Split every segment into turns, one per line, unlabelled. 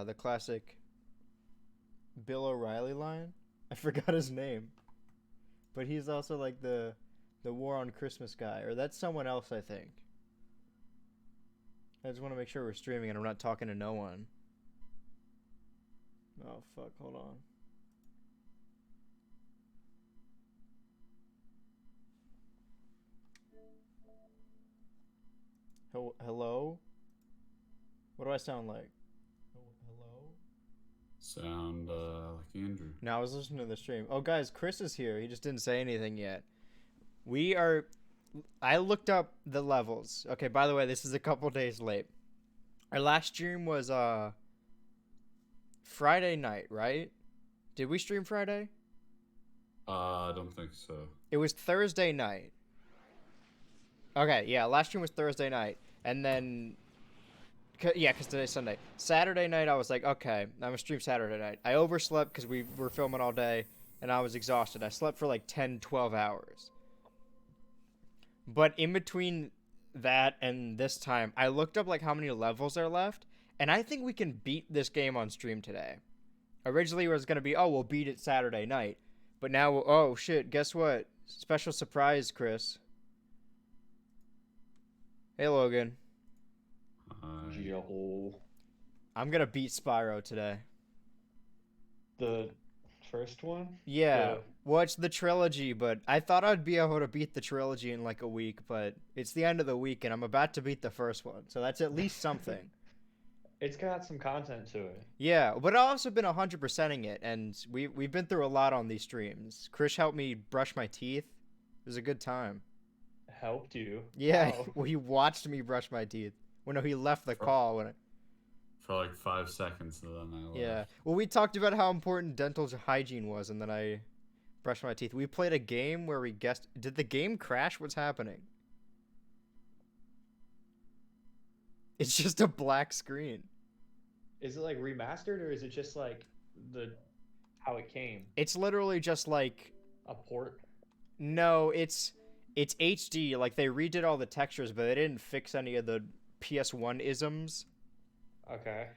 the classic Bill O'Reilly line. I forgot his name, but he's also like the War on Christmas guy, or that's someone else, I think. I just want to make sure we're streaming and I'm not talking to no one. Oh fuck! Hold on. Hello? What do I sound like? Hello?
Sound like Andrew.
No, I was listening to the stream. Oh, guys, Chris is here. He just didn't say anything yet. I looked up the levels. Okay, by the way, this is a couple days late. Our last stream was Friday night, right? Did we stream Friday?
I don't think so.
It was Thursday night. Okay, yeah, last stream was Thursday night. And then, because today's Sunday. Saturday night, I was like, okay, I'm going to stream Saturday night. I overslept because we were filming all day, and I was exhausted. I slept for like 10, 12 hours. But in between that and this time, I looked up like how many levels are left, and I think we can beat this game on stream today. Originally, it was going to be, oh, we'll beat it Saturday night. But now, oh, shit, guess what? Special surprise, Chris. Hey, Logan.
Yo.
I'm gonna beat Spyro today.
The first one?
Yeah. Well, it's the trilogy, but I thought I'd be able to beat the trilogy in like a week, but it's the end of the week, and I'm about to beat the first one, so that's at least something.
It's got some content to it.
Yeah, but I've also been 100%ing it, and we've been through a lot on these streams. Chris helped me brush my teeth. It was a good time.
Helped you?
Yeah,
Wow.
well, he watched me brush my teeth. Well, no, he left the call when
For like 5 seconds, and then I left.
Yeah. Well, we talked about how important dental hygiene was, and then I brushed my teeth. We played a game where we guessed. Did the game crash? What's happening? It's just a black screen.
Is it like remastered or is it just like how it came?
It's literally just like
A port?
no, it's HD. Like they redid all the textures, but they didn't fix any of the PS1 isms.
Okay.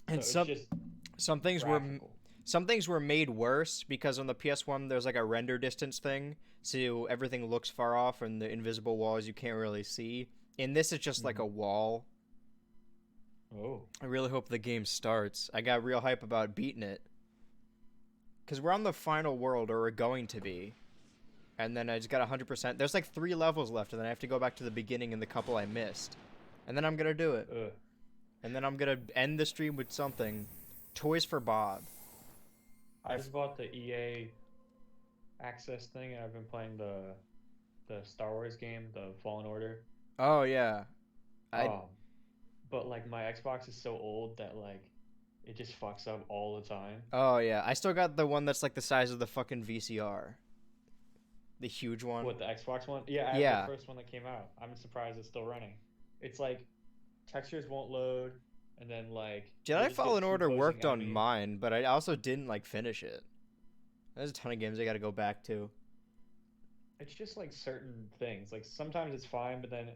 And
So it's just
some things
graphical.
some things were made worse because on the PS1 there's like a render distance thing, so everything looks far off and the invisible walls you can't really see. In this, it's just like a wall.
Oh.
I really hope the game starts. I got real hype about beating it. Because we're on the final world, or we're going to be. And then I just got 100%. There's like 3 levels left, and then I have to go back to the beginning and the couple I missed. And then I'm going to do it.
Ugh.
And then I'm going to end the stream with something. Toys for Bob.
I just bought the EA Access thing, and I've been playing the Star Wars game, the Fallen Order.
Oh, yeah.
But like my Xbox is so old that like it just fucks up all the time.
Oh, yeah. I still got the one that's like the size of the fucking VCR. The huge one.
What, the Xbox one? Yeah, I have the first one that came out. I'm surprised it's still running. It's like textures won't load, and then like
Jedi Fallen Order worked on mine, but I also didn't like finish it. There's a ton of games I gotta go back to.
It's just like certain things. Like sometimes it's fine, but then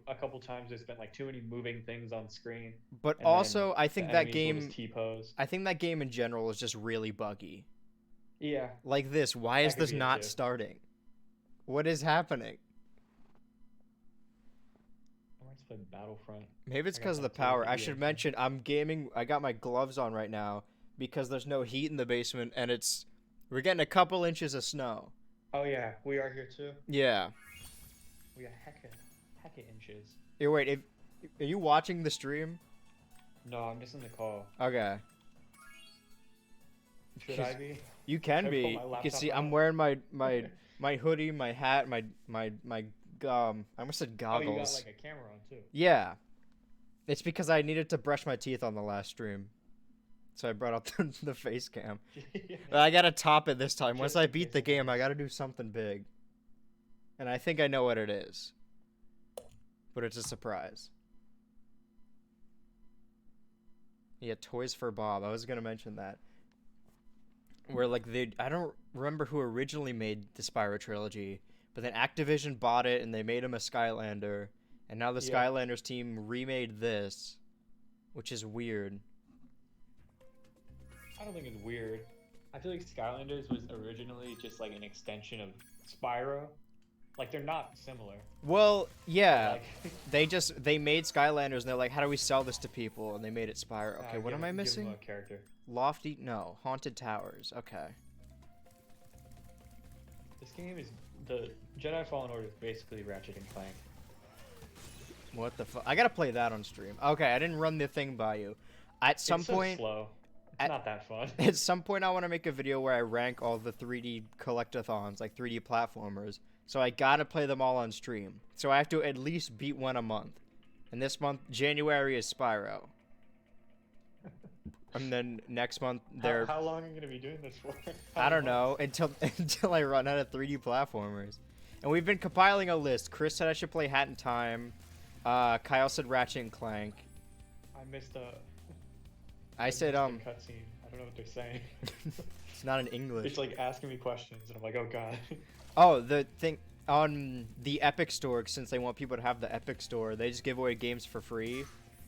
a couple times there's been like too many moving things on screen.
But
and
also,
then
I think
the
that
enemies will
game,
just T-pose.
I think that game in general is just really buggy.
Yeah.
Like this, why
That
is
could
this
be it
not
too.
starting? What is happening?
I might just play Battlefront.
Maybe it's
I got
because of the
that too, with
power.
the
I
EA
should
thing.
mention I'm gaming. I got my gloves on right now because there's no heat in the basement, and we're getting a couple inches of snow.
Oh yeah, we are here too.
Yeah.
We got hecka inches.
Hey, wait, are you watching the stream?
No, I'm just in the call.
Okay.
Should I be?
You can
Should I
be.
pull my
You can
laptop
see I'm
out?
wearing my hoodie, my hat, my I almost said
Oh,
goggles.
you got like a camera on too.
Yeah. It's because I needed to brush my teeth on the last stream. So I brought up the face cam. But I gotta top it this time. Once
Just
I
in
beat
case
the
it
game, I gotta do something big. And I think I know what it is. But it's a surprise. Yeah, Toys for Bob. I was gonna mention that. Where like I don't remember who originally made the Spyro trilogy, but then Activision bought it and they made him a Skylander, and now the
Yeah.
Skylanders team remade this which is weird.
I don't think it's weird. I feel like Skylanders was originally just like an extension of Spyro. Like they're not similar.
Well, yeah,
Like,
they made Skylanders and they're like, how do we sell this to people? And they made it Spyro. Okay, what am I
Give
missing?
them a character.
Lofty, no, Haunted Towers. Okay.
This game is the Jedi Fallen Order is basically Ratchet and Clank.
What the fuck? I gotta play that on stream. Okay, I didn't run the thing by you. At some
It's so
point,
slow. It's not that fun.
at some point, I want to make a video where I rank all the 3D collectathons, like 3D platformers. So I gotta play them all on stream. So I have to at least beat one a month. And this month, January is Spyro. And then next month, they're...
How long are you gonna be doing this for?
I don't know, until I run out of 3D platformers. And we've been compiling a list. Chris said I should play Hat in Time. Kyle said Ratchet and Clank.
I missed a.
I said,
missed a cutscene. I don't know what they're saying.
It's not in English.
It's like asking me questions, and I'm like, oh god.
Oh, the thing on the Epic Store, since they want people to have the Epic Store, they just give away games for free.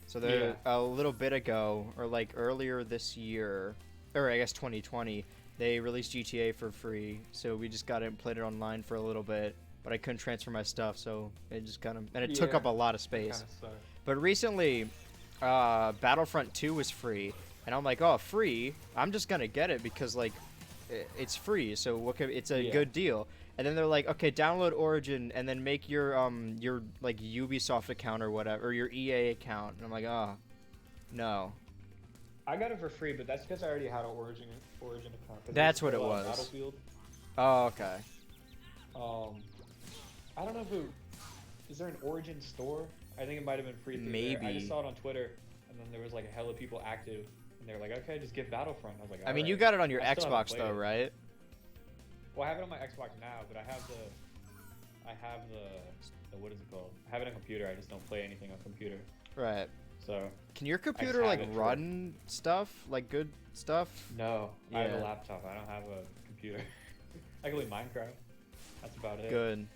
So they're a little bit ago, or like earlier this year, or I guess 2020, they released GTA for free. So we just got it and played it online for a little bit, but I couldn't transfer my stuff, so it just kind of, and it took up a lot of space. But recently, Battlefront 2 was free, and I'm like, oh, free? I'm just gonna get it because like, it's free, so what could, it's a good deal. And then they're like, okay, download Origin and then make your like Ubisoft account or whatever, or your EA account. And I'm like, oh, no.
I got it for free, but that's because I already had an Origin account.
That's what it was.
Battlefield.
Oh, okay.
I don't know is there an Origin store? I think it might have been free.
Maybe.
I just saw it on Twitter, and then there was like a hella people active, and they were like, okay, just get Battlefront. I was like,
I mean,
alright.
you got it on your
I still haven't
Xbox though,
played it.
right?
Well, I have it on my Xbox now, but I have the what is it called? I have it on computer. I just don't play anything on computer.
Right.
So
Can your computer
have
like
it for-
run stuff, like good stuff?
no, I have
Yeah.
a laptop. I don't have a computer. I can play Minecraft. That's about it.
Good.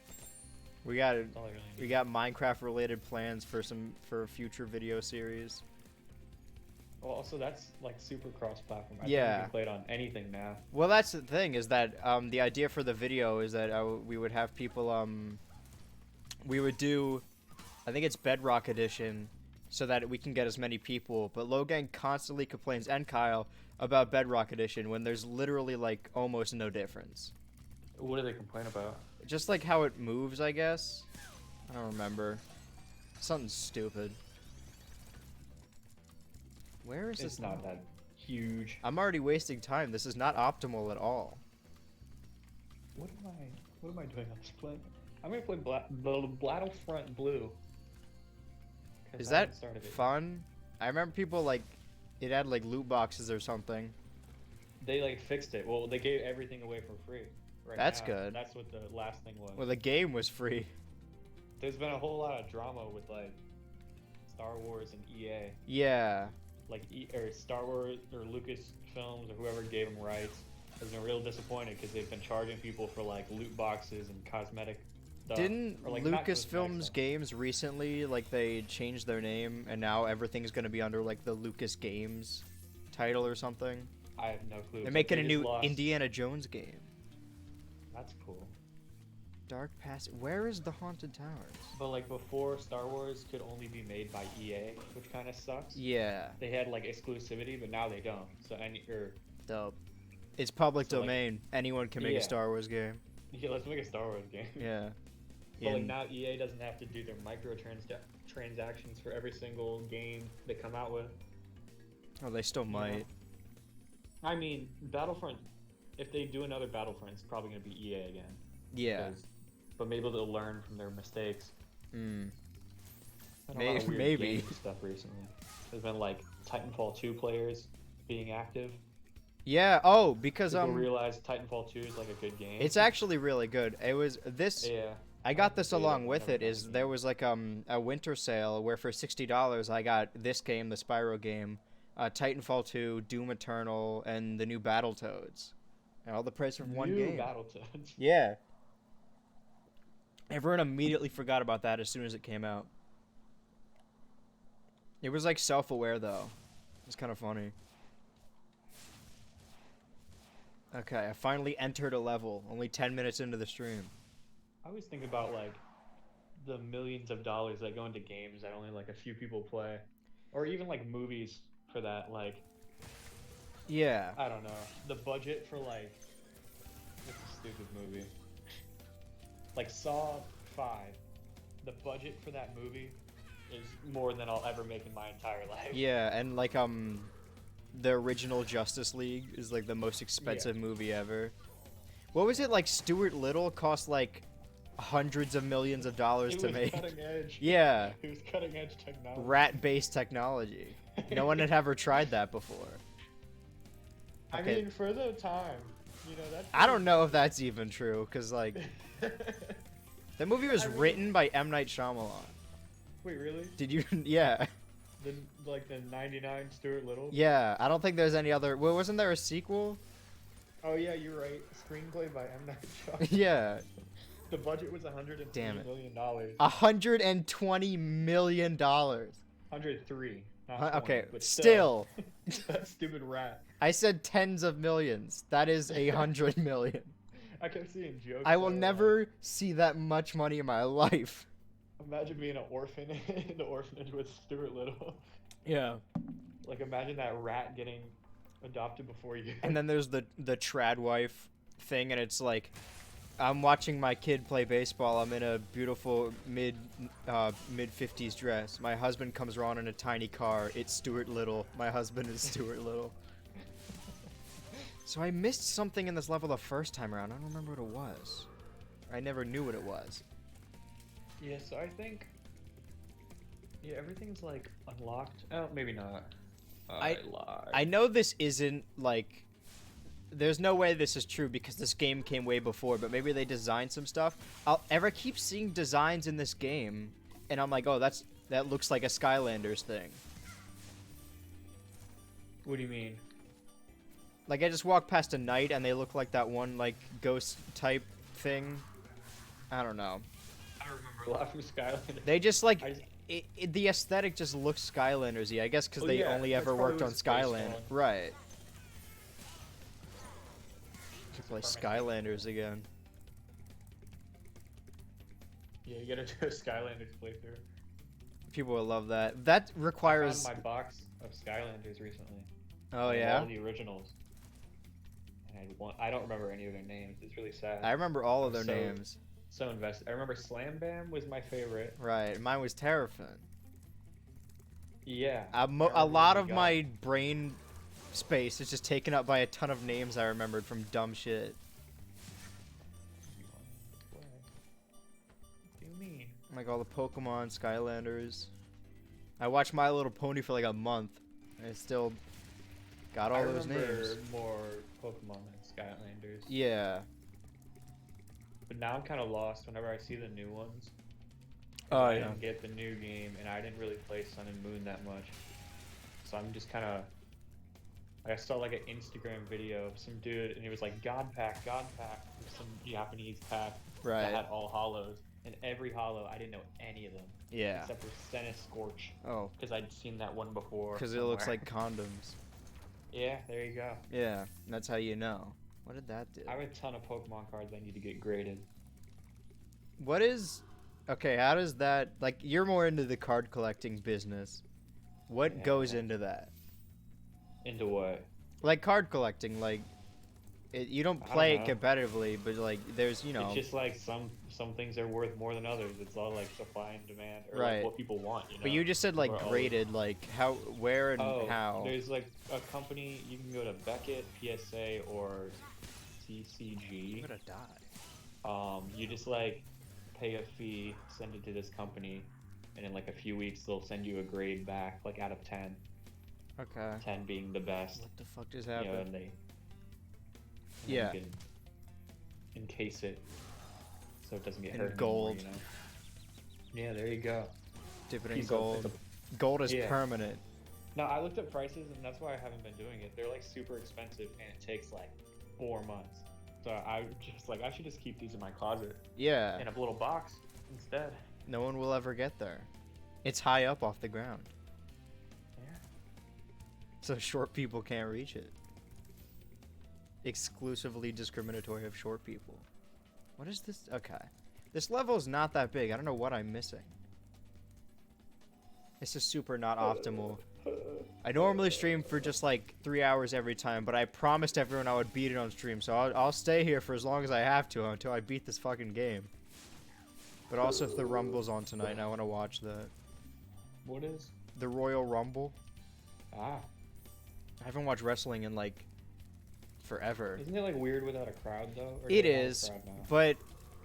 We got
That's all I really need.
we got Minecraft related plans for a future video series.
Well, also that's like super cross-platform. I think
Yeah.
you can play it on anything now.
Well, that's the thing, is that the idea for the video is that we would have people we would do, I think it's Bedrock Edition, so that we can get as many people. But Logan constantly complains, and Kyle, about Bedrock Edition when there's literally like almost no difference.
What do they complain about?
Just like how it moves, I guess. I don't remember. Something stupid. Where is
It's
this?
not that huge.
I'm already wasting time. This is not optimal at all.
What am I doing on this plane? I'm gonna play Battlefront Blue. 'Cause
Is
I haven't
that
started it.
fun? I remember people like it had like loot boxes or something.
They like fixed it. Well, they gave everything away for free. Right
That's
now.
good.
That's what the last thing was.
Well, the game was free.
There's been a whole lot of drama with like Star Wars and EA.
Yeah.
Like or Star Wars or Lucasfilms or whoever gave them rights has been real disappointed because they've been charging people for like loot boxes and cosmetic stuff.
Didn't
or, like, not cosmetic
Lucasfilms
stuff.
games recently like they changed their name and now everything's gonna be under like the Lucas Games title or something?
I have no clue.
They're
but
making
they
a
just
new
lost-
Indiana Jones game.
That's cool.
Dark Pass. Where is the Haunted Towers?
But like before, Star Wars could only be made by EA, which kind of sucks.
Yeah.
They had like exclusivity, but now they don't. So
Dope. It's public
So, like-
domain. Anyone can make
Yeah.
a Star Wars game.
yeah, let's make a Star Wars game.
Yeah.
But like
In-
now EA doesn't have to do their transactions for every single game they come out with.
Oh, they still
you
might.
know? I mean, Battlefront. If they do another Battlefront, it's probably gonna be EA again.
Yeah.
But maybe they'll learn from their mistakes.
Hmm.
Been a lot of weird
Maybe.
game stuff recently. There's been like Titanfall 2 players being active.
Yeah. Oh, because
People realize Titanfall 2 is like a good game.
it's actually really good. It was this.
Yeah.
I got this
Yeah,
along
I've
with
never
it.
played
Is
it.
there was like a winter sale where for $60 I got this game, the Spyro game, Titanfall 2, Doom Eternal, and the new Battletoads, and all the price of one
New
game.
Battletoads.
Yeah. Everyone immediately forgot about that as soon as it came out. It was like self-aware though. It was kind of funny. Okay, I finally entered a level. Only 10 minutes into the stream.
I always think about like the millions of dollars that go into games that only like a few people play, or even like movies for that. Like
Yeah.
I don't know, the budget for like what's a stupid movie? Like Saw 5. The budget for that movie is more than I'll ever make in my entire life.
Yeah, and like the original Justice League is like the most expensive movie ever. What was it, like Stuart Little cost like hundreds of millions of dollars to make?
Cutting edge.
Yeah.
It was cutting edge technology.
Rat-based technology. No one had ever tried that before.
I
Okay.
mean, for the time, you know, that's.
I don't know if that's even true, cause like the movie was written by M. Night Shyamalan.
Wait, really?
Did you? Yeah.
The 99 Stuart Little?
Yeah. I don't think there's any other. Well, wasn't there a sequel?
Oh yeah, you're right. Screenplay by M. Night Shyamalan.
Yeah.
The budget was $120
Damn it.
million.
$120 million.
103. Not 20,
Okay.
but
Still.
That stupid rat.
I said tens of millions. That is 100 million.
I kept seeing jokes.
I will
that were
never see that much money in my life.
like, imagine being an orphan in the orphanage with Stuart Little.
Yeah.
Like imagine that rat getting adopted before you.
And then there's the trad wife thing, and it's like, I'm watching my kid play baseball. I'm in a beautiful mid 50s dress. My husband comes around in a tiny car. It's Stuart Little. My husband is Stuart Little. So I missed something in this level the first time around. I don't remember what it was. I never knew what it was.
Yeah, so I think. Yeah, everything's like unlocked. Oh, maybe not. I lied.
I know this isn't like. There's no way this is true because this game came way before, but maybe they designed some stuff. I keep seeing designs in this game, and I'm like, oh, that looks like a Skylanders thing.
What do you mean?
Like, I just walked past a knight, and they look like that one, like, ghost type thing. I don't know.
I don't remember a lot from Skylanders.
They just, like,
I just-
the aesthetic just looks Skylanders-y, I guess, because
Well,
they
yeah,
only
that's
ever
probably
worked on
what it's based
Skyland.
on.
Right. To play
Just
Skylanders again.
Yeah, you gotta do a Skylanders playthrough.
People will love that. That
I
requires...
found my box of Skylanders recently.
Oh,
Of
yeah?
All the originals. And I don't remember any of their names. It's really sad.
I remember all of their
So-
names.
So invested. I remember Slam Bam was my favorite.
Right. Mine was Terrafin.
Yeah.
A
remember
lot
we
of
got-
my brain space is just taken up by a ton of names I remembered from dumb shit.
What do you mean?
Like all the Pokemon, Skylanders. I watched My Little Pony for like a month. And I still got all
I
those
remember
names.
more Pokemon than Skylanders.
Yeah.
But now I'm kind of lost whenever I see the new ones.
Oh,
I
yeah.
didn't get the new game, and I didn't really play Sun and Moon that much. So I'm just kind of. Like I saw like an Instagram video of some dude, and he was like, God Pack, some Japanese pack that
Right.
had all hollows. And every hollow, I didn't know any of them.
Yeah.
Except for Senna Scorch,
Oh,
because I'd seen that one before.
because it looks
somewhere.
like condoms.
Yeah, there you go.
Yeah, that's how you know. What did that do?
I have a ton of Pokemon cards I need to get graded.
What is... Okay, how does that... Like, you're more into the card collecting business. What
Yeah.
goes into that?
Into what?
Like, card collecting, like... you don't
I
play
don't
it competitively, but, like, there's, you know...
It's just like some things are worth more than others. It's all like supply and demand, or
Right.
like what people want. You know?
But you just said, like,
We're all-
graded, like, how... Where and
Oh,
how?
there's like a company you can go to Beckett, PSA, or TCG.
I'm gonna die.
You just like pay a fee, send it to this company, and in like a few weeks they'll send you a grade back, like out of 10.
Okay.
10 being the best.
What the fuck just
You know,
happened?
and then
Yeah.
you can encase it so it doesn't get
In
hurt
gold.
anymore, you know? Yeah, there you go.
Dip it in
Piece of-
gold. Gold is
Yeah.
permanent.
No, I looked at prices, and that's why I haven't been doing it. They're like super expensive, and it takes like 4 months. So I just like I should just keep these in my closet
Yeah.
in a little box instead.
No one will ever get there. It's high up off the ground. So short people can't reach it. Exclusively discriminatory of short people. What is this? Okay. This level is not that big. I don't know what I'm missing. This is super not optimal. I normally stream for just like 3 hours every time, but I promised everyone I would beat it on stream, so I'll stay here for as long as I have to until I beat this fucking game. But also if the Rumble's on tonight, I want to watch that.
What is?
The Royal Rumble.
Ah.
I haven't watched wrestling in like forever.
Isn't it like weird without a crowd though? Or
It
do they have a
is,
crowd now?
but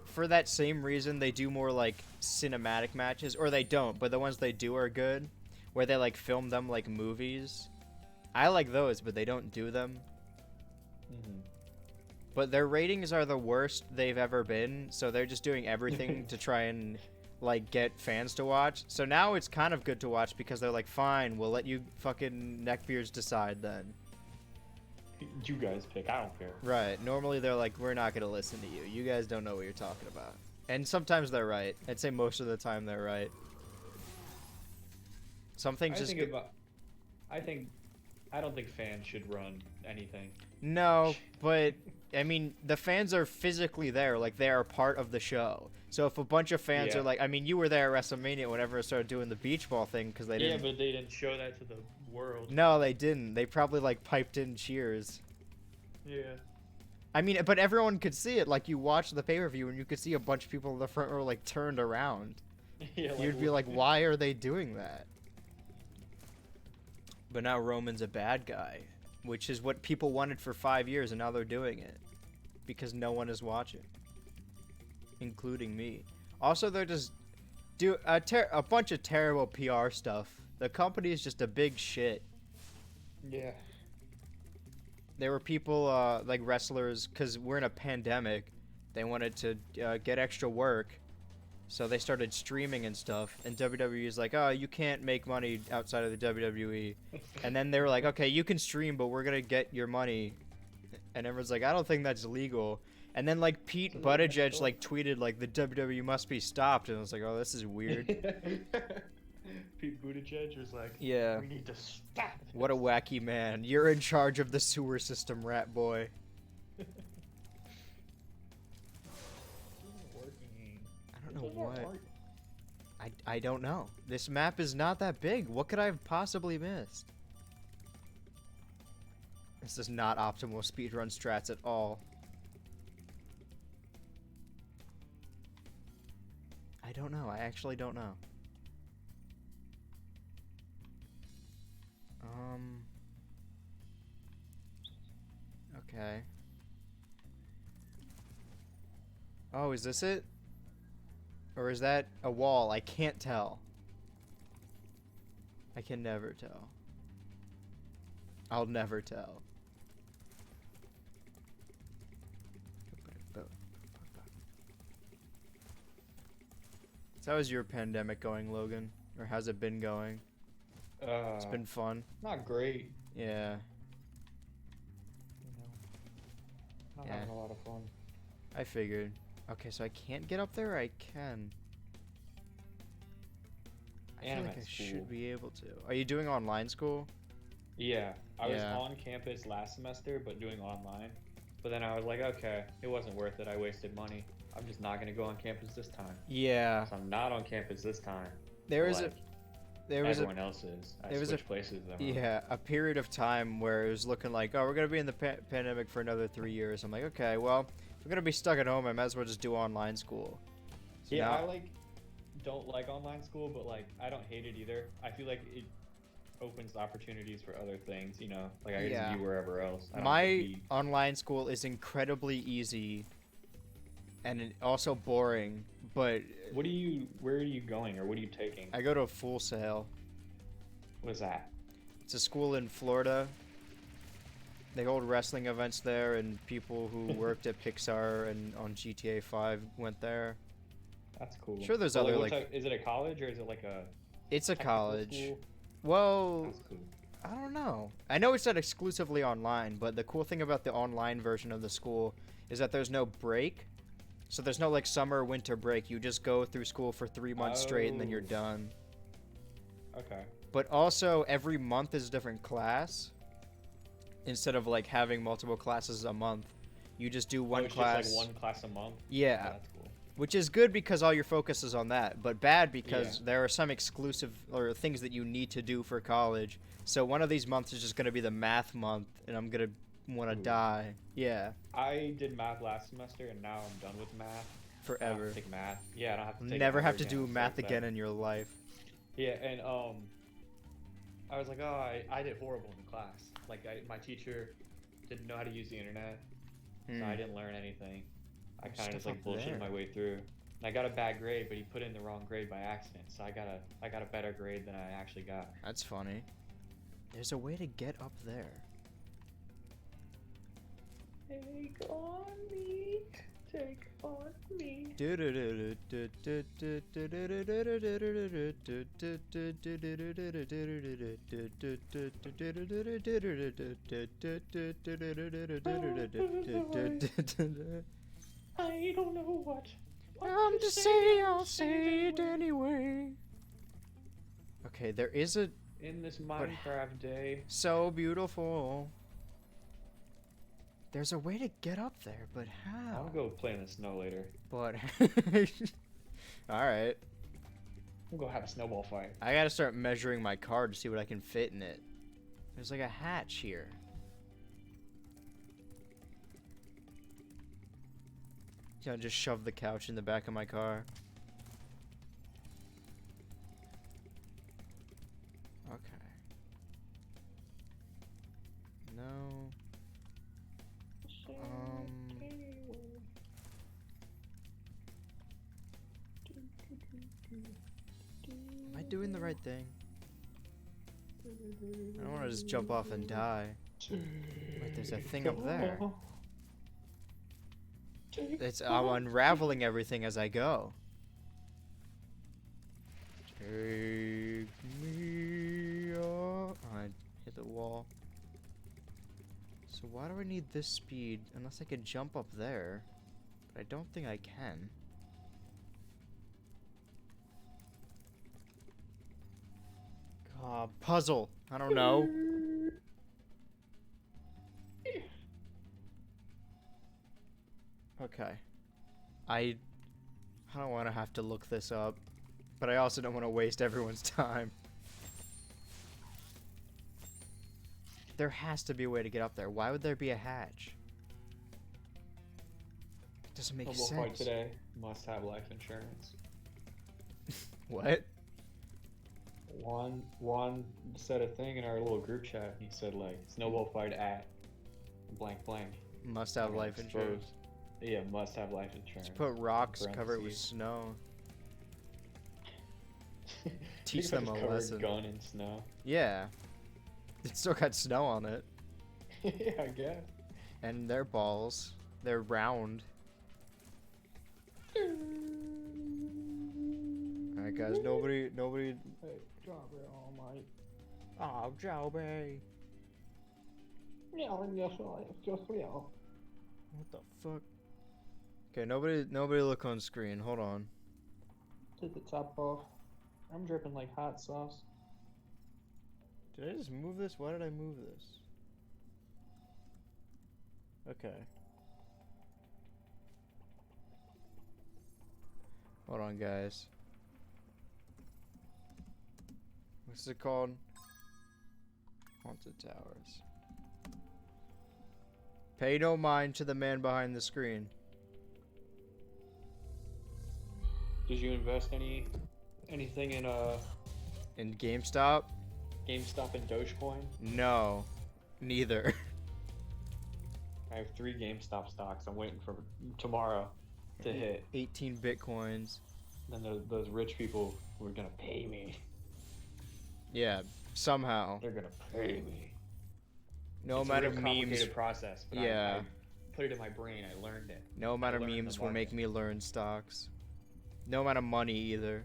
for that same reason, they do more like cinematic matches, or they don't, but the ones they do are good, where they like film them like movies. I like those, but they don't do them.
Mhm.
But their ratings are the worst they've ever been, so they're just doing everything to try and like get fans to watch. So now it's kind of good to watch because they're like, fine, we'll let you fucking neckbeards decide then.
You guys pick. I don't care.
Right. Normally they're like, we're not gonna listen to you. You guys don't know what you're talking about. And sometimes they're right. I'd say most of the time they're right. Something just.
I don't think fans should run anything.
No, but I mean, the fans are physically there, like they are part of the show. So if a bunch of fans
Yeah.
are like, I mean, you were there at WrestleMania whenever it started doing the beach ball thing because they
Yeah,
didn't.
but they didn't show that to the world.
No, they didn't. They probably like piped in cheers.
Yeah.
I mean, but everyone could see it. Like you watch the pay-per-view and you could see a bunch of people in the front row like turned around.
Yeah.
You'd be like, why are they doing that? But now Roman's a bad guy, which is what people wanted for 5 years, and now they're doing it because no one is watching, including me. Also, they're just do a bunch of terrible PR stuff. The company is just a big shit.
Yeah.
There were people like wrestlers, because we're in a pandemic. They wanted to get extra work, so they started streaming and stuff. And WWE is like, oh, you can't make money outside of the WWE. And then they were like, okay, you can stream, but we're gonna get your money. And everyone's like, I don't think that's legal. And then like Pete Buttigieg like tweeted like the WWE must be stopped, and I was like, oh, this is weird.
Pete Buttigieg was like,
Yeah.
we need to stop.
What a wacky man. You're in charge of the sewer system, rat boy. I don't know what. I don't know. This map is not that big. What could I have possibly missed? This is not optimal speedrun strats at all. I don't know. I actually don't know. Okay. Oh, is this it? Or is that a wall? I can't tell. I can never tell. I'll never tell. So how is your pandemic going, Logan? Or how's it been going? It's been fun.
Not great.
Yeah.
You know. Not
Yeah.
having a lot of fun.
I figured. Okay, so I can't get up there? I can. I
And
feel
I'm
like I
at school.
should be able to. Are you doing online school?
Yeah, I was
Yeah.
on campus last semester, but doing online. But then I was like, okay, it wasn't worth it. I wasted money. I'm just not gonna go on campus this time.
Yeah.
So I'm not on campus this time.
There was
like everyone else is. I
there was a-
switched places.
a period of time where it was looking like, oh, we're gonna be in the pandemic for another 3 years. I'm like, okay, well, if we're gonna be stuck at home, I might as well just do online school. So
Yeah,
now-
I like don't like online school, but like I don't hate it either. I feel like it opens opportunities for other things. You know, like I
Yeah.
can be wherever else. I don't have to
My
be-
online school is incredibly easy and also boring, but
What do you? Where are you going, or what are you taking?
I go to a Full Sail.
What is that?
It's a school in Florida. They hold wrestling events there, and people who worked at Pixar and on GTA 5 went there.
That's cool.
Sure, there's
So,
other,
what
like-
type- is it a college or is it like a?
It's a
technical
college.
school?
Well,
That's cool.
I don't know. I know it's not exclusively online, but the cool thing about the online version of the school is that there's no break. So there's no like summer, winter break. You just go through school for 3 months straight and then you're
Oh.
done.
Okay.
but also every month is a different class. Instead of like having multiple classes a month, you just do one
it's
class.
just like one class a month.
Yeah.
Oh, that's cool.
Which is good because all your focus is on that, but bad because
Yeah.
there are some exclusive or things that you need to do for college. So one of these months is just going to be the math month, and I'm going to want to
Ooh.
die. Yeah,
I did math last semester, and now I'm done with math. I don't have
forever.
to take math. Yeah, I don't have to take it
Never
ever
have to
again.
do
It's
math
like
again
that.
in your life.
Yeah, and I was like, oh, I did horrible in class. Like, my teacher didn't know how to use the internet, so I didn't learn anything. I
There's
kind of just
stuff
like
up
bullshitted
there.
my way through. And I got a bad grade, but he put in the wrong grade by accident, so I got a better grade than I actually got.
That's funny. There's a way to get up there.
Take on me, take on me. I don't know what.
To say, I'll say it anyway. Okay, there is a
In this Minecraft day.
so beautiful. There's a way to get up there, but how?
I'll go play in the snow later.
But all right,
We'll go have a snowball fight.
I gotta start measuring my car to see what I can fit in it. There's like a hatch here. Can I just shove the couch in the back of my car? Okay. No. Am I doing the right thing? I don't want to just jump off and die. Wait, there's a thing up there. I'm unraveling everything as I go. Take me on. I hit the wall. So why do I need this speed unless I could jump up there? But I don't think I can. Puzzle. I don't know. Okay. I don't want to have to look this up, but I also don't want to waste everyone's time. There has to be a way to get up there. Why would there be a hatch? It doesn't make
Snowball fight
sense.
today. Must have life insurance.
What?
Juan said a thing in our little group chat. He said like snowball fight at blank blank.
Must have
I'm
life insurance.
exposed. Yeah, must have life insurance.
Just put rocks, cover it with
Parentheses.
snow.
Think
Teach
if I
them
just
a
covered
lesson.
Gun in snow.
Yeah. It still got snow on it.
Yeah, I guess.
And their balls. They're round. Alright guys, nobody
Hey, drop it all my.
Oh, Joby.
Yeah, just real.
What the fuck? Okay, nobody look on screen. Hold on.
Take the top off. I'm dripping like hot sauce.
Did I just move this? Why did I move this? Okay. Hold on, guys. What's it called? Haunted Towers. Pay no mind to the man behind the screen.
Did you invest anything in
In GameStop?
GameStop and Dogecoin?
No. Neither.
I have 3 GameStop stocks. I'm waiting for tomorrow to hit.
18 Bitcoins.
Then those rich people who are gonna pay me.
Yeah, somehow.
They're gonna pay me.
No
It's
amount
a
of
real
memes.
complicated process. But
Yeah.
I put it in my brain. I learned it.
No amount of
learned the
memes will make
market.
me learn stocks. No amount of money either.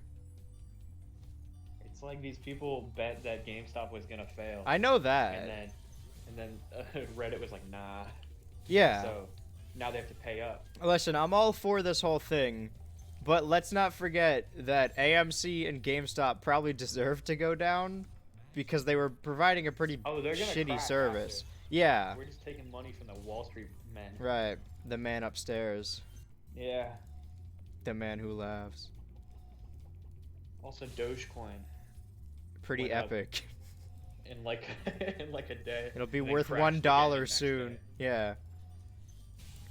It's like these people bet that GameStop was gonna fail.
I know that.
And then Reddit was like, nah.
Yeah.
So now they have to pay up.
Listen, I'm all for this whole thing, but let's not forget that AMC and GameStop probably deserve to go down because they were providing a pretty
Oh, they're gonna
shitty
crash
service.
after.
Yeah,
We're just taking money from the Wall Street men.
right. The man upstairs,
Yeah.
the man who laughs.
Also, Dogecoin
Pretty
Went up.
epic.
in like in like a day.
It'll be
and then
worth
crashed again
$1
next
soon.
day.
Yeah.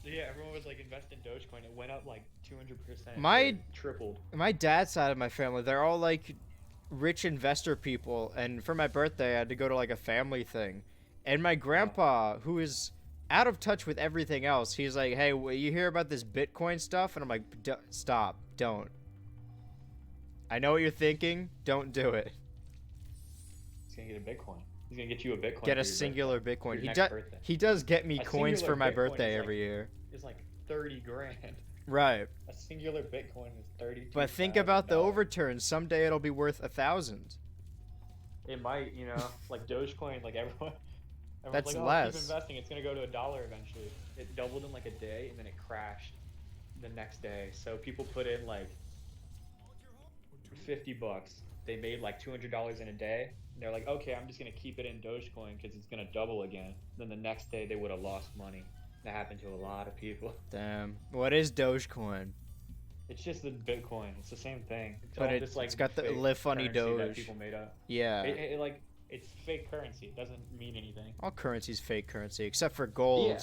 Yeah, everyone was like invest in Dogecoin. It went up like 200%.
My-
It tripled.
My dad's side of my family, they're all like rich investor people, and for my birthday I had to go to like a family thing. And my grandpa, who is out of touch with everything else, he's like, "Hey, you hear about this Bitcoin stuff?" And I'm like, "Stop, don't. I know what you're thinking. Don't do it.
He's gonna get a Bitcoin. He's gonna get you a Bitcoin.
Get
for
a
your
singular
birthday.
Bitcoin."
Your
He
next
does.
birthday.
He does get me
A
coins for
singular
my
Bitcoin
birthday
is
every year.
It's like 30 grand.
Right.
A singular Bitcoin is 32.
But think about the overturns. Someday it'll be worth 1,000.
It might, you know, like Dogecoin, like everyone's
That's
like, oh,
less.
keep investing. It's gonna go to $1 eventually. It doubled in like a day, and then it crashed the next day. So people put in like $50. They made like $200 in a day. And they're like, okay, I'm just gonna keep it in Dogecoin because it's gonna double again. Then the next day they would have lost money. That happened to a lot of people.
Damn. What is Dogecoin?
It's just the Bitcoin. It's the same thing. It's
But
all
it's
just, like,
got the
fake
live funny
currency that
Doge.
people made up.
Yeah.
Like it's fake currency. It doesn't mean anything.
All currency's fake currency, except for gold.
Yeah.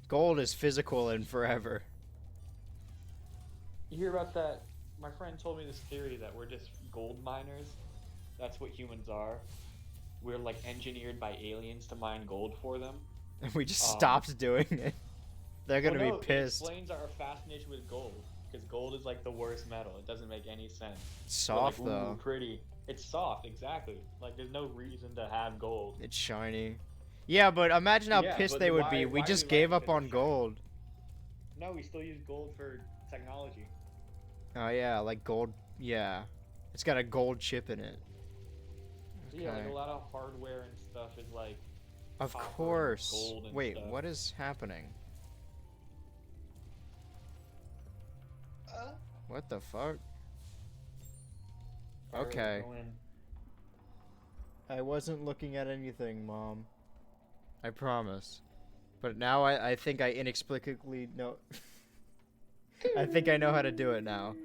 Gold is physical and forever.
You hear about that? My friend told me this theory that we're just gold miners. That's what humans are. We're like engineered by aliens to mine gold for them.
And we just
Um,
stopped doing it. They're gonna
Well, no,
be
It
pissed.
explains our fascination with gold. Because gold is like the worst metal. It doesn't make any sense.
It's
We're like,
soft
"Ooh,
though.
pretty. It's soft, exactly. Like there's no reason to have gold.
It's shiny. Yeah, but imagine how
Yeah,
pissed
but
they would
why-
be. We
why
just
do we
gave
like it
up
'cause
on
it's shiny?
gold.
No, we still use gold for technology.
Oh yeah, like gold. Yeah, it's got a gold chip in it.
Yeah, like
Okay.
a lot of hardware and stuff is like.
Of
copper and
course.
gold and
Wait,
stuff.
what is happening? What the fuck?
Alright,
Okay.
go in.
I wasn't looking at anything, Mom. I promise. But now I think I inexplicably know. I think I know how to do it now.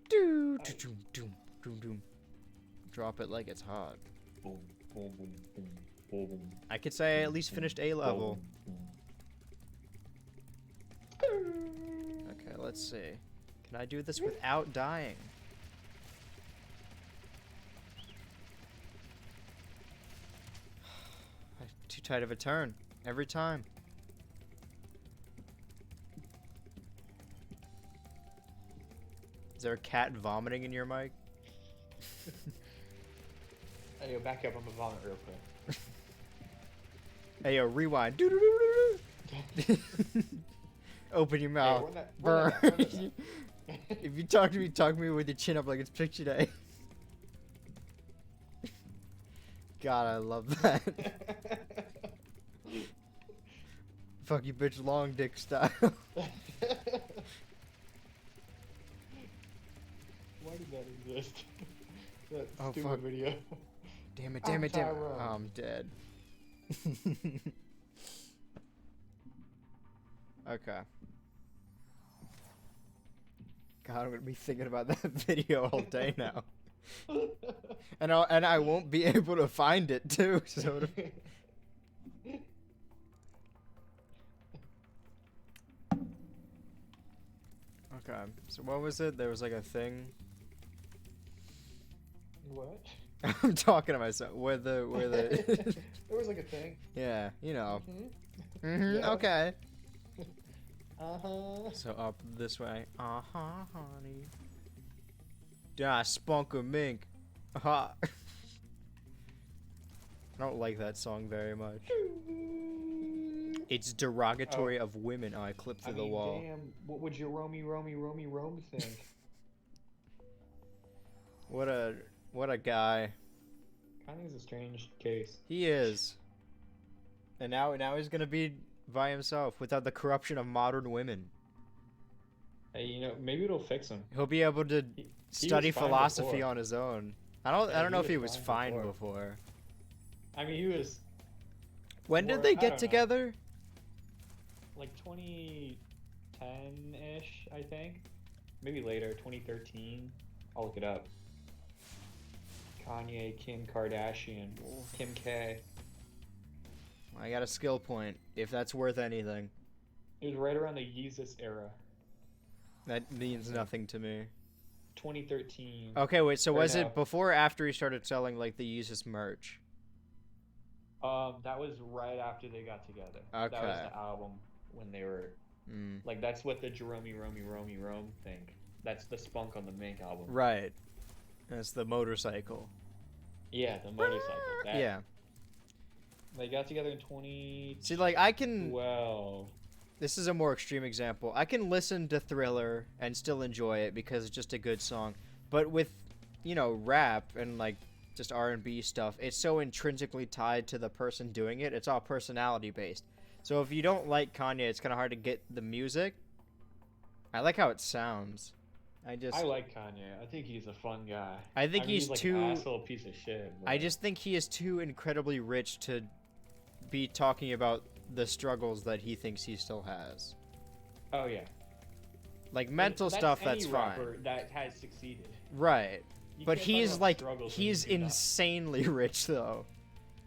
Doo, doo, doom, doom, doom, doom. Drop it like it's hot.
Boom, boom, boom, boom, boom.
I could say I at least finished A level. Okay, let's see. Can I do this without dying? Too tight of a turn. Every time. Is there a cat vomiting in your mic?
Hey, yo, back up. I'm gonna vomit real quick.
Hey, yo, rewind. Doo-doo-doo-doo-doo. Open your mouth.
run that-
Burn.
run that back.
If you talk to me with your chin up like it's picture day. God, I love that. Fuck you, bitch, long dick style.
Why did that exist? That
Oh,
stupid
fuck.
video.
Damn it, damn it, damn it.
Tyrone.
Oh, I'm dead. Okay. God, I'm gonna be thinking about that video all day now. And I won't be able to find it too. So okay. So what was it? There was like a thing.
What?
I'm talking to myself. Where the
There was like a thing.
yeah, you know.
Mm-hmm. Yeah.
Okay.
Uh-huh.
So up this way. Honey. Da spunker mink. I don't like that song very much. It's derogatory of women. Oh, I clipped through the wall.
Damn, what would your Romy Rome think?
What a guy.
Kind of is a strange case.
He is. And now he's gonna be by himself without the corruption of modern women.
Hey, you know, maybe it'll fix him.
He'll be able to
He
study
was fine
philosophy
before.
on his own. I don't
Yeah,
know if
he
he
was
was
fine
fine
before.
before.
I mean, he was
When
more,
did they
I
get
don't know,
together?
like 2010-ish, I think. Maybe later, 2013. I'll look it up. Kanye, Kim Kardashian, Kim K.
I got a skill point, if that's worth anything.
It was right around the Yeezus era,
That means nothing to me.
2013.
Okay, wait, so
Or
was
no.
it before or after he started selling, like, the Yeezus merch?
That was right after they got together. That was
Okay.
the album when they were
Mm.
like, that's what the Jerome Rome think. That's the Spunk on the Mink album.
Right. That's the motorcycle.
Yeah, the motorcycle. That,
Yeah.
They got together in 2012.
See, like, I can... This is a more extreme example. I can listen to Thriller and still enjoy it because it's just a good song. But with, you know, rap and, like, just R&B stuff, it's so intrinsically tied to the person doing it. It's all personality based. So if you don't like Kanye, it's kind of hard to get the music. I like how it sounds.
I like Kanye. I think he's a fun guy.
I think
mean,
he's
like
too...
an asshole piece of shit.
I
but-
just think he is too incredibly rich to be talking about the struggles that he thinks he still has.
Oh yeah.
Like mental stuff, that's
any
fine.
rapper that has succeeded.
Right.
You
But
can't talk
he's
about
like,
struggles when
he's
you do that.
insanely rich though.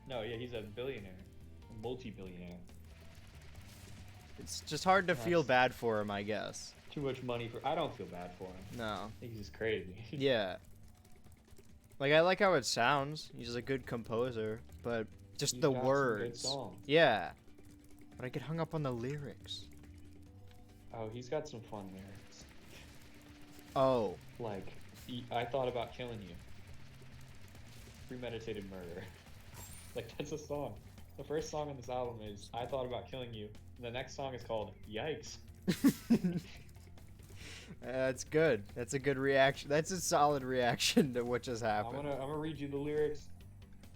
No, yeah, he's a billionaire, a multi-billionaire.
It's just hard to feel
That's-
bad for him, I guess.
Too much money for. I don't feel bad for him.
No.
I think he's just crazy.
Yeah. Like, I like how it sounds. He's a good composer, but just
He's
the
got some good
words.
songs.
Yeah. But I get hung up on the lyrics.
Oh, he's got some fun lyrics.
Oh.
Like, I thought about killing you. Premeditated murder. Like, that's a song. The first song on this album is I thought about killing you. And the next song is called Yikes.
That's good. That's a good reaction. That's a solid reaction to what just happened.
I'm gonna read you the lyrics.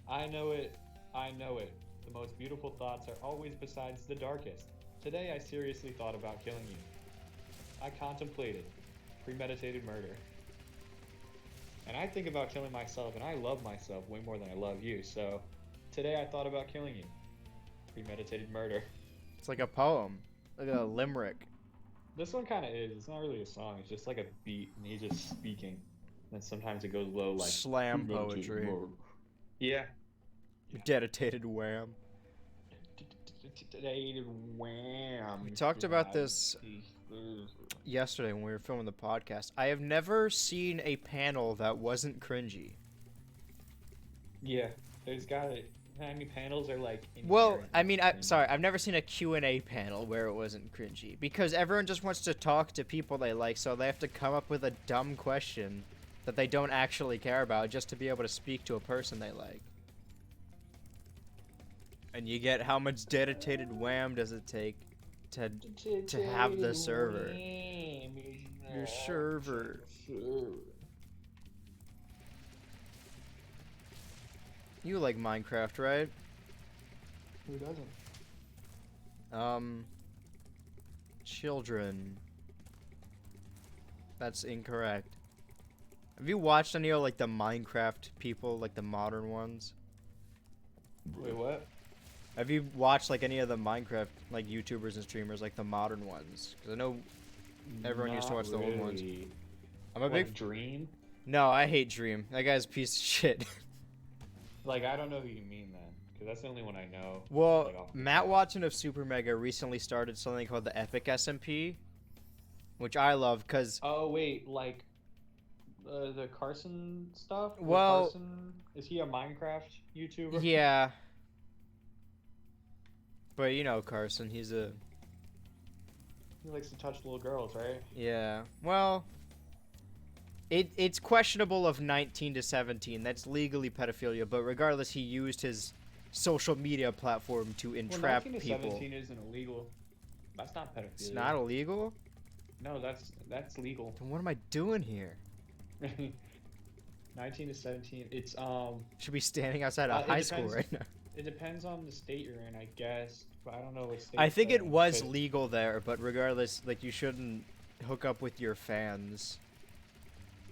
I know it. I know it. The most beautiful thoughts are always besides the darkest. Today I seriously thought about killing you. I contemplated premeditated murder. And I think about killing myself, and I love myself way more than I love you. So today I thought about killing you. Premeditated murder.
It's like a poem. Like a limerick.
This one kind of is. It's not really a song. It's just like a beat, and he's just speaking. And sometimes it goes low, like
Slam
premeditated
poetry.
murder. Yeah.
Dedicated wham.
Wham.
We talked about this yesterday when we were filming the podcast. I have never seen a panel that wasn't cringy.
Yeah, there's gotta. I mean, panels are like.
Well,
inherent
I mean,
in-
sorry, I've never seen a Q&A panel where it wasn't cringy. Because everyone just wants to talk to people they like, so they have to come up with a dumb question that they don't actually care about just to be able to speak to a person they like. And you get how much dedicated wham does it take to have the server. Your server. You like Minecraft, right?
Who doesn't?
Children. That's incorrect. Have you watched any of like the Minecraft people, like the modern ones?
Wait, what?
Have you watched like any of the Minecraft like YouTubers and streamers, like the modern ones? Because I know everyone used to watch the old ones.
Really.
I'm a
Like
big.
Dream.
No, I hate Dream. That guy's a piece of shit.
Like, I don't know who you mean then, because that's the only one I know.
Well,
like, off the
Matt
top.
Watson of Super Mega recently started something called the Epic SMP, which I love because
Oh wait, like the Carson stuff. With
Well-
Carson, is he a Minecraft YouTuber?
yeah. But you know Carson, he's a
He likes to touch little girls, right?
yeah. Well, it's questionable of 19 to 17. That's legally pedophilia, but regardless, he used his social media platform to entrap
19 to
people.
17 isn't illegal. That's not pedophilia.
It's not illegal?
No, that's legal.
Then what am I doing here?
19 to 17. It's
Should be standing outside
it
of high school
depends.
right now.
It depends on the state you're in, I guess. But I don't know what state.
I think
it's
it
in,
was
'cause-
legal there, but regardless, like you shouldn't hook up with your fans.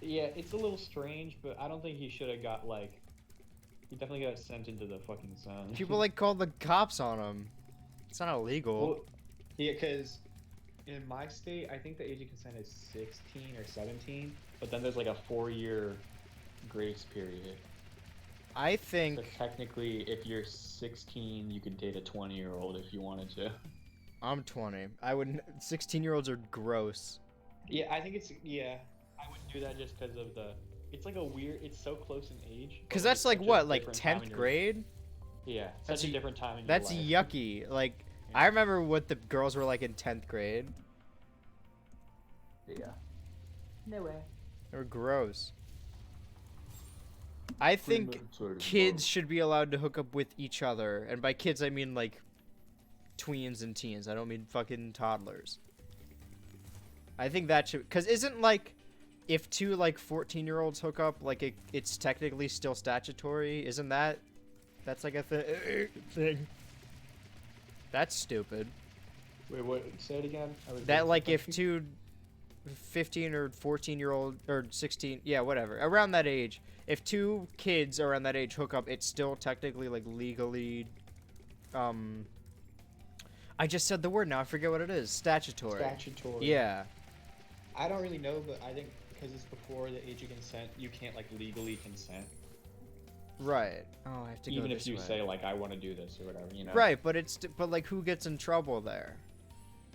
Yeah, it's a little strange, but I don't think he should have got like. He definitely got sent into the fucking sun.
People like called the cops on him. It's not illegal.
Well, yeah, because in my state, I think the age of consent is 16 or 17, but then there's like a 4-year grace period.
I
So
think
technically, if you're 16, you could date a 20-year-old if you wanted to.
I'm 20. I wouldn't. 16-year-olds are gross.
Yeah, I think it's I wouldn't do that just because of the. It's like a weird. It's so close in age. but
Because
like,
that's
it's
like
such a
what, like
different time
10th
in your-
grade?
Yeah,
That's
such a
y-
different time in
That's
your life.
yucky. Like,
Yeah.
I remember what the girls were like in 10th grade.
Yeah. No way.
They were gross. I think kids should be allowed to hook up with each other. And by kids, I mean like tweens and teens. I don't mean fucking toddlers. I think that should. Because isn't like. If two like 14-year-olds hook up, like it's technically still statutory. Isn't that? That's like a thing. That's stupid.
Wait, what? Say it again.
That like if two 15 or 14-year-old or 16, yeah, whatever, around that age, if two kids around that age hook up, it's still technically like legally I just said the word now, I forget what it is. Statutory.
Statutory.
Yeah.
I don't really know, but I think because it's before the age of consent, you can't like legally consent.
Right. Oh, I have to go
Even if
this
you
way.
say like I want to do this or whatever, you know.
Right, but but like who gets in trouble there?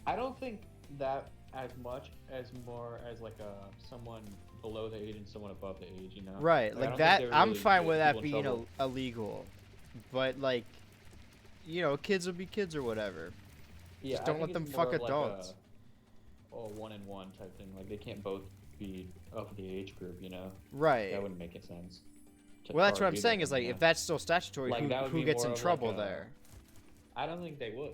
I don't think that as much as more as like someone below the age and someone above the age, you know.
Right,
I
like
don't
that.
think they
I'm
really
fine
get
with that
people in
being
trouble.
illegal, but like, you know, kids will be kids or whatever.
Yeah,
Just don't
I
let
think
them
it's more
fuck
of like
adults.
a 1-in-1 type thing. Like they can't both be of the age group, you know.
Right.
That wouldn't make it sense. to
Well, that's what I'm
target
saying
them,
is like
you
if
know?
that's still statutory,
Like, that would
who
be
gets
more
in
of, like,
trouble
a-
there?
I don't think they would.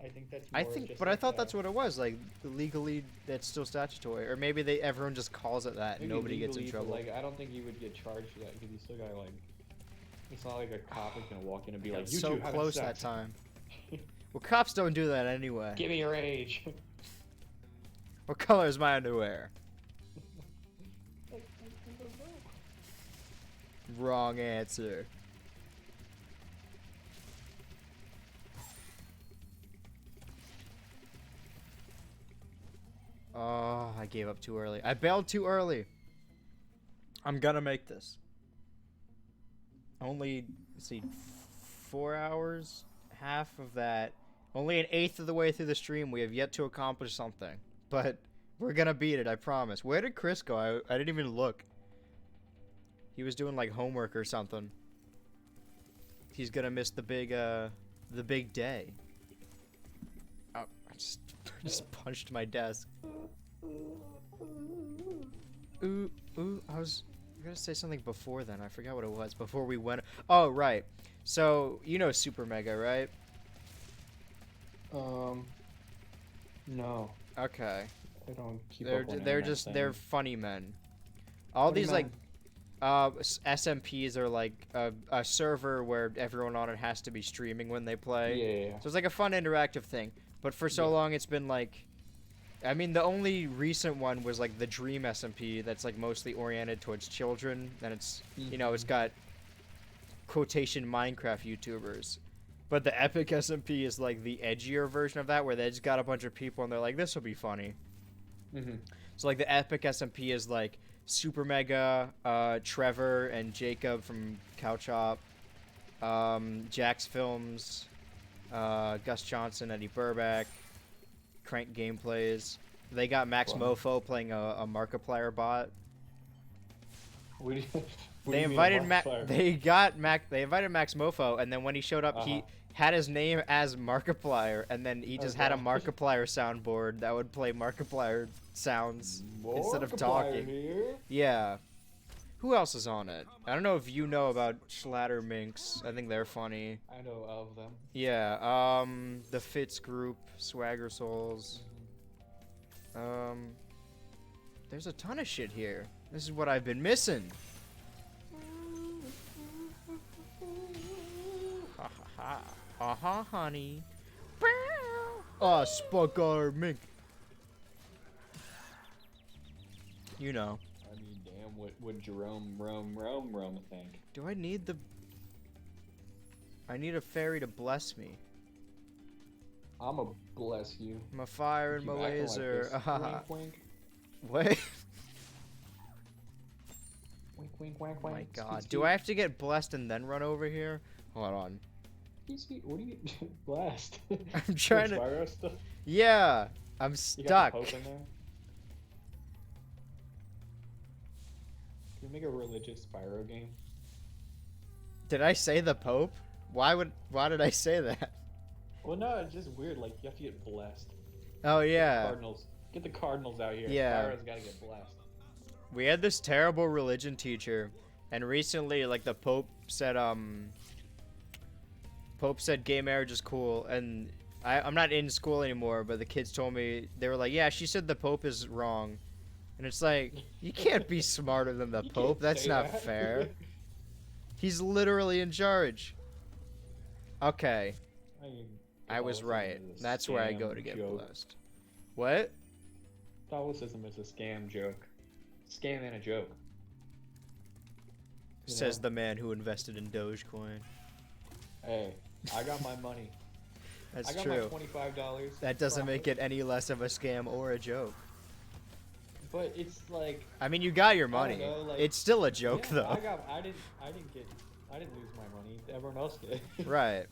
I think that's.
I
more
think,
just
but I
like
thought
a-
that's what it was. Like legally, that's still statutory, or maybe everyone just calls it that, and
maybe
nobody gets in
legally, but,
trouble.
Like I don't think you would get charged for that because you still gotta like. It's not like a cop is gonna walk in and be like,
It's
"You
so
two having
close that
sex.
time. Well, cops don't do that anyway.
Give me your age."
What color is my underwear? Wrong answer. Oh, I gave up too early. I bailed too early. I'm gonna make this. Only, let's see, 4 hours, half of that. Only an eighth of the way through the stream. We have yet to accomplish something. But we're gonna beat it, I promise. Where did Chris go? I didn't even look. He was doing like homework or something. He's gonna miss the big day. Oh, I just punched my desk. Ooh, I was gonna say something before then. I forgot what it was. Before we went. Oh, right. So you know Super Mega, right?
No,
Okay.
I don't keep
They're
up on
they're
internet
just they're
things.
funny men. All
Funny
these
men.
SMPs are like a server where everyone on it has to be streaming when they play.
Yeah.
So it's like a fun interactive thing. But for so
Yeah.
long it's been like, I mean, the only recent one was like the Dream SMP that's like mostly oriented towards children, and it's you know it's got quotation Minecraft YouTubers. But the Epic SMP is like the edgier version of that, where they just got a bunch of people and they're like, this will be funny.
Mm-hmm.
So like the Epic SMP is like Super Mega, Trevor and Jacob from Cow Chop, Jax Films, Gus Johnson, Eddie Burback, Crank Gameplays. They got Max
Wow.
Mofo playing a Markiplier bot.
What do you, what do
They
you mean
invited
Markiplier?
They invited Max Mofo, and then when he showed up, he
Uh-huh.
had his name as Markiplier, and then he just had a
God.
Markiplier soundboard that would play Markiplier sounds instead of
Markiplier
talking.
here?
Yeah. Who else is on it? I don't know if you know about Schlatter Minx. I think they're funny.
I know of them.
Yeah. The Fitz group, Swagger Souls. There's a ton of shit here. This is what I've been missing. Ha ha ha. Ha ha, honey. Oh, Spuggar Mink. You know.
I mean, damn, What would Jerome think?
Do I need the... I need a fairy to bless me.
I'ma bless you.
My fire and my
Keep acting like
laser.
this. Wink, wink.
What?
Wink, wink, wink,
Oh
wink.
my
Skeet,
god.
skeet.
Do I have to get blessed and then run over here? Hold on.
Skeet, skeet. What do you blast?
I'm trying to...
Spyro stuff?
Yeah! I'm
You
stuck.
got the Pope in there? Can we make a religious Spyro game?
Did I say the Pope? Why did I say that?
Well, no, it's just weird. Like, you have to get blessed.
Oh,
Get the
yeah.
Cardinals. Get the Cardinals out here.
Yeah.
Spyro's gotta get blessed.
We had this terrible religion teacher, and recently, like, the Pope said gay marriage is cool, and I'm not in school anymore, but the kids told me, they were like, yeah, she said the Pope is wrong. And it's like, you can't be smarter than the
You
Pope.
can't
That's
say
not
that.
fair. He's literally in charge. Okay, I was right.
Catholicism is a
That's where I go
scam
to get
joke.
blessed. What?
Catholicism is a scam joke. Scam and a joke. You
Says
know?
the man who invested in Dogecoin.
Hey, I got my money.
That's
I got
true.
my $25.
That doesn't make it any less of a scam or a joke.
But it's like,
I mean, you got your
I don't
money.
know, like-
It's still a joke,
yeah,
though.
I didn't lose my money. Everyone else did.
Right.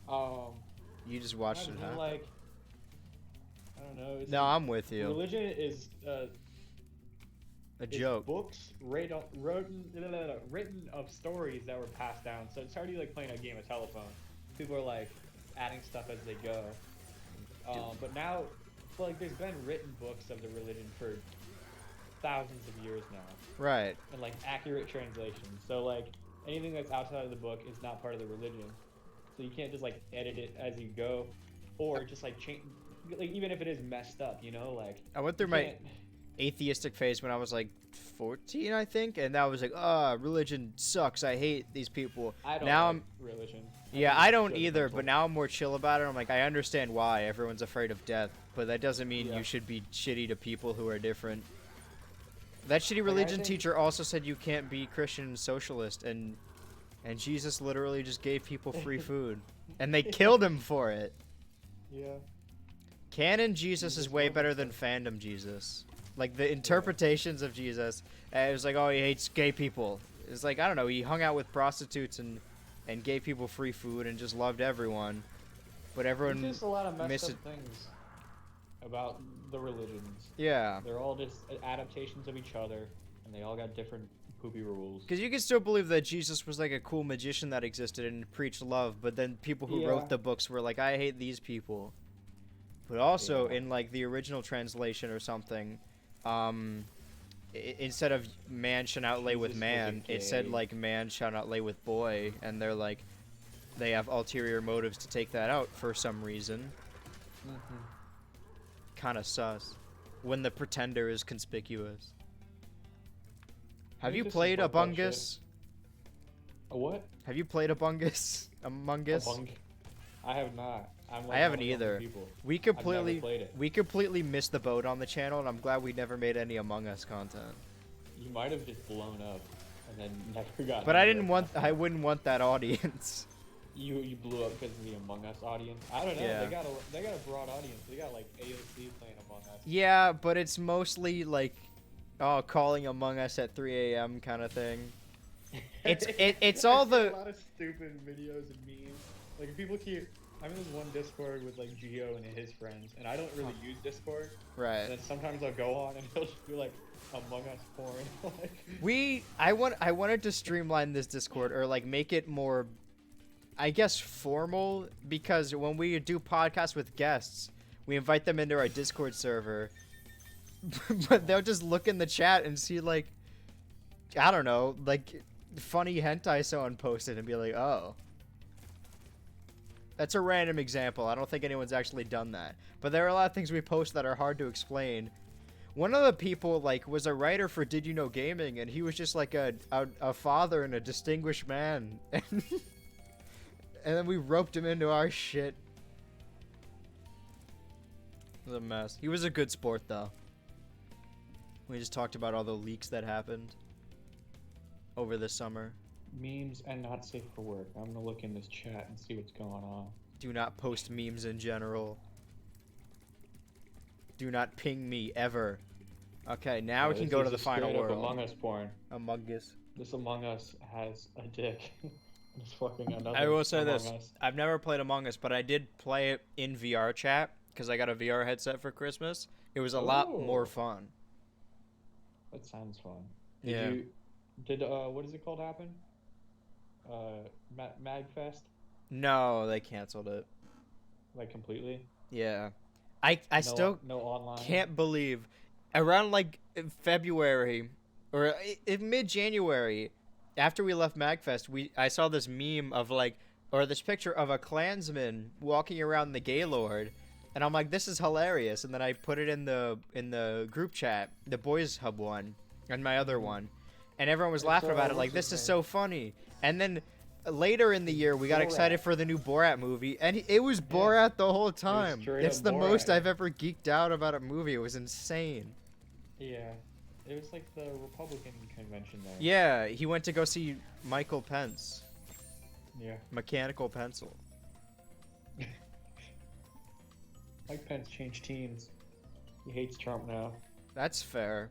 Um,
You just
I
watched it,
mean,
huh?
like, I don't know. It's
No, I'm with you.
religion is
A
is
joke.
books written of stories that were passed down. So it's already like playing a game of telephone. People are like adding stuff as they go. But now, like, there's been written books of the religion for thousands of years now,
Right.
and like accurate translations. So like anything that's outside of the book is not part of the religion. So you can't just like edit it as you go, or just like change. Like even if it is messed up, you know, like
I went through
you
my
can't-
atheistic phase when I was like 14, I think, and that was like, religion sucks. I hate these people.
I don't
now
like religion.
Yeah,
think
I
it's
don't either,
judgmental.
but now I'm more chill about it. I'm like, I understand why everyone's afraid of death, but that doesn't mean
Yeah.
you should be shitty to people who are different. That shitty
I
religion
think-
teacher also said you can't be Christian and socialist, and Jesus literally just gave people free food, and they killed him for it.
Yeah.
Canon Jesus is
Jesus
way
loved
better
him.
than fandom Jesus. Like the interpretations of Jesus, it was like, oh, he hates gay people. It's like, I don't know, he hung out with prostitutes and gave people free food and just loved everyone. But everyone,
There's just a lot of messed
miss
up things about the religions.
yeah.
They're all just adaptations of each other, and they all got different poopy rules.
Because you can still believe that Jesus was like a cool magician that existed and preached love, but then people who
Yeah.
wrote the books were like, I hate these people. But also,
Yeah.
in like the original translation or something, instead of man shall not lay with
Jesus
man,
wasn't
it said
gay.
like man shall not lay with boy, and they're like, they have ulterior motives to take that out for some reason.
Mm-hmm.
Kind of sus. When the pretender is conspicuous. Have
think
you
this is
played
what
Among
bullshit.
Us?
A what?
Have you played Among Us? Among Us?
I have not. I'm like
I haven't
one of the only
either.
people.
We
never
completely
played it.
we completely missed the boat on the channel, and I'm glad we never made any Among Us content.
You might have just blown up and then never got.
But I wouldn't want that audience.
You blew up because of the Among Us audience. I don't know.
Yeah.
They got a broad audience. They got like AOC playing Among Us.
Yeah, but it's mostly like, oh, calling Among Us at 3 a.m. kind of thing. It's all the-
a lot of stupid videos and memes. Like people keep. I'm in this one Discord with like Geo and his friends, and I don't really use Discord. And
Right.
then sometimes I'll go on and he'll just do like Among Us porn. Like,
I wanted to streamline this Discord or like make it more, I guess, formal, because when we do podcasts with guests, we invite them into our Discord server, but they'll just look in the chat and see like, I don't know, like funny hentai someone posted and be like, oh. That's a random example. I don't think anyone's actually done that. But there are a lot of things we post that are hard to explain. One of the people like was a writer for Did You Know Gaming, and he was just like a father and a distinguished man. And then we roped him into our shit. It was a mess. He was a good sport though. We just talked about all the leaks that happened. over the summer.
Memes and not safe for work. I'm gonna look in this chat and see what's going on.
Do not post memes in general. Do not ping me ever. Okay, now we can
This
go
is
to the
just
final
straight up
world.
Among Us porn.
Among Us.
This Among Us has a dick. It's fucking another.
I will say
Among
this.
Us.
I've never played Among Us, but I did play it in VR chat because I got a VR headset for Christmas. It was a lot more
Ooh.
fun.
That sounds fun.
Yeah.
Did what is it called happen? Magfest?
No, they canceled it.
Like completely?
Yeah. I still
no online.
can't believe around like February or in mid-January after we left MagFest, I saw this meme of like or this picture of a Klansman walking around the Gaylord, and I'm like, this is hilarious. And then I put it in the group chat, the Boys Hub one, and my other one, and everyone was laughing about it like, this is so funny. And then later in the year, we got excited for the new Borat movie, and it was Borat the whole time. It's the most I've ever geeked out about a movie. It was insane.
Yeah. It was like the Republican convention there.
Yeah, he went to go see Michael Pence.
Yeah.
Mechanical Pencil.
Mike Pence changed teams. He hates Trump now.
That's fair.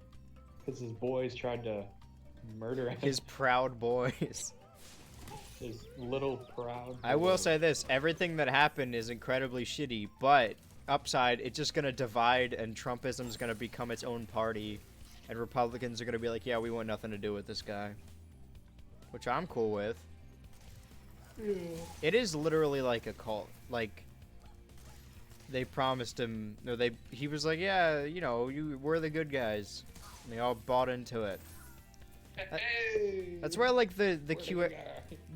Because his boys tried to murder him.
His proud boys.
His little proud
I will
boys.
say this, everything that happened is incredibly shitty, but upside, it's just gonna divide and Trumpism's gonna become its own party. And Republicans are gonna be like, yeah, we want nothing to do with this guy. Which I'm cool with.
Yeah.
It is literally like a cult. Like, they promised him, no, he was like, yeah, you know, we're the good guys. And they all bought into it. That's why, like, the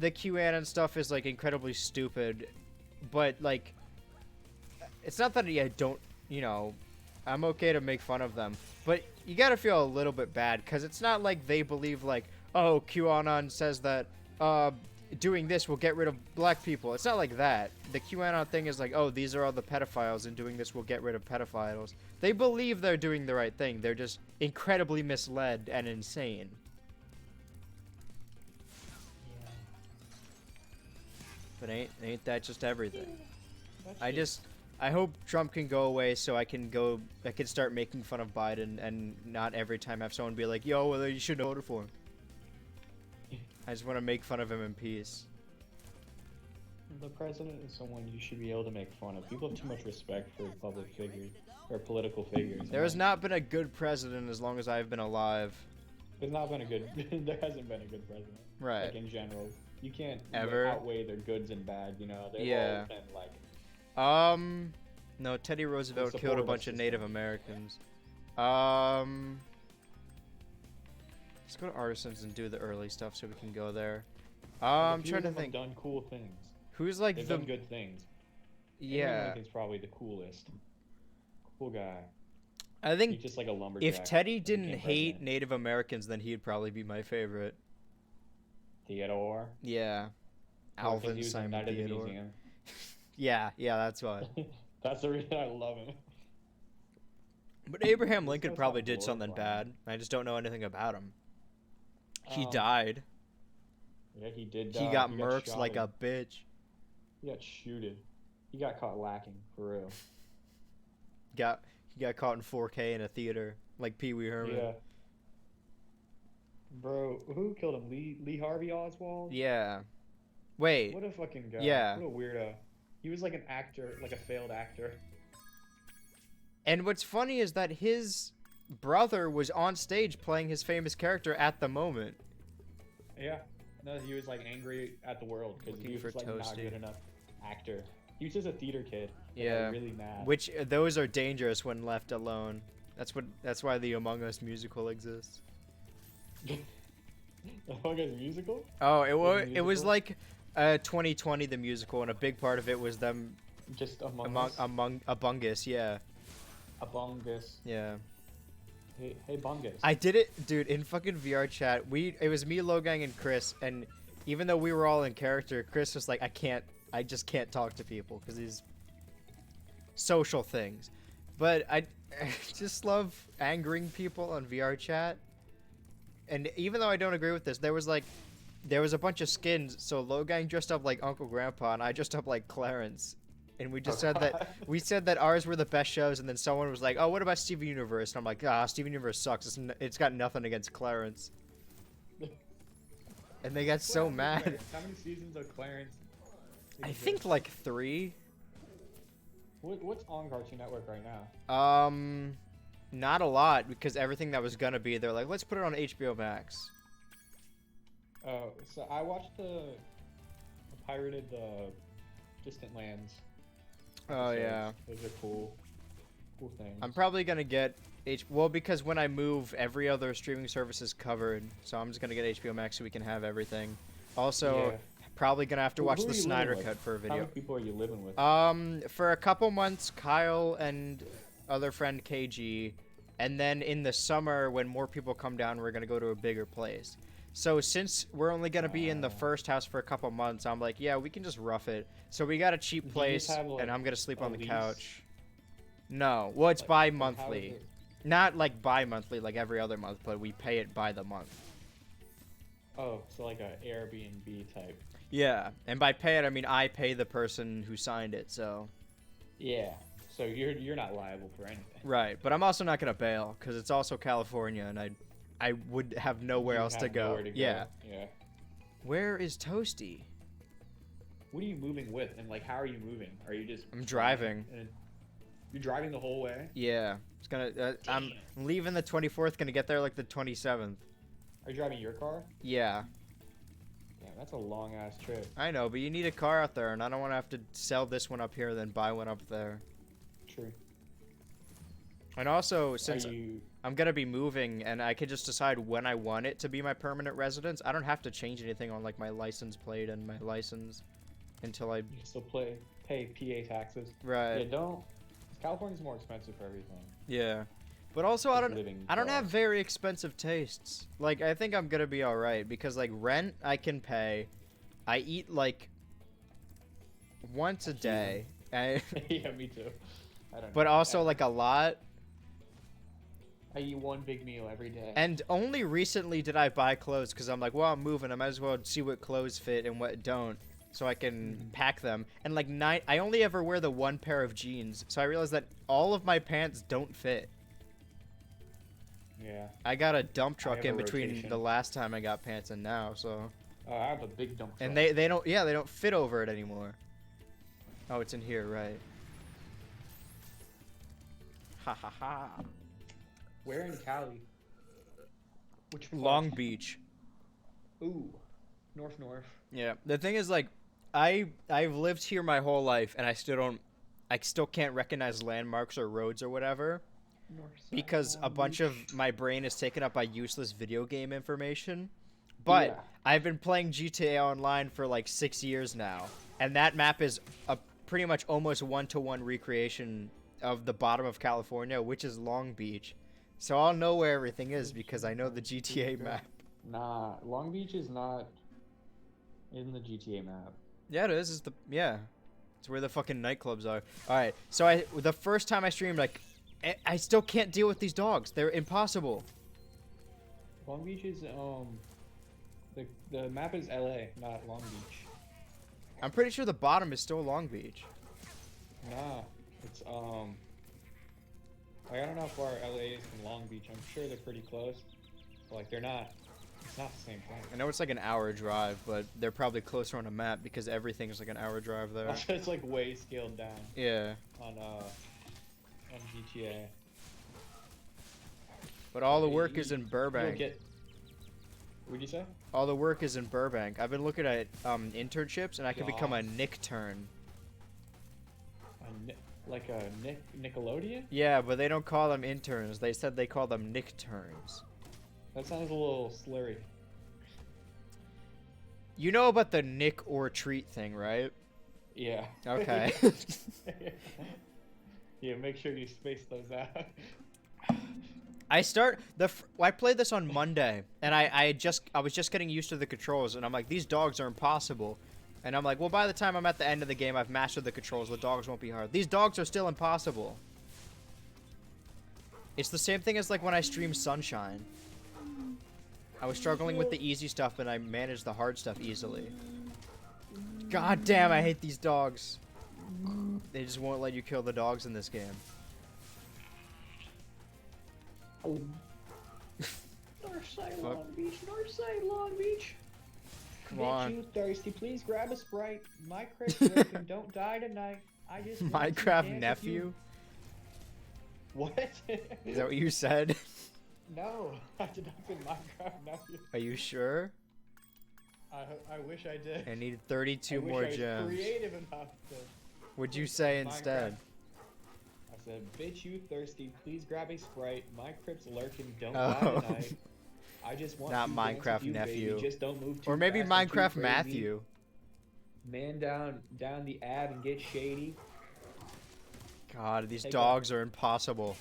QAnon stuff is, like, incredibly stupid. But, like, it's not that I don't, you know, I'm okay to make fun of them. But you gotta feel a little bit bad, because it's not like they believe, like, oh, QAnon says that, doing this will get rid of black people. It's not like that. The QAnon thing is like, oh, these are all the pedophiles, and doing this will get rid of pedophiles. They believe they're doing the right thing. They're just incredibly misled and insane.
Yeah.
But ain't that just everything?
That's
I hope Trump can go away so I can start making fun of Biden and not every time have someone be like, yo, well, you shouldn't have voted for him. I just want to make fun of him in peace.
The president is someone you should be able to make fun of. People have too much respect for public figures or political figures.
There has not been a good president as long as I've been alive.
There's not been a good. There hasn't been a good president.
Right.
Like in general, you can't
Ever.
outweigh their goods and bad. You know, they've
Yeah.
all been like.
No, Teddy Roosevelt killed a bunch of Native Americans. Let's go to Artisans and do the early stuff so we can go there. I'm trying to think.
Done cool things.
Who's like
They've
the
done good things.
yeah?
Lincoln's probably the coolest. Cool guy.
I think
He's just like a lumberjack.
if Teddy didn't
became
hate
president.
Native Americans, then he'd probably be my favorite.
Theodore.
Yeah,
Well, 'cause he
Alvin
was
Simon
knighted in the
Theodore.
museum.
Yeah, that's why.
That's the reason I love him.
But Abraham
This
Lincoln
guy's
probably
not
did something
glorifying.
bad. I just don't know anything about him. He
Um,
died.
Yeah, he did.
He got
shot
murked like
in-
a bitch.
He got shooted. He got caught lacking for real.
He got caught in 4K in a theater like Pee Wee Herman.
Yeah. Bro, who killed him? Lee Harvey Oswald?
Yeah. Wait.
What a fucking guy.
Yeah.
What a weirdo. He was like an actor, like a failed actor.
And what's funny is that his brother was on stage playing his famous character at the moment.
Yeah. No, he was like angry at the world because
Looking
he
for
was like not
Toasty.
good enough actor. He was just a theater kid. Like,
Yeah.
really mad.
Which those are dangerous when left alone. That's why the Among Us musical exists.
Among Us musical?
Oh,
Was it
it was
musical?
like 2020 the musical, and a big part of it was them
Just Among
Us, yeah.
Among Us.
Yeah.
Hey Bungus.
I did it, dude, in fucking VR chat. It was me, Logan, and Chris, and even though we were all in character, Chris was like, I just can't talk to people because these social things. But I just love angering people on VR chat. and even though I don't agree with this, there was a bunch of skins. So Logan dressed up like Uncle Grandpa, and I dressed up like Clarence. And we just said that ours were the best shows, and then someone was like, "Oh, what about Steven Universe?" And I'm like, "Ah, Steven Universe sucks. It's got nothing against Clarence." And they got so mad.
How many seasons of Clarence?
I think like 3.
What's on Cartoon Network right now?
Not a lot, because everything that was gonna be, they're like, let's put it on HBO Max.
Oh, so I watched the pirated Distant Lands.
Oh
episodes.
yeah.
Those are cool things.
I'm probably gonna get well, because when I move, every other streaming service is covered, so I'm just gonna get HBO Max so we can have everything. Also,
Yeah.
probably gonna have to watch
Who
the
are you
Snyder
living
Cut
with?
for a
How
video.
many people are you living with?
For a couple months, Kyle and other friend KG, and then in the summer when more people come down, we're gonna go to a bigger place. So since we're only gonna be in the first house for a couple months, I'm like, yeah, we can just rough it. So we got a cheap
Do you
place,
just have, like,
and I'm gonna sleep
a
on the
lease?
couch. No, well, it's
Like,
bi-monthly.
how is it-
Not like bi-monthly, like every other month, but we pay it by the month.
Oh, so like a Airbnb type.
Yeah, and by pay it, I mean I pay the person who signed it, so.
Yeah. So you're not liable for anything.
Right, but I'm also not gonna bail, because it's also California, and I would have nowhere
You
else to
have
go.
nowhere to
Yeah.
Yeah.
Where is Toasty?
What are you moving with, and like how are you moving? Are you just?
I'm driving.
And you're driving the whole way.
Yeah, it's gonna. I'm leaving the 24th. Gonna get there like the 27th.
Are you driving your car?
Yeah,
Yeah, that's a long ass trip.
I know, but you need a car out there, and I don't want to have to sell this one up here, then buy one up there.
True.
And also, since
Are you?
I'm gonna be moving, and I can just decide when I want it to be my permanent residence, I don't have to change anything on like my license plate and my license until I.
You can still pay PA taxes.
Right.
Yeah, don't. California's more expensive for everything.
Yeah. But also, I
Just
don't
living
have
costs.
very expensive tastes. Like, I think I'm gonna be alright, because, like, rent I can pay. I eat, like, once a day.
Yeah, me too. I don't
But
know.
also, like, a lot.
I eat one big meal every day.
And only recently did I buy clothes, because I'm like, well, I'm moving. I might as well see what clothes fit and what don't, so I can pack them. And, like, I only ever wear the one pair of jeans, so I realized that all of my pants don't fit.
Yeah.
I got a dump
I
truck
have
in
a
between
rotation.
the last time I got pants and now, so.
Oh, I have a big dump truck.
And they don't fit over it anymore. Oh, it's in here, right. Ha ha ha.
Where in Cali? Which part?
Long Beach.
Ooh, north.
Yeah. The thing is, like, I've lived here my whole life, and I still can't recognize landmarks or roads or whatever,
North side,
because a
Long
bunch
Beach.
of my brain is taken up by useless video game information. But
Yeah.
I've been playing GTA Online for like 6 years now, and that map is a pretty much almost one-to-one recreation of the bottom of California, which is Long Beach. So I'll know where everything is because I know the GTA map.
Nah, Long Beach is not in the GTA map.
Yeah, it is. It's where the fucking nightclubs are. All right. So the first time I streamed, like, I still can't deal with these dogs. They're impossible.
Long Beach is the map is LA, not Long Beach.
I'm pretty sure the bottom is still Long Beach.
Nah, it's like, I don't know how far LA is from Long Beach. I'm sure they're pretty close, but like they're not. It's not the same thing.
I know it's like an hour drive, but they're probably closer on a map because everything is like an hour drive there.
Also, it's like way scaled down
Yeah.
on GTA.
But all the
You-
work is in
You'll get.
Burbank.
What'd you say?
All the work is in Burbank. I've been looking at internships, and I could become a Nickturn.
Like a Nickelodeon?
Yeah, but they don't call them interns. They said they call them Nickturns.
That sounds a little slurry.
You know about the Nick or treat thing, right?
Yeah.
Okay.
Yeah, make sure you space those out.
I played this on Monday, and I was just getting used to the controls, and I'm like, these dogs are impossible. And I'm like, well, by the time I'm at the end of the game, I've mastered the controls. The dogs won't be hard. These dogs are still impossible. It's the same thing as like when I stream Sunshine. I was struggling with the easy stuff, and I managed the hard stuff easily. God damn, I hate these dogs. They just won't let you kill the dogs in this game.
Northside Long Beach, Northside Long Beach.
Come on.
You thirsty? Please grab a Sprite. My Chris Griffin, don't die tonight. I just want to
Minecraft
dance with
nephew?
you. What?
Is that what you said?
No, I did not say Minecraft nephew.
Are you sure?
I wish I did.
I need 32
I wish
more
I was
gems.
creative enough to.
What'd you say
Minecraft.
instead?
I said, bitch, you thirsty? Please grab a Sprite. My Crip's lurking. Don't
Oh.
die tonight. I just want
Not
to dance
Minecraft
with you,
nephew.
Baby. Just don't move too
Or maybe
fast and too
Minecraft
crazy.
Matthew.
Man down the ab and get shady.
God, these
Take
dogs are impossible.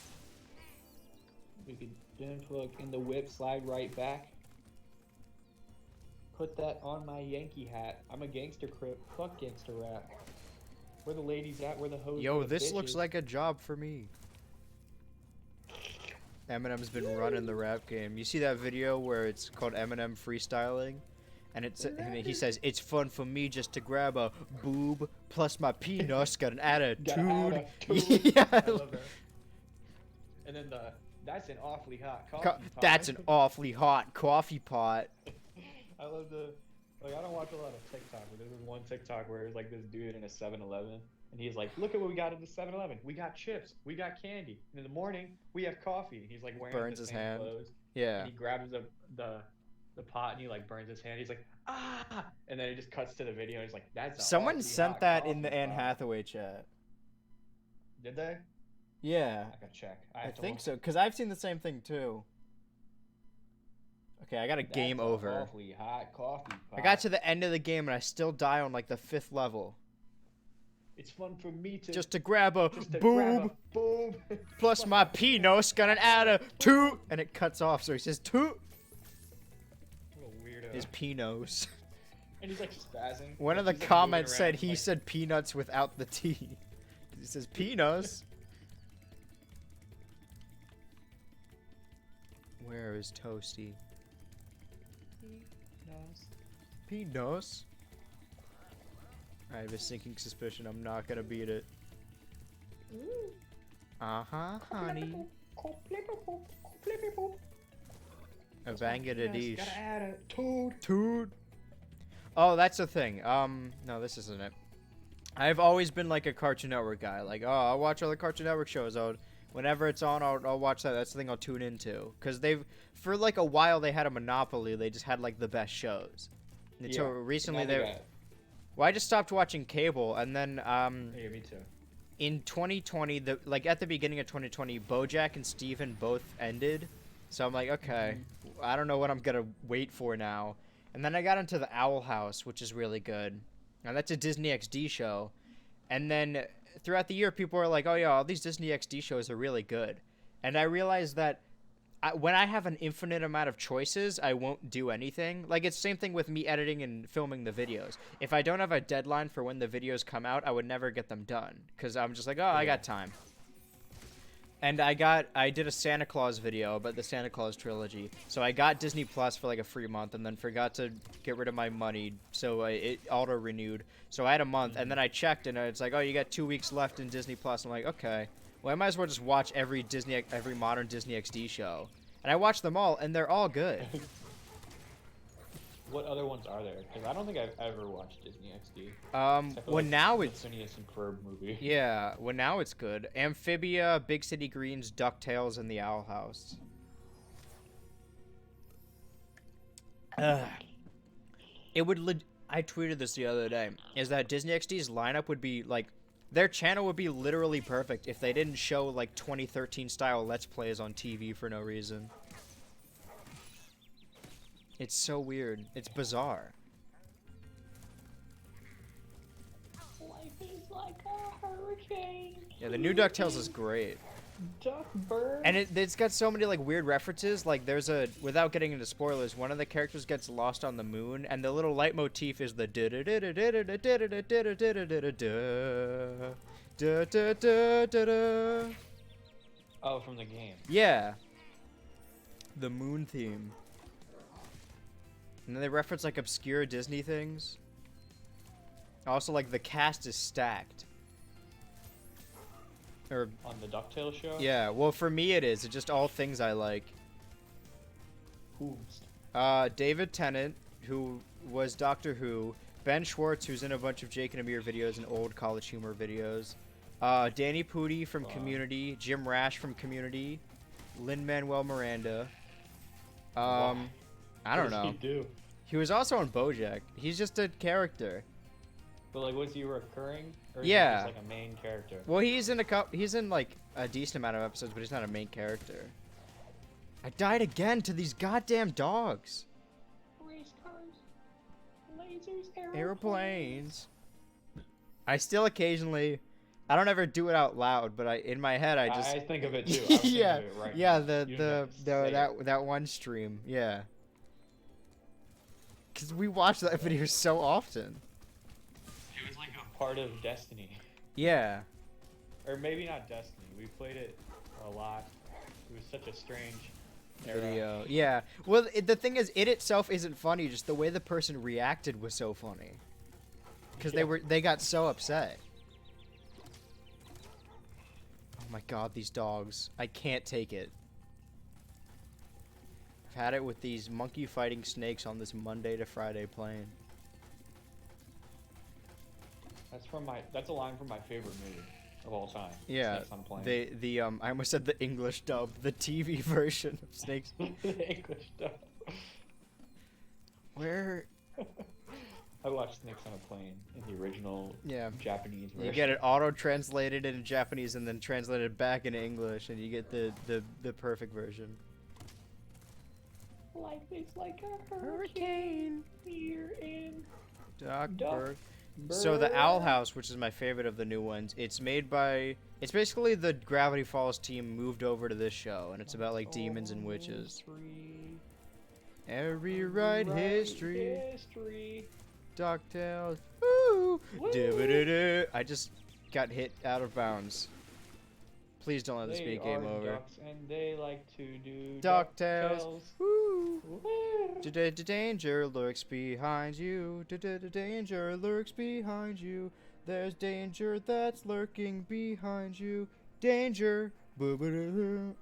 We could then plug in the whip, slide right back. Put that on my Yankee hat. I'm a gangster Crip. Fuck gangster rap. Where the ladies at? Where the hoes?
Yo,
where the
this looks
bitches?
like a job for me. Eminem's been running the rap game. You see that video where it's called Eminem freestyling? And and he says, it's fun for me just to grab a boob plus my penis, got an attitude. Yeah.
I love that. And then that's an awfully hot coffee pot.
That's an awfully hot coffee pot.
I love I don't watch a lot of TikTok, but there was one TikTok where it was like this dude in a 7-Eleven, and he's like, look at what we got in the 7-Eleven. We got chips, we got candy. And in the morning, we have coffee. And he's like wearing
Burns
the
his
same
hand.
clothes.
Yeah.
And he grabs the pot and he like burns his hand. He's like, ah! And then it just cuts to the video and he's like, that's a
Someone
awfully
sent
hot
that in the
coffee
Anne
pot."
Hathaway chat.
Did they?
Yeah.
I gotta check.
I
have to
think
look.
so, because I've seen the same thing too. Okay, I got a game
That's a
over.
awfully hot coffee pot.
I got to the end of the game and I still die on like the 5th level.
It's fun for me to
Just to grab a
just to
boob
grab a boob
plus my penis, got an attitude. And it cuts off, so he says toot.
What a weirdo.
His penos.
And he's like spazzing.
One of the
He's, like,
comments
moving
said
around,
he
like,
said peanuts without the T. He says penis. Where is Toasty? Penis. I have a sinking suspicion I'm not gonna beat it. Uh-huh, honey. A Bangladesh.
Gotta add a toad.
Toot. Oh, that's the thing. No, this isn't it. I've always been like a Cartoon Network guy. Like, oh, I'll watch all the Cartoon Network shows. Whenever it's on, I'll watch that. That's the thing I'll tune into. Because for like a while, they had a monopoly. They just had like the best shows. Until recently, well, I just stopped watching cable, and then
Yeah, me too.
in 2020, like at the beginning of 2020, BoJack and Steven both ended. So I'm like, okay, I don't know what I'm gonna wait for now. And then I got into the Owl House, which is really good. Now that's a Disney XD show. And then throughout the year, people are like, oh yeah, all these Disney XD shows are really good. And I realized that when I have an infinite amount of choices, I won't do anything. Like, it's the same thing with me editing and filming the videos. If I don't have a deadline for when the videos come out, I would never get them done. Because I'm just like, oh, I got time. And I did a Santa Claus video about the Santa Claus trilogy. So I got Disney Plus for like a free month and then forgot to get rid of my money. So it auto-renewed. So I had a month, and then I checked, and it's like, oh, you got 2 weeks left in Disney Plus. I'm like, okay. Well, I might as well just watch every modern Disney XD show. And I watched them all, and they're all good.
What other ones are there? Because I don't think I've ever watched Disney XD.
Well,
Except for, like,
now
the
it's...
Phineas and Ferb movie.
Yeah, well, now it's good. Amphibia, Big City Greens, DuckTales, and The Owl House. It would... I tweeted this the other day. Is that Disney XD's lineup would be, like... Their channel would be literally perfect if they didn't show, like, 2013 style Let's Plays on TV for no reason. It's so weird. It's bizarre.
Life is like a hurricane.
Yeah, the new DuckTales is great.
Duckbird.
And it's got so many like weird references. Like there's without getting into spoilers, one of the characters gets lost on the moon, and the little leitmotif is the
Oh, from the game.
yeah, the moon theme. And then they reference like obscure Disney things. Also, like the cast is stacked. Or
On the DuckTales show?
yeah, well for me it is. It's just all things I like.
Who's?
David Tennant, who was Doctor Who. Ben Schwartz, who's in a bunch of Jake and Amir videos and old College Humor videos. Danny Pudi from Community. Jim Rash from Community. Lin-Manuel Miranda. I don't know.
What does he do?
He was also on BoJack. He's just a character.
But like, was he recurring? Or is
Yeah.
he just like a main character?
Well, he's in like a decent amount of episodes, but he's not a main character. I died again to these goddamn dogs.
Race cars, lasers,
Airplanes. I still occasionally, I don't ever do it out loud, but in my head I just
I think of it too. I was thinking
yeah,
of it right
yeah,
now. You don't have to say it.
that one stream, yeah. Cause we watch that video so often.
It was like a part of Destiny.
Yeah.
Or maybe not Destiny. We played it a lot. It was such a strange era.
Video. Yeah. Well, the thing is, it itself isn't funny. Just the way the person reacted was so funny. Because they got so upset. Oh my god, these dogs! I can't take it. I've had it with these monkey fighting snakes on this Monday to Friday plane.
That's a line from my favorite movie of all time.
Yeah.
Snakes on a Plane.
I almost said the English dub, the TV version of Snakes.
The English dub.
Where?
I watched Snakes on a Plane in the original Japanese version.
You get it auto-translated into Japanese and then translated back into English, and you get the perfect version.
Life is like a hurricane here in
Duckburg. So the Owl House, which is my favorite of the new ones, it's basically the Gravity Falls team moved over to this show, and it's about like demons and witches. Every ride history. DuckTales. Woo! Doo-ba-doo-doo. I just got hit out of bounds. Please don't let this be a game over.
Ducks and they like to do
DuckTales. Woo! Danger lurks behind you. Danger lurks behind you. There's danger that's lurking behind you. Danger. Boo-ba-doo-doo.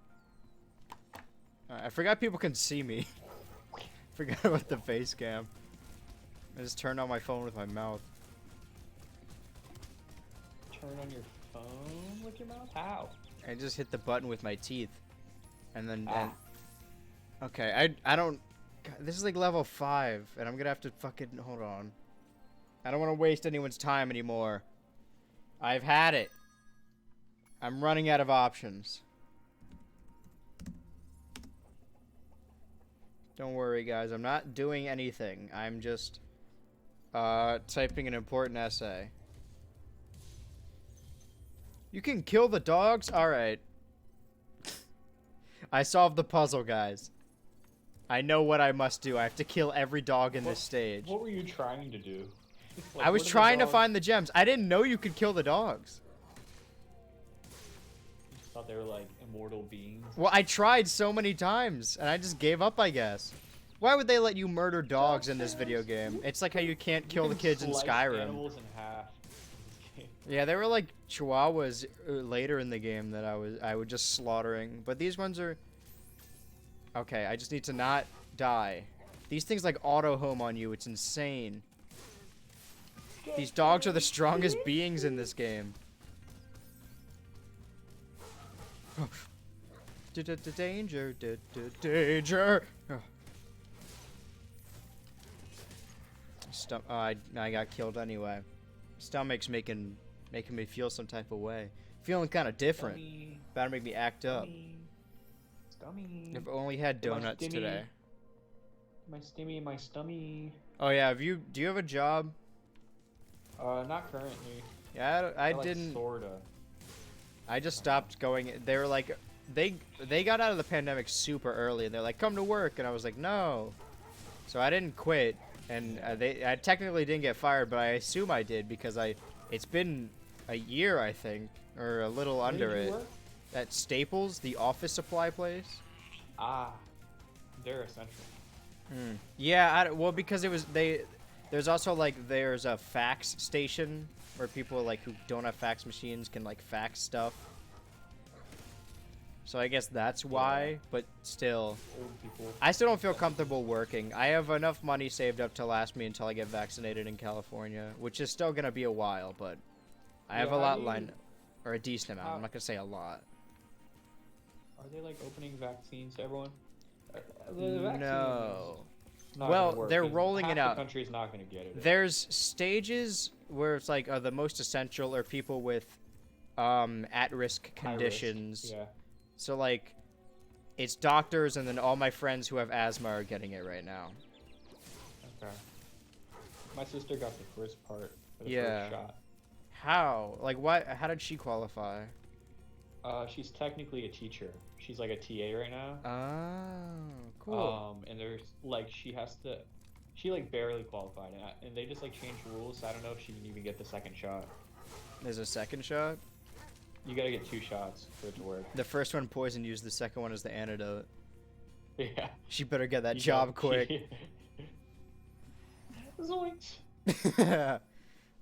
I forgot people can see me. Forgot about the face cam. I just turned on my phone with my mouth.
Turn on your phone with your mouth? How?
I just hit the button with my teeth. And then...
Ah.
Okay, I don't... God, this is like level 5, and I'm gonna have to fucking... Hold on. I don't want to waste anyone's time anymore. I've had it. I'm running out of options. Don't worry, guys. I'm not doing anything. I'm just... typing an important essay. You can kill the dogs? Alright. I solved the puzzle, guys. I know what I must do. I have to kill every dog in this stage.
What were you trying to do? Like,
I was
what are the
trying to
dogs-
find the gems. I didn't know you could kill the dogs.
You just thought they were like immortal beings.
Well, I tried so many times, and I just gave up, I guess. Why would they let you murder dogs in this video game? It's like how you can't kill the kids in
Slice
Skyrim.
Animals in half in this game.
Yeah, they were like chihuahuas later in the game that I would just slaughtering. But these ones are... Okay, I just need to not die. These things like auto home on you. It's insane. These dogs are the strongest beings in this game. Danger, danger. I got killed anyway. Stomach's making me feel some type of way. Feeling kind of different.
Stummy,
About to make me act up.
stummy.
I've only had
My
donuts
stimmy.
today.
My stimmy, my stummy.
Oh yeah, do you have a job?
Not currently.
Yeah, I
like,
didn't.
Sorta.
I just stopped going. They were like, they got out of the pandemic super early, and they're like, come to work, and I was like, no. So I didn't quit, and I technically didn't get fired, but I assume I did because it's been a year, I think, or a little
Where
under
did you
it.
work?
At Staples, the office supply place.
Ah, they're essential.
Yeah, well, because it was there's also like there's a fax station where people like who don't have fax machines can like fax stuff. So I guess that's why,
Yeah.
but still,
Old people.
I still don't feel comfortable working. I have enough money saved up to last me until I get vaccinated in California, which is still gonna be a while, but I have
Yeah,
a
how
lot
do you-
lined, or a decent amount.
how-
I'm not gonna say a lot.
Are they like opening vaccines to everyone? The vaccine
No.
is not
Well,
gonna work,
they're
'cause
rolling
half
it out.
The country's not gonna get it.
There's stages where it's like the most essential are people with at-risk
High risk,
conditions.
Yeah.
So like it's doctors and then all my friends who have asthma are getting it right now.
Okay. My sister got the first part for the
Yeah.
first shot.
How? Like what? How did she qualify?
She's technically a teacher. She's like a TA right now.
Oh, cool.
And there's like she like barely qualified, and they just like changed rules. So I don't know if she can even get the second shot.
There's a second shot.
You gotta get 2 shots for it to work.
The first one poison used. The second one is the antidote.
Yeah.
She better get that
You
job
don't-
quick.
Zoinks.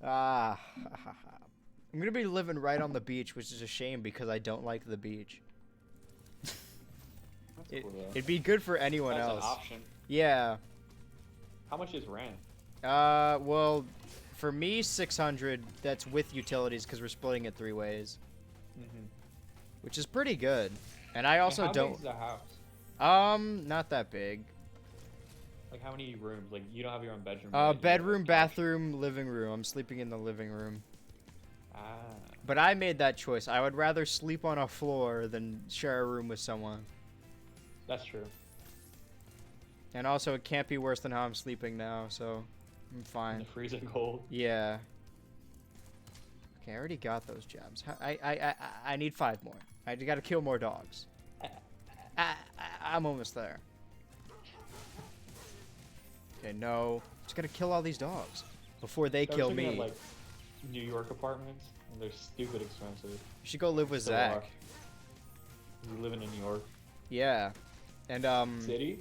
Ah. I'm gonna be living right on the beach, which is a shame because I don't like the beach.
That's
It,
cool, though.
it'd be good for anyone
That's
else.
an option.
Yeah.
How much is rent?
Well, for me, 600. That's with utilities because we're splitting it 3 ways,
Mm-hmm.
which is pretty good. And I also
how
don't.
big is the house?
Not that big.
Like how many rooms? Like you don't have your own bedroom. right? You have a
Bedroom,
couch.
bathroom, living room. I'm sleeping in the living room.
Ah.
But I made that choice. I would rather sleep on a floor than share a room with someone.
That's true.
And also, it can't be worse than how I'm sleeping now, so I'm
In
fine.
the freezing cold.
Yeah. Okay, I already got those jabs. I need 5 more. I gotta kill more dogs. I'm almost there. Okay, no. Just gotta kill all these dogs before they
I was
kill
looking
me.
at, like New York apartments, and they're stupid expensive.
You should go live with
Still
Zach.
are. You living in New York
Yeah. And,
City?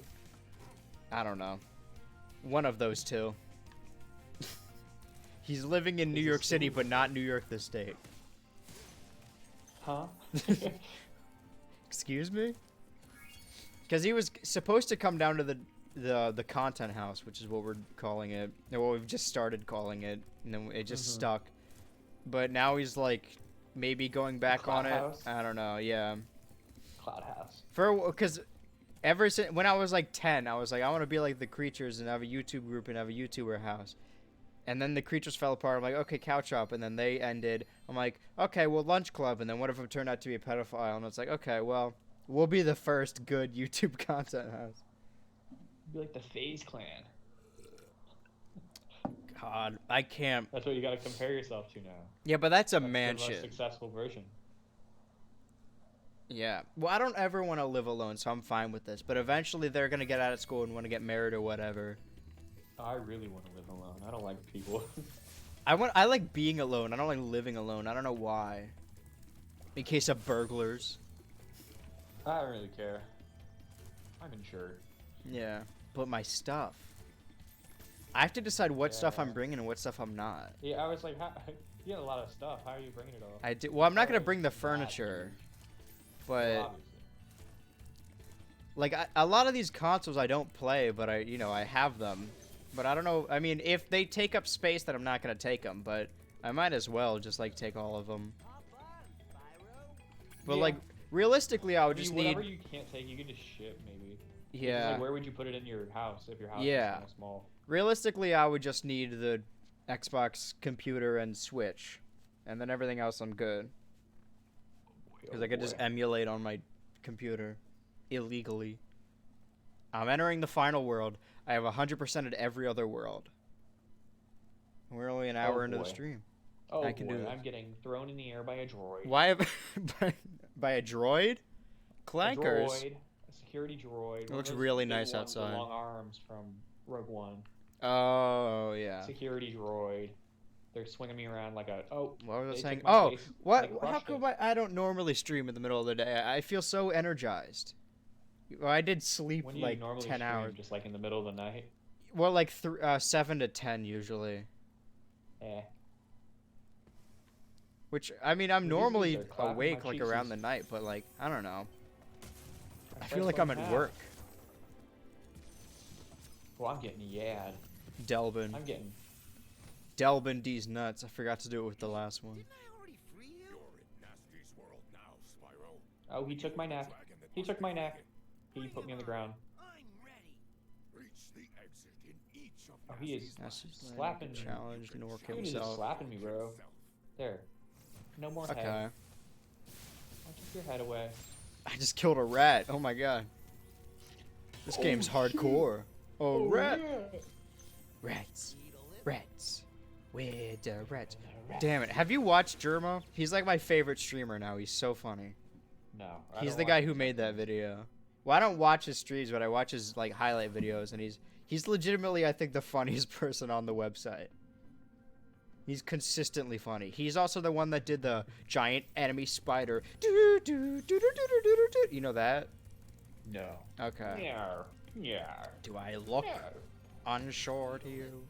I don't know. One of those 2. He's living in New
Is it
York City,
city?
but not New York the state.
Huh?
Excuse me? Because he was supposed to come down to the content house, which is what we're calling it. Or what we've just started calling it, and then it just
Mhm.
stuck. But now he's like maybe going back on
Cloud
it.
house?
I don't know. Yeah.
Cloud House.
Because ever since when I was like 10, I was like, I want to be like the creatures and have a YouTube group and have a YouTuber house. And then the creatures fell apart. I'm like, okay, couch up, and then they ended. I'm like, okay, well, lunch club, and then what if it turned out to be a pedophile? And it's like, okay, well, we'll be the first good YouTube content house.
Be like the FaZe Clan.
God, I can't.
That's what you gotta compare yourself to now.
Yeah, but that's a
That's the most
mansion.
successful version.
Yeah. Well, I don't ever want to live alone, so I'm fine with this. But eventually, they're gonna get out of school and want to get married or whatever.
I really want to live alone. I don't like people.
I like being alone. I don't like living alone. I don't know why. In case of burglars.
I don't really care. I'm insured.
Yeah. But my stuff. I have to decide what stuff I'm
Yeah.
bringing and what stuff I'm not.
Yeah, I was like, you got a lot of stuff. How are you bringing it all?
I do. Well, I'm not gonna
Alright,
bring the
that
furniture,
Well,
but
obviously.
like a lot of these consoles I don't play, but I have them. But I don't know. I mean, if they take up space, then I'm not gonna take them. But I might as well just like take all of them. But
Yeah.
like realistically, I would
I mean,
just
whatever
need.
you can't take, you can just ship maybe. It's
Yeah.
Like, where would you put it in your house if your house
Yeah.
is kind of small?
Realistically, I would just need the Xbox computer and Switch, and then everything else I'm good. Because I could just emulate on my computer illegally. I'm entering the final world. I have 100%ed every other world. We're only an hour into the
boy.
stream.
Oh
I can do
boy,
this.
I'm getting thrown in the air by a droid.
Why have by a droid?
A
Clankers.
droid, a security droid.
It
one of
looks
those
really
big
nice
ones with
outside.
long arms from Rogue One.
Oh yeah.
Security droid. They're swinging me around like a
What was I
they
saying?
took my
Oh,
face,
what?
they
How
crushed
come
it.
I don't normally stream in the middle of the day? I feel so energized. Well, I did sleep
When do you
like
normally
10
stream?
hours.
Just like in the middle of the night?
Well, like 7 to 10 usually.
Eh.
Which, I mean, I'm
These
normally
are clapping my
awake like
cheeks
around
is-
the night, but like, I don't know. I
Press
feel like I'm
button
at
half.
work.
Well, I'm getting yad.
Delbin.
I'm getting.
Delbin D's nuts. I forgot to do it with the last one.
Didn't I already free you? You're in Nasty's world now, Spyro.
Oh, he took my neck. He took my neck. He put me on the ground.
I'm ready.
Reach the exit in each of
Oh, he is
Nasty's
slapping me.
challenged Nork
Dude is
himself.
slapping me, bro. There. No more
Okay.
head. I took your head away.
I just killed a rat. Oh my god. This game's hardcore. Oh, rat.
yeah.
Rats. Rats. Where the rats? Damn it. Have you watched Germa? He's like my favorite streamer now. He's so funny.
No. I
He's
don't
the
watch
guy who
his
made that
videos.
video. Well, I don't watch his streams, but I watch his like highlight videos, and he's legitimately, I think, the funniest person on the website. He's consistently funny. He's also the one that did the giant enemy spider. You know that?
No.
Okay.
Yeah. Yeah.
Do I look
Yeah.
unsure to you?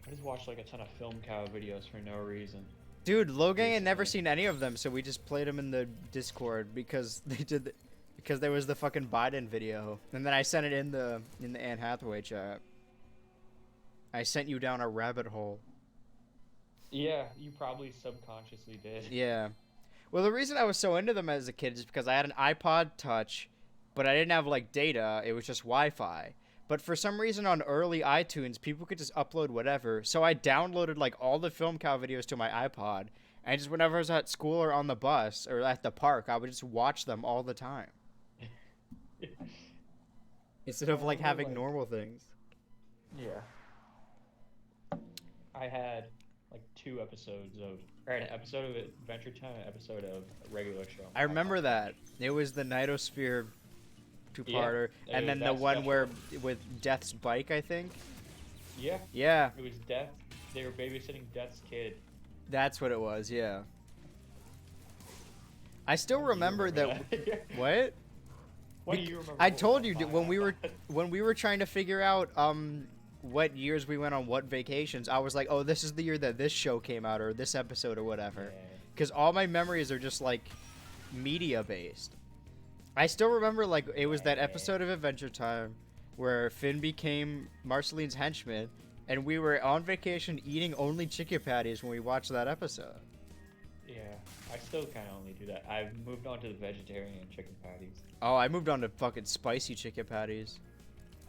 I just watched like a ton of film cow videos for no reason.
Dude, Logan had
Recently.
never seen any of them, so we just played them in the Discord because they did because there was the fucking Biden video, and then I sent it in the Anne Hathaway chat. I sent you down a rabbit hole.
Yeah, you probably subconsciously did.
Yeah. Well, the reason I was so into them as a kid is because I had an iPod Touch, but I didn't have like data. It was just Wi-Fi. But for some reason on early iTunes, people could just upload whatever. So I downloaded like all the Film Cow videos to my iPod, and just whenever I was at school or on the bus or at the park, I would just watch them all the time instead of like having normal things.
Yeah. I had like 2 episodes of, or an episode of Adventure Time, and an episode of a regular show.
I remember that. It was the Nightosphere two-parter,
Yeah,
and then the
that's
one
special.
where with Death's bike, I think.
Yeah,
Yeah,
it was Death. They were babysitting Death's kid.
that's what it was. Yeah. I still
Why do you
remember that. What?
Why do you remember?
I
what
told
was
you
on
that
my
when we were trying to figure out what years we went on what vacations. I was like, oh, this is the year that this show came out or this episode or whatever,
Yeah.
because all my memories are just like media based. I still remember like it was that episode of Adventure Time where Finn became Marceline's henchman, and we were on vacation eating only chicken patties when we watched that episode.
Yeah, I still kind of only do that. I've moved on to the vegetarian chicken patties.
Oh, I moved on to fucking spicy chicken patties.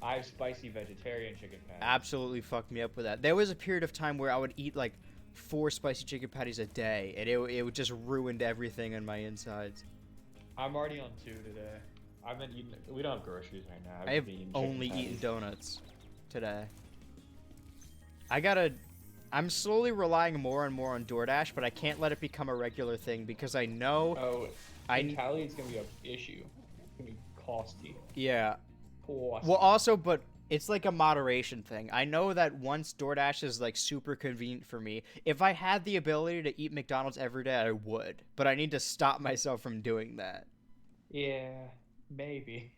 I have spicy vegetarian chicken patties.
Absolutely fucked me up with that. There was a period of time where I would eat like 4 spicy chicken patties a day, and it just ruined everything in my insides.
I'm already on 2 today. I've been eating. We don't have groceries right now.
I have
been eating
only
chicken
eaten
patties.
donuts today. I'm slowly relying more and more on DoorDash, but I can't let it become a regular thing because I know.
Oh,
I-
mentality is gonna be an issue. It's gonna be costly.
Yeah.
Costly.
Well, also, but it's like a moderation thing. I know that once DoorDash is like super convenient for me, if I had the ability to eat McDonald's every day, I would. But I need to stop myself from doing that.
Yeah, maybe.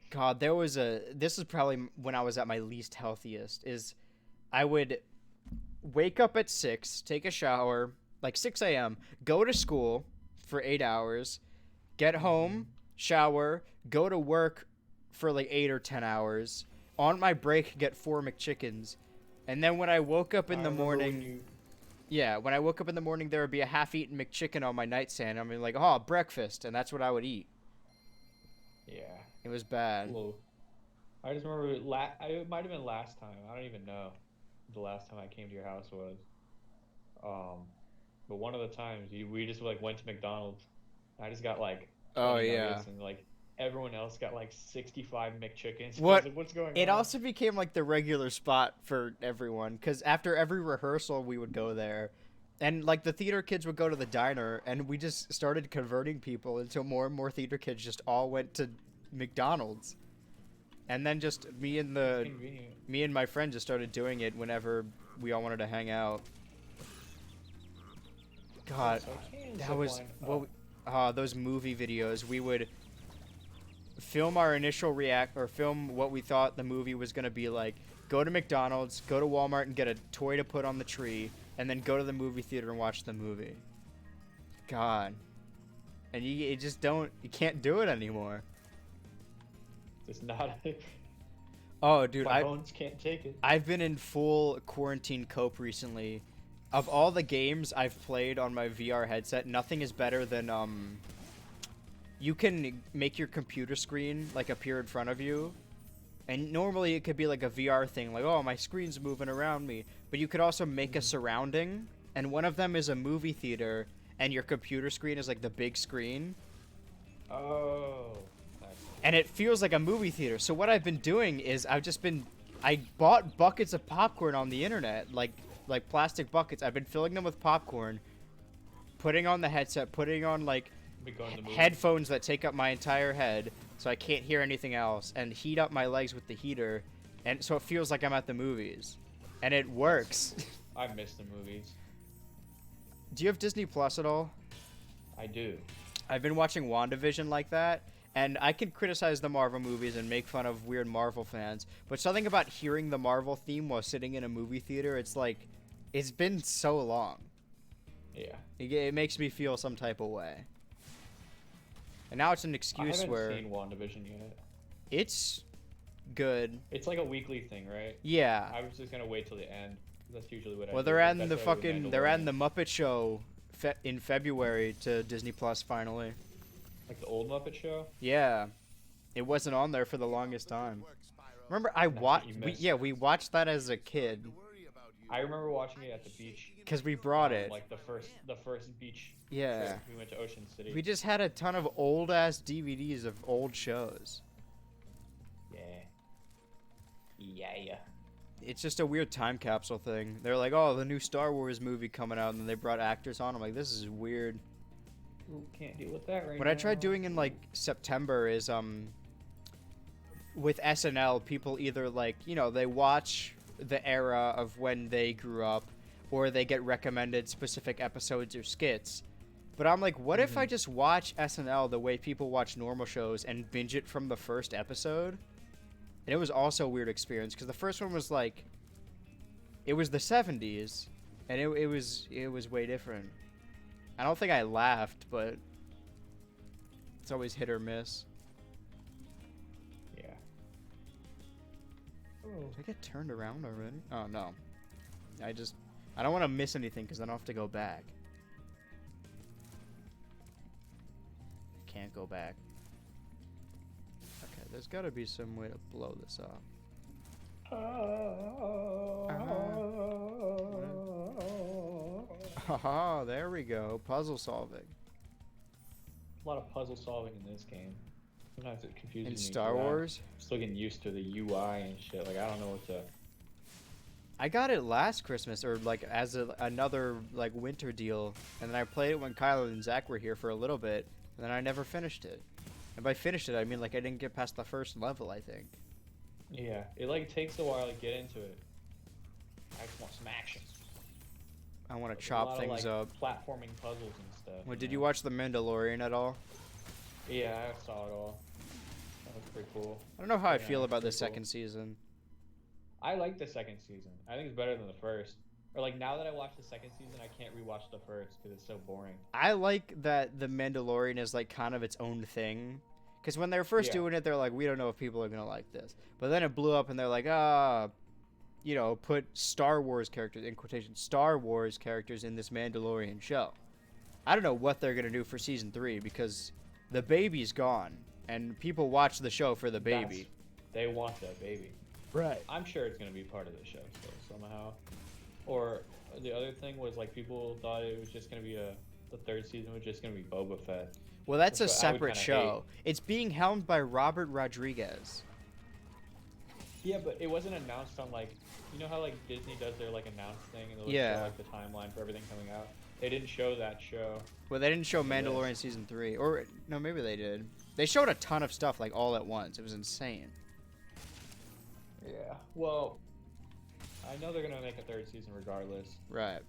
God, this is probably when I was at my least healthiest, is I would wake up at 6, take a shower, like 6 a.m., go to school for 8 hours, get home, shower, go to work for like 8 or 10 hours, on my break get 4 McChickens, and then when I woke up in
I
the
remember when
morning,
you-
yeah, when I woke up in the morning, there would be a half-eaten McChicken on my nightstand. I mean, like, oh, breakfast, and that's what I would eat.
Yeah.
It was bad.
Well, I just remember it might have been last time. I don't even know the last time I came to your house was. But one of the times we just like went to McDonald's. I just got like
Oh,
20
yeah.
nuggets, and like everyone else got like 65 McChickens. I was
What-
like, what's going on?
It also became like the regular spot for everyone because after every rehearsal we would go there, and like the theater kids would go to the diner, and we just started converting people until more and more theater kids just all went to McDonald's, and then just
Convenient.
me and my friend just started doing it whenever we all wanted to hang out. God,
So I can
that was
zipline
what.
up.
Those movie videos we would. film our initial film what we thought the movie was gonna be like. Go to McDonald's, go to Walmart and get a toy to put on the tree, and then go to the movie theater and watch the movie. God. And you can't do it anymore.
It's not.
Oh, dude,
My bones can't take it.
I've been in full quarantine cope recently. Of all the games I've played on my VR headset, nothing is better than you can make your computer screen like appear in front of you. And normally it could be like a VR thing, like, oh, my screen's moving around me. But you could also make a surrounding, and one of them is a movie theater, and your computer screen is like the big screen.
Oh.
And it feels like a movie theater. So what I've been doing is I bought buckets of popcorn on the internet, like plastic buckets. I've been filling them with popcorn, putting on the headset, putting on like headphones that take up my entire head so I can't hear anything else, and heat up my legs with the heater, and so it feels like I'm at the movies. And it works.
I miss the movies.
Do you have Disney Plus at all?
I do.
I've been watching WandaVision like that. And I can criticize the Marvel movies and make fun of weird Marvel fans, but something about hearing the Marvel theme while sitting in a movie theater, it's like, it's been so long.
Yeah.
It makes me feel some type of way. And now it's an excuse where...
I haven't seen WandaVision yet.
It's good.
It's like a weekly thing, right?
Yeah.
I was just gonna wait till the end. That's usually what I do.
Well, they're adding they're adding the Muppet Show in February to Disney Plus finally.
Like the old Muppet Show?
Yeah. It wasn't on there for the longest time. Remember, we watched that as a kid.
I remember watching it at the beach.
Because we brought it.
Like the first beach.
Yeah.
Trip. We went to Ocean City.
We just had a ton of old ass DVDs of old shows.
Yeah. Yeah.
It's just a weird time capsule thing. They're like, oh, the new Star Wars movie coming out, and then they brought actors on. I'm like, this is weird.
Ooh, can't deal with that right now.
What I tried doing in like September is with SNL, people either like, they watch the era of when they grew up, or they get recommended specific episodes or skits. But I'm like, what if I just watch SNL the way people watch normal shows and binge it from the first episode? And it was also a weird experience because the first one was like, it was the 70s, and it was way different. I don't think I laughed, but it's always hit or miss.
Yeah.
Did I get turned around already? Oh, no. I don't want to miss anything because then I'll have to go back. I can't go back. Okay, there's got to be some way to blow this up. Haha, there we go. Puzzle solving.
A lot of puzzle solving in this game. Sometimes it confuses me.
In Star Wars?
I'm still getting used to the UI and shit. Like, I don't know what to...
I got it last Christmas, or like as another like winter deal, and then I played it when Kylo and Zach were here for a little bit, and then I never finished it. And by finished it, I mean like I didn't get past the first level, I think.
Yeah, it like takes a while to get into it. I just want some action.
I want to chop things up.
Platforming puzzles and stuff.
Well, did you watch The Mandalorian at all?
Yeah, I saw it all. That was pretty cool.
I don't know how I feel about the second season.
I like the second season. I think it's better than the first. Or like now that I watched the second season, I can't rewatch the first because it's so boring.
I like that The Mandalorian is like kind of its own thing. Because when they were first doing it, they're like, we don't know if people are going to like this. But then it blew up and they're like, put Star Wars characters, in quotation, Star Wars characters in this Mandalorian show. I don't know what they're going to do for season 3 because the baby's gone. And people watch the show for the baby.
They want that baby.
Right.
I'm sure it's going to be part of the show still somehow. Or the other thing was like people thought it was just going to be the third season was just going to be Boba Fett.
Well, that's a separate show. It's being helmed by Robert Rodriguez.
Yeah, but it wasn't announced on like, you know how like Disney does their like announce thing and they'll show like the timeline for everything coming out. They didn't show that show.
Well, they didn't show Mandalorian season 3, or no, maybe they did. They showed a ton of stuff like all at once. It was insane.
Yeah. Well, I know they're gonna make a third season regardless.
Right.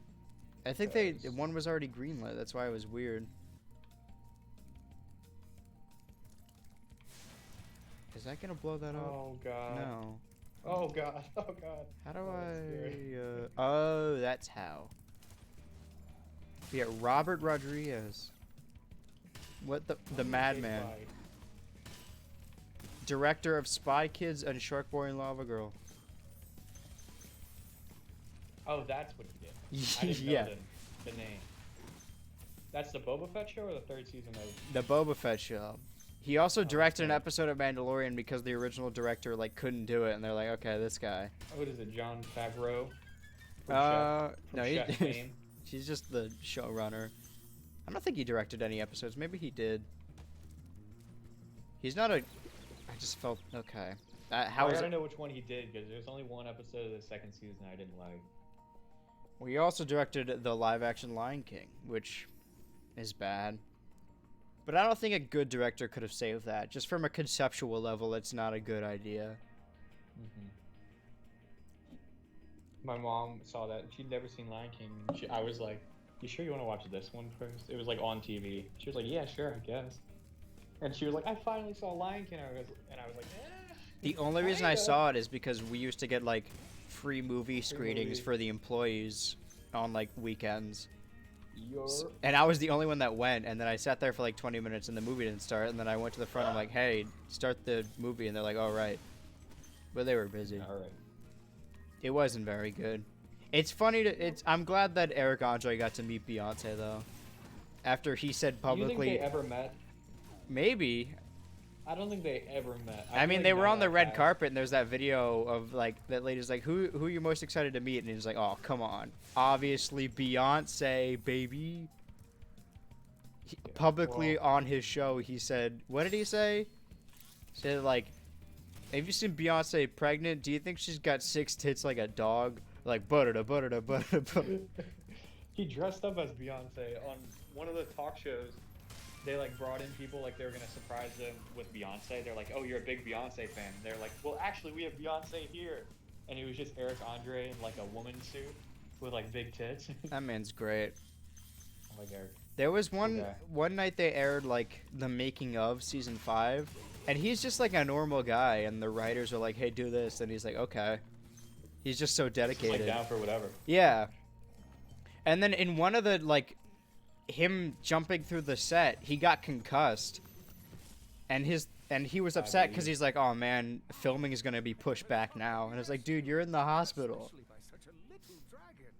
I think one was already greenlit. That's why it was weird. Is that gonna blow that up?
Oh god.
No.
Oh god. Oh god.
How do
Oh, that's scary.
oh, that's how. Yeah, Robert Rodriguez. What the madman.
Big
Director of Spy Kids and Shark Boy and Lava Girl.
Oh, that's what he did. I didn't
Yeah.
know the name. That's the Boba Fett show or the third season of...
The Boba Fett show. He also directed an
okay.
episode of Mandalorian because the original director like couldn't do it, and they're like, okay, this guy.
What is it, John Favreau?
No,
Chef fame?
he's just the showrunner. I don't think he directed any episodes. Maybe he did. He's not a. I just felt okay. How
I
is
gotta
it?
know which one he did because there's only one episode of the second season I didn't like.
Well, he also directed the live-action Lion King, which is bad. But I don't think a good director could have saved that. Just from a conceptual level, it's not a good idea.
My mom saw that. She'd never seen Lion King. I was like, "You sure you want to watch this one first?" It was like on TV. She was like, "Yeah, sure, I guess." And she was like, "I finally saw Lion King." I was like, "Eh."
The only reason I
Kinda.
saw it is because we used to get like free movie screenings
movie.
for the employees on like weekends.
You're...
And I was the only one that went, and then I sat there for like 20 minutes and the movie didn't start, and then I went to the front, I'm like, hey, start the movie, and they're like, all right. But they were busy.
All right.
It wasn't very good. It's funny I'm glad that Eric Andre got to meet Beyonce though. After he said
Do you
publicly,
think they ever met?
maybe.
I don't think they ever met.
I
feel
mean,
like
they were
none
on
of
the
that
red
guys-
carpet, and there's that video of like that lady's like, who are you most excited to meet? And he's like, oh, come on, obviously Beyonce, baby. Publicly
well-
on his show, he said, what did he say? He said like, have you seen Beyonce pregnant? Do you think she's got 6 tits like a dog? Like butter.
He dressed up as Beyonce on one of the talk shows. They like brought in people like they were gonna surprise them with Beyonce. They're like, "Oh, you're a big Beyonce fan." And they're like, "Well, actually, we have Beyonce here," and it was just Eric Andre in like a woman suit with like big tits.
That man's great.
I'm like, Eric.
There was
Okay.
one night they aired like the making of season 5, and he's just like a normal guy, and the writers are like, "Hey, do this," and he's like, "Okay." He's just so
Just
dedicated.
like down for whatever.
Yeah. And then in one of the like him jumping through the set, he got concussed. And he was upset because he's like, "Oh man, filming is gonna be pushed back now." And it's like, dude, you're in the hospital.
Especially by such a little dragon.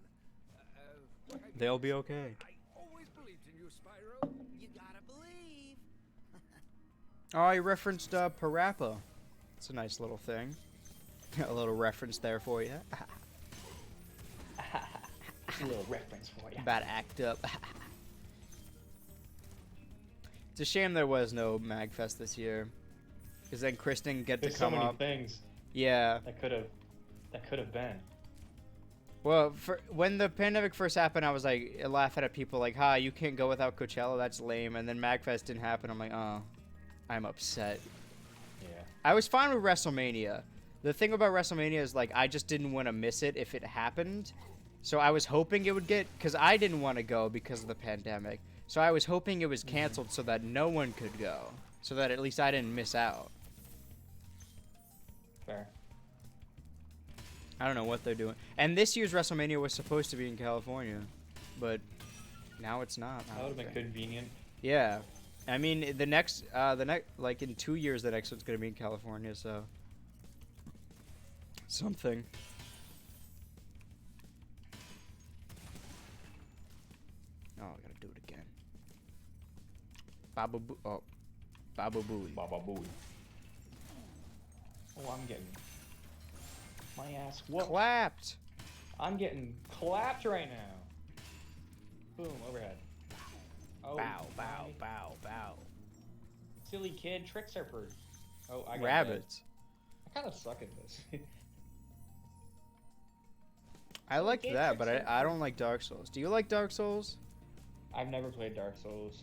What I
They'll
mean
be
is,
okay.
I always believed in you, Spyro. You gotta believe.
Oh, he referenced Parappa. It's a nice little thing. A little reference there for you.
A little reference for you.
About to act up. It's a shame there was no MagFest this year, because then Chris didn't get
There's
to
so
come
many
up.
things
Yeah.
that could have been.
Well, when the pandemic first happened, I was like laughing at people like, "Ha, you can't go without Coachella. That's lame." And then MagFest didn't happen. I'm like, "Oh, I'm upset."
Yeah.
I was fine with WrestleMania. The thing about WrestleMania is like I just didn't want to miss it if it happened. So I was hoping it would get, because I didn't want to go because of the pandemic. So I was hoping it was canceled so that no one could go, so that at least I didn't miss out.
Fair.
I don't know what they're doing. And this year's WrestleMania was supposed to be in California, but now it's not. I
That would have
don't
been
think.
convenient.
Yeah, I mean the next like in 2 years the next one's gonna be in California, so something. Oh, I gotta do it again. Baba Booey.
Baba Booey. Oh, I'm getting my ass whooped.
Clapped.
I'm getting clapped right now. Boom, overhead. Oh,
Bow, bow,
my
bow, bow.
silly kid tricks are pretty. Oh, I got
Rabbits.
I kind of suck at this.
I liked
Kid
that, but
tricks are
I don't like Dark Souls. Do you like Dark Souls?
I've never played Dark Souls.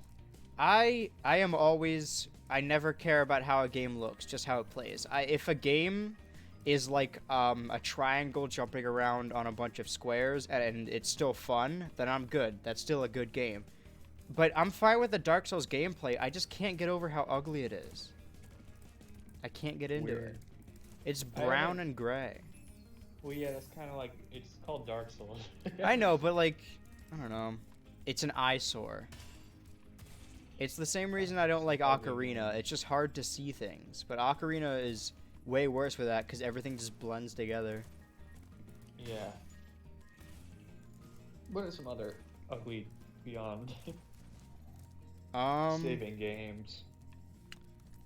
I am always, I never care about how a game looks, just how it plays. If a game is like a triangle jumping around on a bunch of squares and it's still fun, then I'm good. That's still a good game. But I'm fine with the Dark Souls gameplay. I just can't get over how ugly it is. I can't get into
Weird.
it. It's
I haven't-
brown and gray.
Well, yeah, that's kind of like it's called Dark Souls.
I know, but like, I don't know. It's an eyesore. It's the same reason I don't like
Ugly.
Ocarina. It's just hard to see things. But Ocarina is way worse with that because everything just blends together.
Yeah. What are some other ugly beyond saving games?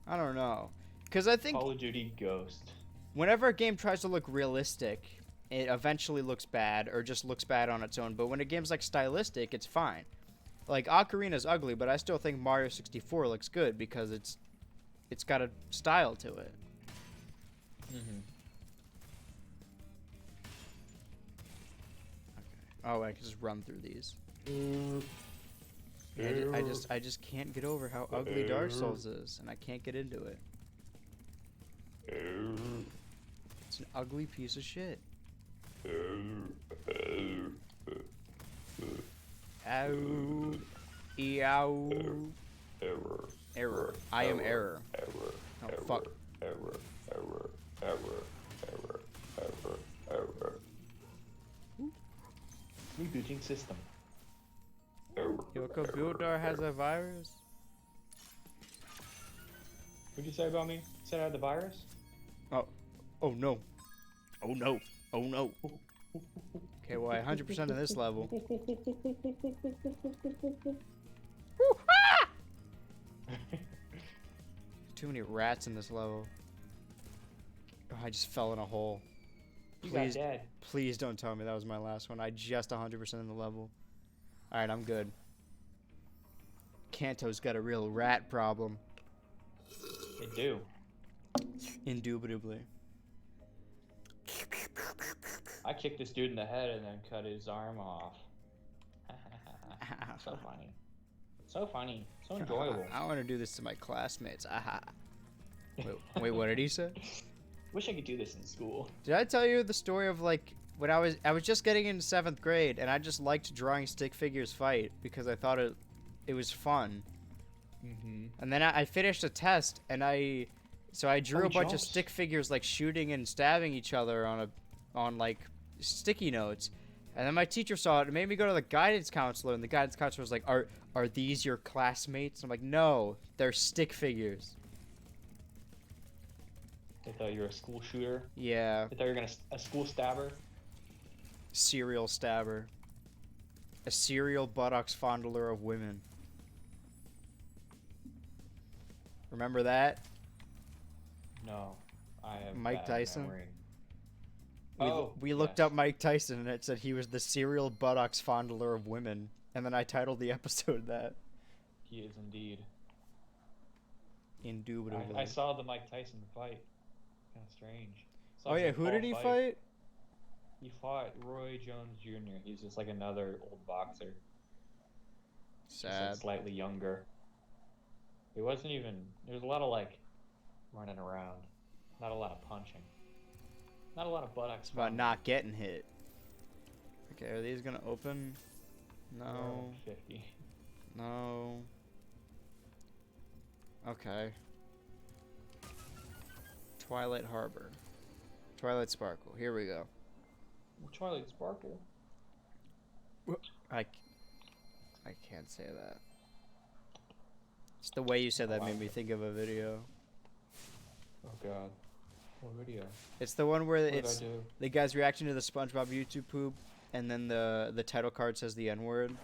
I don't know. Because I think
Call of Duty Ghost.
whenever a game tries to look realistic, it eventually looks bad or just looks bad on its own. But when a game's like stylistic, it's fine. Like Ocarina's ugly, but I still think Mario 64 looks good because it's got a style to it.
Mm-hmm.
Oh, I can just run through these. I just can't get over how ugly Dark Souls is, and I can't get into it. It's an ugly piece of shit. Ow. Eow. Error. I am error. Oh, fuck.
Rebooting system.
Your computer has a virus?
What'd you say about me? Said I had the virus?
Oh no. Oh no. Oh no. Okay, well, I 100% of this level. Too many rats in this level. Oh, I just fell in a hole.
You got
Please,
dead.
please don't tell me that was my last one. I just 100% in the level. Alright, I'm good. Kanto's got a real rat problem.
They do.
Indubitably.
I kicked this dude in the head and then cut his arm off. So funny. So funny. So enjoyable.
I want to do this to my classmates. Aha. Wait, what did he say?
Wish I could do this in school.
Did I tell you the story of like when I was just getting into 7th grade and I just liked drawing stick figures fight because I thought it was fun.
Mm-hmm.
And then I finished a test and I drew
Oh,
a bunch of
jumps.
stick figures like shooting and stabbing each other on like sticky notes. And then my teacher saw it and made me go to the guidance counselor, and the guidance counselor was like, "Are these your classmates?" I'm like, "No, they're stick figures."
They thought you were a school shooter.
Yeah,
They thought you were a school stabber.
serial stabber. A serial buttocks fondler of women. Remember that?
No, I have
Mike
bad
Tyson?
memory.
We looked
yes.
up Mike Tyson and it said he was the serial buttocks fondler of women. And then I titled the episode that.
He is indeed.
Indubitably.
I saw the Mike Tyson fight. Kind of strange. Saw
Oh yeah,
Jake
who
Paul
did he fight?
He fought Roy Jones Jr. He's just like another old boxer. Just, like,
Sad.
slightly younger. It wasn't even. There was a lot of like running around. Not a lot of punching. Not a lot of buttocks.
It's about not getting hit. Okay, are these gonna open? No.
50.
No. Okay. Twilight Harbor. Twilight Sparkle. Here we go.
Twilight Sparkle.
I can't say that. It's the way you said that made me think of a video.
Oh god. What video?
It's the one where
What
it's
did I do?
the guy's reaction to the SpongeBob YouTube poop, and then the title card says the N-word.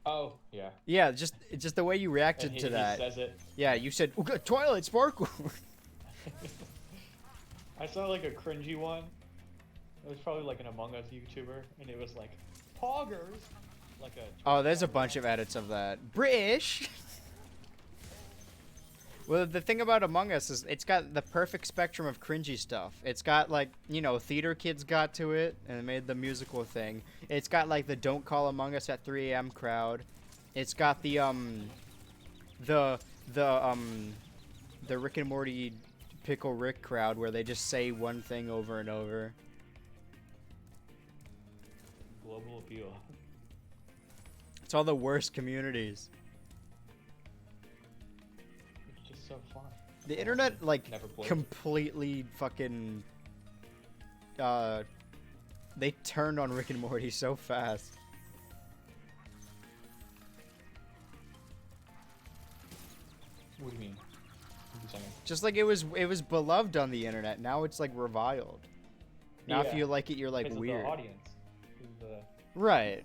Oh, yeah.
Yeah, just the way you reacted
And
to
he
that.
says it.
Yeah, you said "Oh, God, Twilight Sparkle."
I saw like a cringy one. It was probably like an Among Us YouTuber, and it was like, Poggers! Like a.
Oh, there's a bunch of edits of that. British. Well, the thing about Among Us is it's got the perfect spectrum of cringy stuff. It's got like, you know, theater kids got to it and made the musical thing. It's got like the "Don't Call Among Us at 3 a.m." crowd. It's got the Rick and Morty Pickle Rick crowd where they just say one thing over and over.
Global appeal.
It's all the worst communities.
It's just so fun.
The internet, like,
Never played it.
completely fucking, they turned on Rick and Morty so fast.
What do you mean? What are you saying?
Just like it was beloved on the internet. Now it's like reviled. Now if
Yeah,
you like it, you're like
because
weird.
Of the audience. 'Cause the-
Right.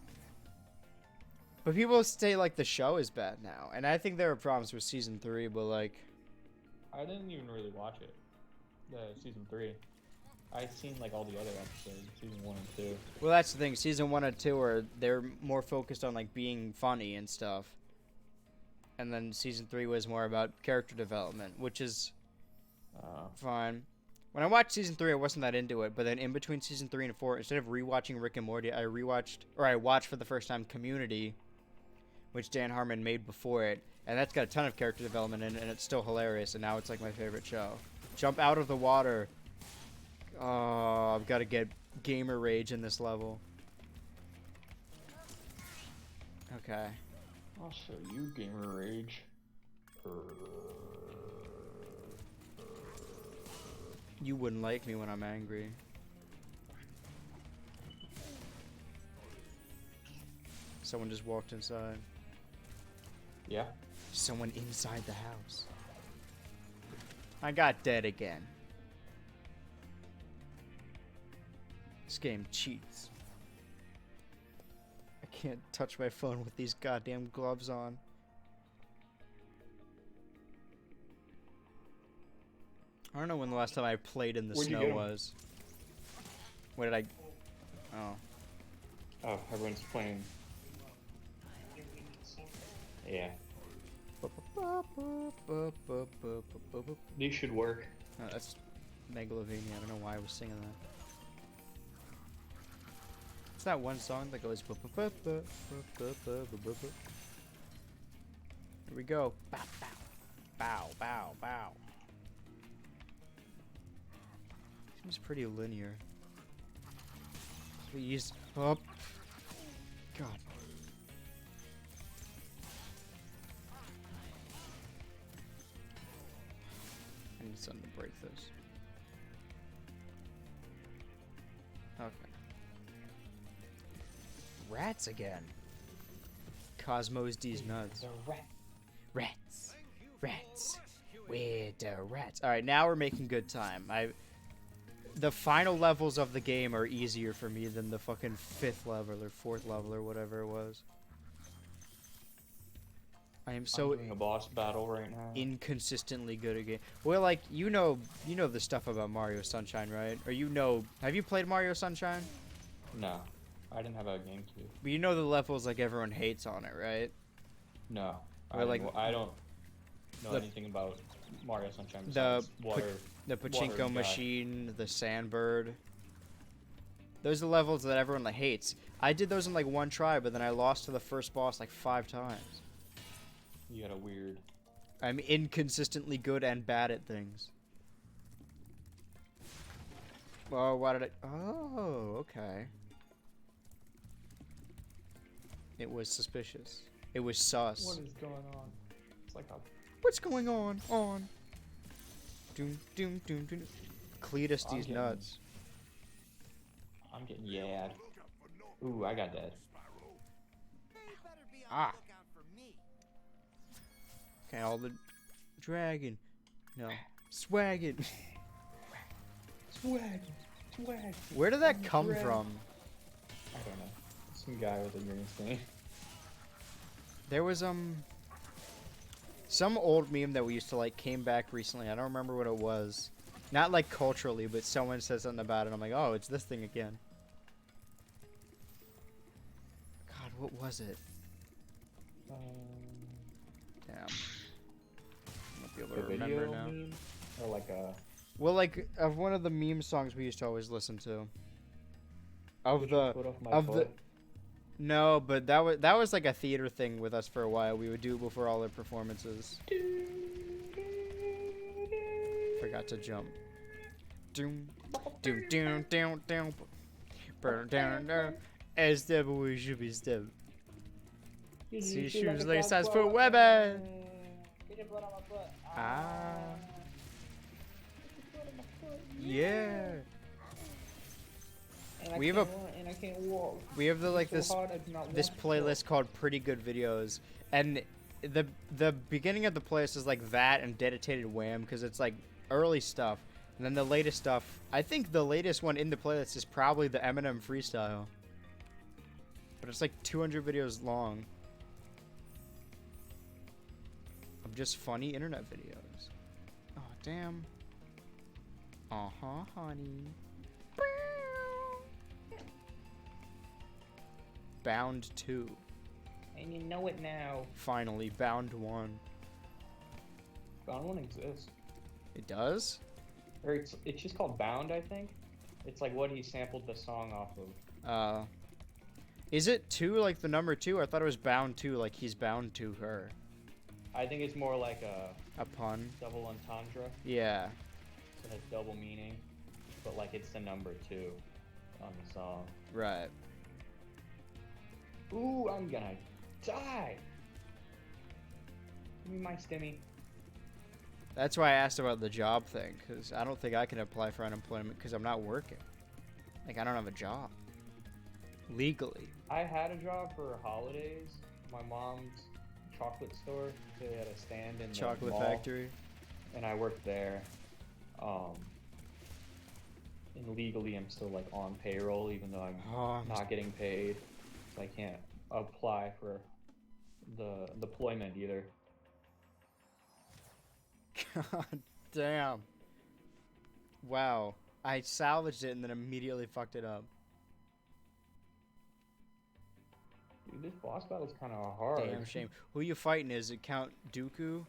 But people say like the show is bad now, and I think there are problems with season 3. But like,
I didn't even really watch it. The season 3. I've seen like all the other episodes, season 1 and 2.
well, that's the thing. Season 1 and 2 are they're more focused on like being funny and stuff, and then season 3 was more about character development, which is fine. When I watched season 3, I wasn't that into it, but then in between season 3 and 4, instead of rewatching Rick and Morty, I watched for the first time Community, which Dan Harmon made before it, and that's got a ton of character development in it, and it's still hilarious, and now it's like my favorite show. Jump out of the water. Oh, I've got to get gamer rage in this level. Okay.
I'll show you gamer rage.
You wouldn't like me when I'm angry. Someone just walked inside.
Yeah.
Someone inside the house. I got dead again. This game cheats. I can't touch my phone with these goddamn gloves on. I don't know when the last time I played in the
Where'd you
snow
get 'em?
was. What did I... Oh.
Oh, everyone's playing. Yeah. These should work.
Oh, that's Megalovania. I don't know why I was singing that. It's that one song that goes. Here we go. Bow, bow, bow, bow, bow. Seems pretty linear. Please, up. God. I need something to break this. Okay. Rats again. Cosmos D's nuts.
The rat.
Rats. Rats. Where the rats? Alright, now we're making good time. The final levels of the game are easier for me than the fucking 5th level or 4th level or whatever it was. I am so
I'm doing a boss battle right now.
inconsistently good at game. Well, like, you know the stuff about Mario Sunshine, right? Or have you played Mario Sunshine?
No, I didn't have a GameCube.
But you know the levels like everyone hates on it, right?
No,
Or, like,
I don't know
the-
anything about Mario Sunshine
The
besides water.
The pachinko
guy.
machine, the sandbird. Those are the levels that everyone like hates. I did those in like one try, but then I lost to the first boss like 5 times.
You got a weird.
I'm inconsistently good and bad at things. Oh, why did I... Oh, okay. It was suspicious. It was sus.
What is going on? It's like a.
What's going on? Doom, doom, doom, doom. Cletus
I'm
these
getting-
nuts.
I'm getting yadd. Ooh, I got dead.
You better be on
Ah.
the lookout for me.
Okay, all the... Dragon. No. Swaggin.
Swag, swag.
Where did that
I'm
come
dragon.
from?
I don't know. Some guy with a green screen.
There was some old meme that we used to like came back recently. I don't remember what it was. Not like culturally, but someone said something about it. I'm like, oh, it's this thing again. God, what was it? Damn. I won't be able
A
to remember
video
now.
meme? Or like a.
Well, like of one of the meme songs we used to always listen to. Of
Put your foot off my foot?
No, but that was like a theater thing with us for a while. We would do it before all our performances. Forgot to jump. Doom, doom, doom, doom, doom. Burn down, down. As the boy should be stepped. See shoes, lace size foot, webbing.
Get your blood on my butt.
Ah. Yeah.
And
We have a-
and I can't walk.
We have the like
So
this
hard, I do not
this
want to walk.
playlist called Pretty Good Videos, and the beginning of the playlist is like that and Dedicated Wham because it's like early stuff, and then the latest stuff. I think the latest one in the playlist is probably the Eminem freestyle, but it's like 200 videos long of just funny internet videos. Oh damn. Honey. Bound 2.
And you know it now.
Finally, Bound 1.
Bound 1 exists.
It does?
Or it's just called Bound, I think. It's like what he sampled the song off of.
Is it 2 like the number 2? I thought it was Bound 2 like he's bound to her.
I think it's more like a
A pun?
double entendre.
Yeah.
So it has double meaning. But like it's the number 2 on the song.
Right.
Ooh, I'm gonna die! Give me my stimmy.
That's why I asked about the job thing, because I don't think I can apply for unemployment because I'm not working. Like, I don't have a job. Legally.
I had a job for holidays. My mom's chocolate store. They had a stand in the
Chocolate
mall,
factory.
and I worked there. And legally, I'm still like on payroll, even though I'm
Oh,
not getting paid. So I can't apply for the deployment either.
God damn. Wow. I salvaged it and then immediately fucked it up.
Dude, this boss battle's kind of hard.
Damn shame. Who you fighting? Is it Count Dooku?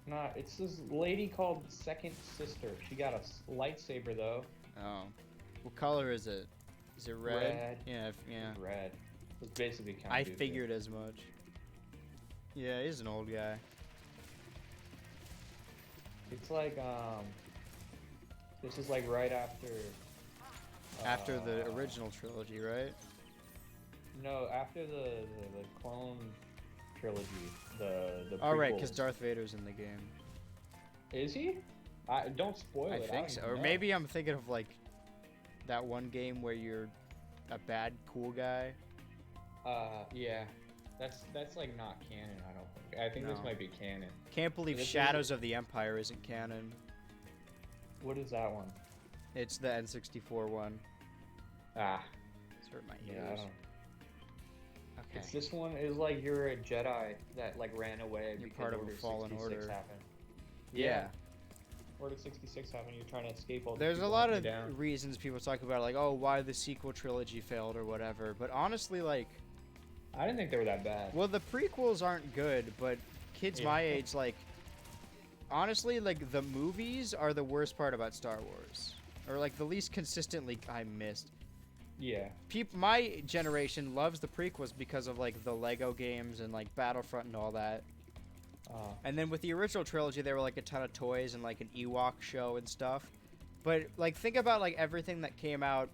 Nah, it's this lady called Second Sister. She got a lightsaber though.
Oh. What color is it? Is it red?
Red.
Yeah, yeah.
Red. It's basically Count
I
Dooku.
figured as much. Yeah, he's an old guy.
It's like this is like right after.
After the original trilogy, right?
No, after the clone trilogy. The.
Oh, right, because
prequels.
Darth Vader's in the game.
Is he? Don't spoil
I
it.
think
don't
so.
even
Or
know.
maybe I'm thinking of like that one game where you're a bad cool guy.
Yeah. That's like not canon. I don't think. I think this
No.
might be canon.
Can't believe
This is-
Shadows of the Empire isn't canon.
What is that one?
It's the N64 one.
Ah.
It's hurt my
Yeah. I
ears.
don't.
Okay.
It's this one is like you're a Jedi that like ran away
You're
because
part of a
Order
fallen
66
order.
happened.
Yeah.
Order 66 happened. You're trying to escape all. the
There's a
people
lot
hunting
of
you down.
reasons people talk about, like, oh, why the sequel trilogy failed or whatever. But honestly, like,
I didn't think they were that bad.
well, the prequels aren't good, but kids
Yeah.
my age, like, honestly, like, the movies are the worst part about Star Wars. Or, like, the least consistently I missed.
Yeah.
My generation loves the prequels because of, like, the Lego games and, like, Battlefront and all that. And then with the original trilogy, there were, like, a ton of toys and, like, an Ewok show and stuff. But, like, think about, like, everything that came out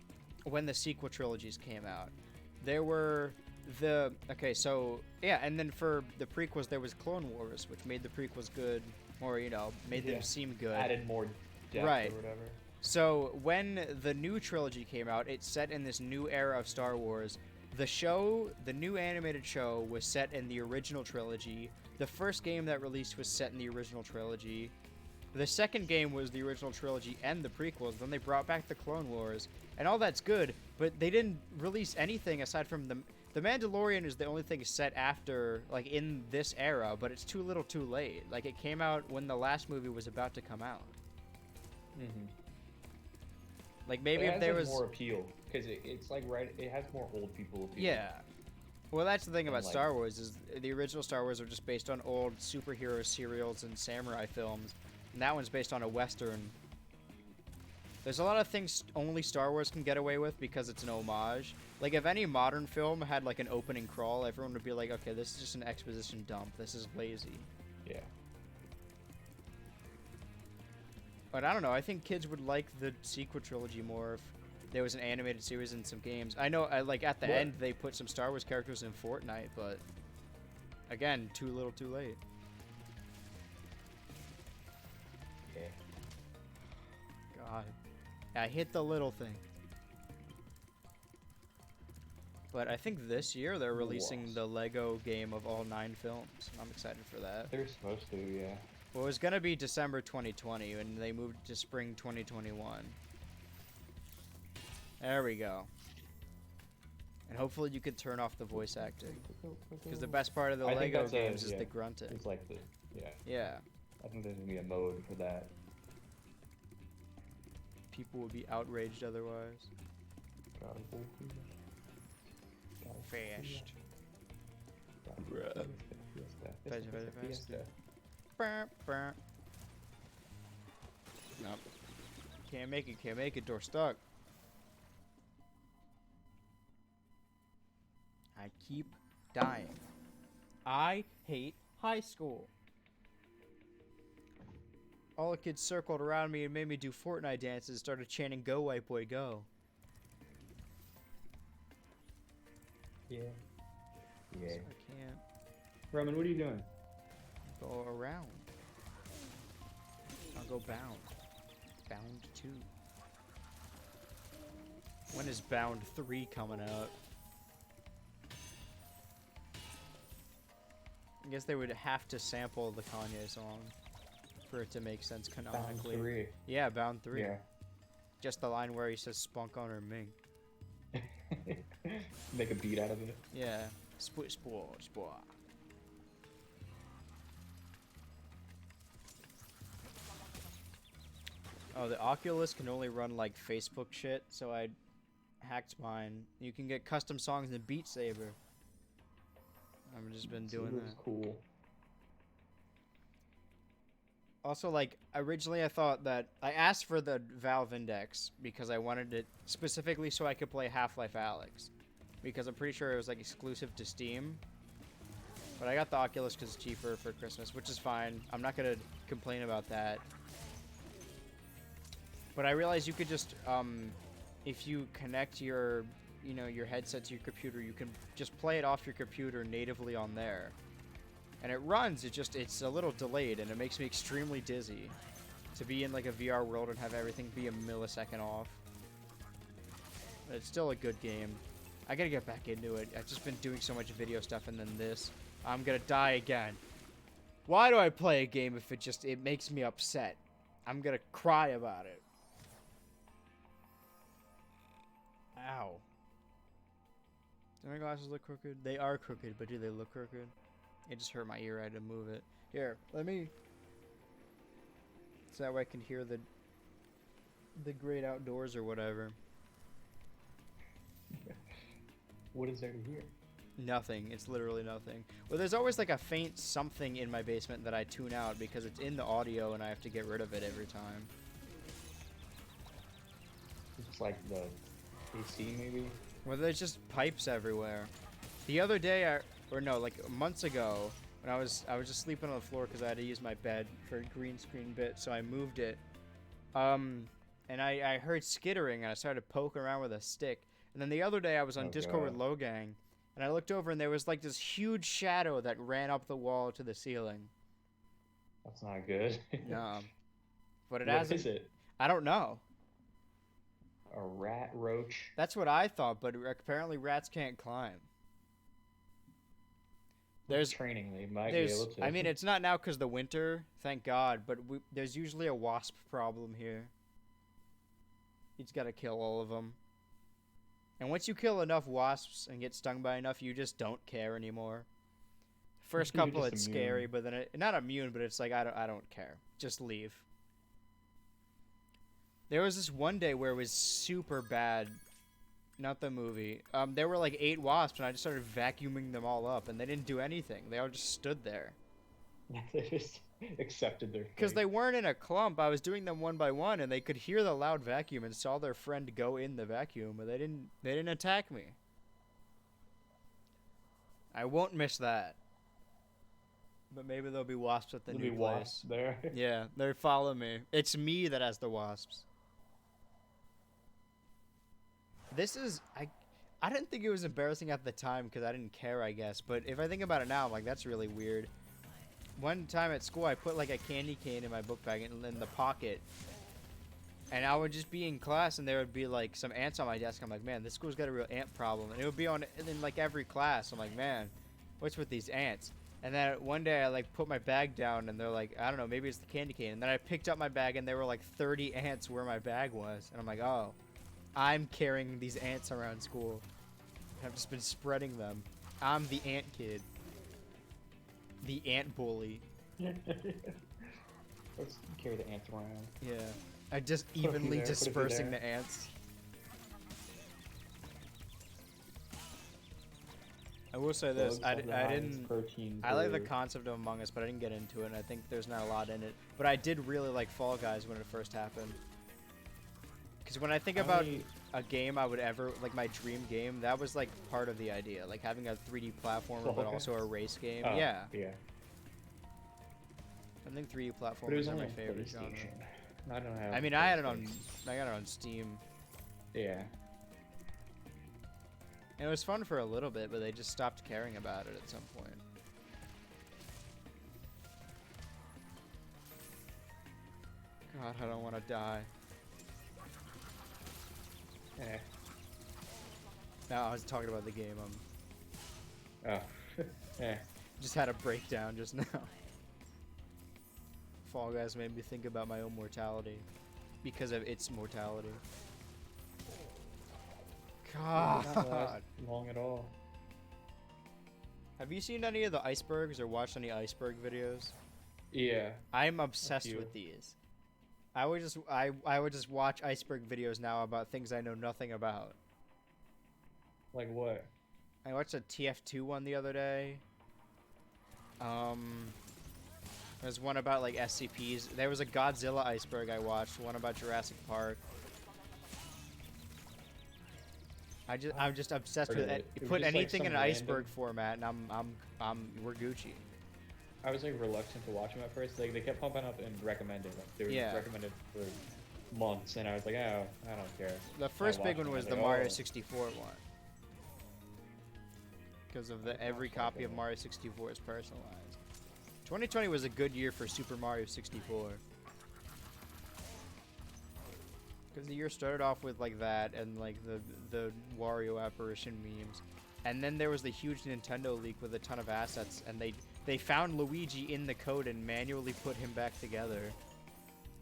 when the sequel trilogies came out. There were okay, so, yeah, and then for the prequels, there was Clone Wars, which made the prequels good, or, you know, made
Yeah.
them seem good.
Added more depth
Right.
or whatever.
So when the new trilogy came out, it's set in this new era of Star Wars. The new animated show was set in the original trilogy. The first game that released was set in the original trilogy. The second game was the original trilogy and the prequels. Then they brought back the Clone Wars, and all that's good, but they didn't release anything aside from the Mandalorian is the only thing set after, like, in this era, but it's too little too late. Like, it came out when the last movie was about to come out.
Mm-hmm.
Like, maybe
it
if
has,
there
like,
was...
more appeal because it's like it has more old people appeal.
Yeah. Well, that's the thing
And,
about
like-
Star Wars is the original Star Wars are just based on old superhero serials and samurai films, and that one's based on a Western. There's a lot of things only Star Wars can get away with because it's an homage. Like, if any modern film had, like, an opening crawl, everyone would be like, okay, this is just an exposition dump. This is lazy.
Yeah.
But I don't know. I think kids would like the sequel trilogy more if there was an animated series and some games. I know, like, at the
What?
end, they put some Star Wars characters in Fortnite, but again, too little too late. God. I hit the little thing. But I think this year they're releasing the Lego game of all 9 films. I'm excited for that.
They're supposed to, yeah.
Well, it was gonna be December 2020, and they moved to spring 2021. There we go. And hopefully you can turn off the voice acting. Because the best part of the
I think
Lego
that's
games is
yeah,
the grunting.
It's like the, yeah.
Yeah.
I think there's gonna be a mode for that.
People would be outraged otherwise. Fast.
Fiesta.
Burp, burp. Nope. Can't make it, door stuck. I keep dying. I hate high school. All the kids circled around me and made me do Fortnite dances and started chanting, "Go, white boy, go."
Yeah.
So
Yeah.
I can't
Roman, what are you doing?
go around. I'll go bound. Bound 2. When is Bound 3 coming out? I guess they would have to sample the Kanye song for it to make sense canonically.
Bound 3.
Yeah, Bound 3.
Yeah.
Just the line where he says spunk on her ming.
Make a beat out of it.
Yeah. Split spore, spore. Oh, the Oculus can only run like Facebook shit, so I hacked mine. You can get custom songs in Beat Saber. I've just been doing
Saber's
that.
cool.
Also, like, originally I thought that I asked for the Valve Index because I wanted it specifically so I could play Half-Life Alyx. Because I'm pretty sure it was, like, exclusive to Steam. But I got the Oculus because it's cheaper for Christmas, which is fine. I'm not going to complain about that. But I realized you could just, if you connect your, you know, your headset to your computer, you can just play it off your computer natively on there. And it runs, it's a little delayed, and it makes me extremely dizzy to be in, like, a VR world and have everything be a millisecond off. But it's still a good game. I gotta get back into it. I've just been doing so much video stuff, and then this. I'm gonna die again. Why do I play a game if it makes me upset? I'm gonna cry about it. Ow. Do my glasses look crooked? They are crooked, but do they look crooked? It just hurt my ear. I had to move it. Here, let me. So that way I can hear the great outdoors or whatever.
What is there to hear?
Nothing. It's literally nothing. Well, there's always like a faint something in my basement that I tune out because it's in the audio and I have to get rid of it every time.
It's like the AC maybe?
Well, there's just pipes everywhere. The other day, like months ago, when I was just sleeping on the floor because I had to use my bed for a green screen bit, so I moved it. And I heard skittering and I started poking around with a stick. And then the other day I was on Discord with Logan, and I looked over and there was like this huge shadow that ran up the wall to the ceiling.
That's not good.
No. But it
What
hasn't.
is it?
I don't know.
A rat roach?
That's what I thought, but apparently rats can't climb. There's
training. They might be able to.
I mean, it's not now because the winter, thank God, but there's usually a wasp problem here. You just gotta kill all of them. And once you kill enough wasps and get stung by enough, you just don't care anymore. First
You're
couple,
just
it's
immune.
scary, but then not immune, but it's like I don't care. Just leave. There was this one day where it was super bad. Not the movie. There were like 8 wasps, and I just started vacuuming them all up, and they didn't do anything. They all just stood there.
They just accepted their
Because
fate.
they weren't in a clump. I was doing them one by one, and they could hear the loud vacuum and saw their friend go in the vacuum, but they didn't attack me. I won't miss that. But maybe there'll be wasps at the
There'll
new
be
place.
wasps there.
Yeah, they follow me. It's me that has the wasps. This is I didn't think it was embarrassing at the time because I didn't care, I guess. But if I think about it now, I'm like, that's really weird. One time at school, I put like a candy cane in my book bag in the pocket, And I would just be in class, and there would be like some ants on my desk. I'm like, man, this school's got a real ant problem. And it would be on in like every class. I'm like, man, what's with these ants? And then one day I like put my bag down, and they're like, I don't know, maybe it's the candy cane. And then I picked up my bag, and there were like 30 ants where my bag was. And I'm like, oh, I'm carrying these ants around school. I've just been spreading them. I'm the ant kid. The ant bully.
Let's carry the ants around.
Yeah. I just
Put a few
evenly
there, put a few
dispersing
there.
the ants. I will say this, I didn't... I like the concept of Among Us, but I didn't get into it, and I think there's not a lot in it. But I did really like Fall Guys when it first happened. Because when I think about a game I would ever... Like, my dream game, that was, like, part of the idea. Like, having a 3D platformer,
Fall
but
Guys?
also a race game.
Oh,
Yeah.
Yeah.
I think 3D
But it
platformers
was
are
only
my
on
favorite genre.
PlayStation. I don't have.
I mean, I got it on
PlayStation.
Steam.
Yeah.
And it was fun for a little bit, but they just stopped caring about it at some point. God, I don't want to die.
Eh.
No, I was talking about the game.
Oh. Eh.
Just had a breakdown just now. Fall Guys made me think about my own mortality because of its mortality.
Not
God.
last long at all.
Have you seen any of the icebergs or watched any iceberg videos?
Yeah.
I'm obsessed
few.
with these. I would just watch iceberg videos now about things I know nothing about.
Like what?
I watched a TF2 one the other day. There's one about like SCPs. There was a Godzilla iceberg I watched. One about Jurassic Park. I'm just obsessed
Heard
with
of
it.
it.
You
It was
put
just, like,
anything in
some
an iceberg
random-
format, and we're Gucci.
I was like reluctant to watch them at first. Like they kept pumping up and recommended. Like, they were
Yeah.
recommended for months, and I was like, oh, I don't care.
The first big
watched
one
it,
was
I
the
was like,
Mario
oh.
64 one. Because of the
I've
every
watched that
copy of
one.
Mario 64 is personalized. 2020 was a good year for Super Mario 64. Because the year started off with like that and like the Wario apparition memes. And then there was the huge Nintendo leak with a ton of assets, and they found Luigi in the code and manually put him back together.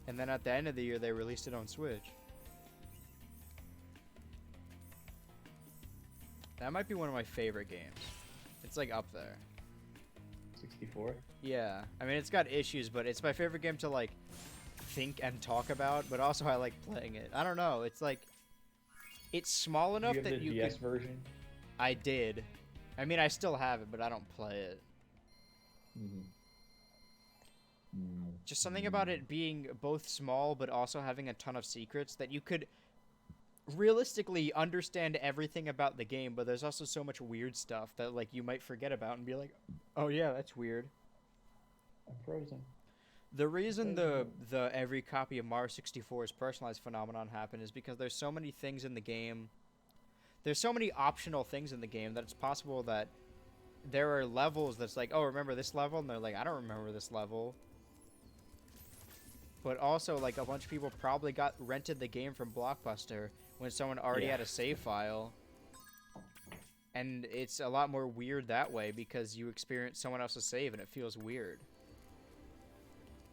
And then at the end of the year they released it on Switch. That might be one of my favorite games. It's like up there.
64.
Yeah, I mean it's got issues, but it's my favorite game to like think and talk about. But also I like playing it. I don't know. It's like it's small enough
you have
that
the
you
DS
could.
version.
I did. I mean I still have it, but I don't play it. Just something about it being both small but also having a ton of secrets that you could realistically understand everything about the game, but there's also so much weird stuff that like you might forget about and be like, oh yeah, that's weird.
I'm frozen.
The reason the every copy of Mario 64 is personalized phenomenon happened is because there's so many things in the game. There's so many optional things in the game that it's possible that there are levels that's like, oh, remember this level? And they're like, I don't remember this level. But also, like, a bunch of people probably rented the game from Blockbuster when someone already had a save file. And it's a lot more weird that way because you experience someone else's save and it feels weird.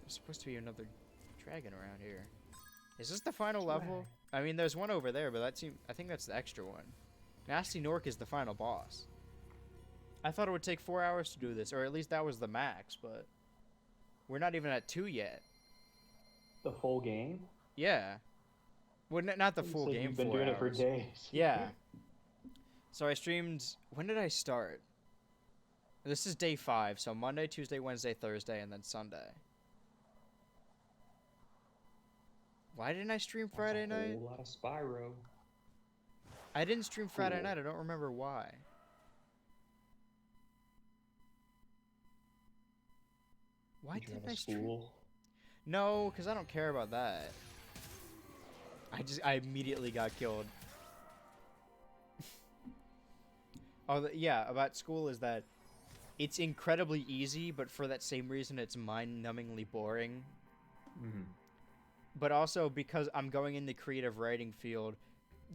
There's supposed to be another dragon around here. Is this the final level? I mean, there's one over there, but I think that's the extra one. Nasty Nork is the final boss. I thought it would take 4 hours to do this, or at least that was the max, but we're not even at 2 yet.
The full game?
Yeah. Well, not the
You
full
said
game.
You've been
4
doing it for
hours.
days.
Yeah. So I streamed. When did I start? This is day 5, so Monday, Tuesday, Wednesday, Thursday, and then Sunday. Why didn't I stream Friday
That's a
night?
whole lot of Spyro.
I didn't stream Friday
Cool.
night. I don't remember why. Why
Did you
didn't
have
I
a
stream?
school?
No, because I don't care about that. I immediately got killed. Oh, yeah, about school is that it's incredibly easy, but for that same reason, it's mind-numbingly boring.
Mm-hmm.
but also because I'm going in the creative writing field,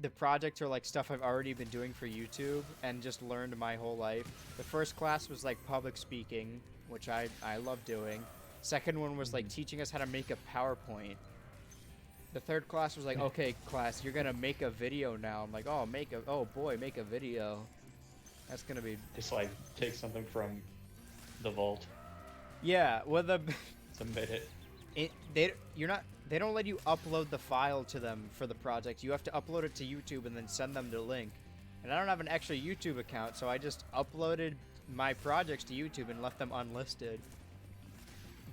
the projects are like stuff I've already been doing for YouTube and just learned my whole life. The first class was like public speaking, which I love doing. Second one was like teaching us how to make a PowerPoint. The third class was like, okay, class, you're gonna make a video now. I'm like, oh, make a video. That's gonna be.
Just like take something from the vault,
Yeah, well
submit it.
they don't let you upload the file to them for the project. You have to upload it to YouTube and then send them the link. And I don't have an extra YouTube account, so I just uploaded my projects to YouTube and left them unlisted.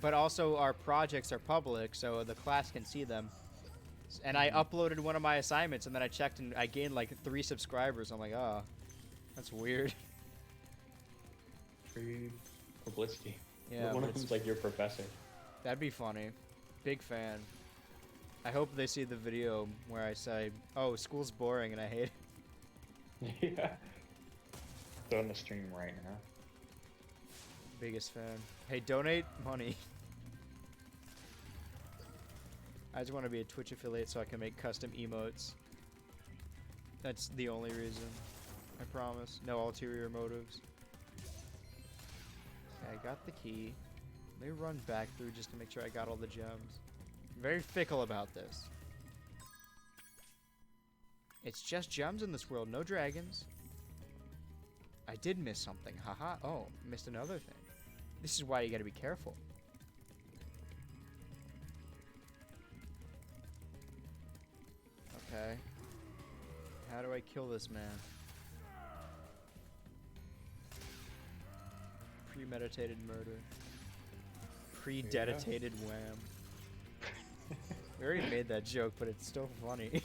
But also our projects are public, so the class can see them. And I uploaded one of my assignments, and then I checked, and I gained like 3 subscribers. I'm like, oh, that's weird.
Free publicity.
Yeah,
One
but
of them's like your professor.
that'd be funny. Big fan. I hope they see the video where I say, oh, school's boring and I hate it.
Yeah. They're on the stream right now.
Biggest fan. Hey, donate money. I just want to be a Twitch affiliate so I can make custom emotes. That's the only reason. I promise. No ulterior motives. Okay, I got the key. Let me run back through just to make sure I got all the gems. I'm very fickle about this. It's just gems in this world, no dragons. I did miss something. Haha. Oh, missed another thing. This is why you gotta be careful. Okay. How do I kill this man? Premeditated murder. Prededitated wham. We already made that joke, but it's still funny.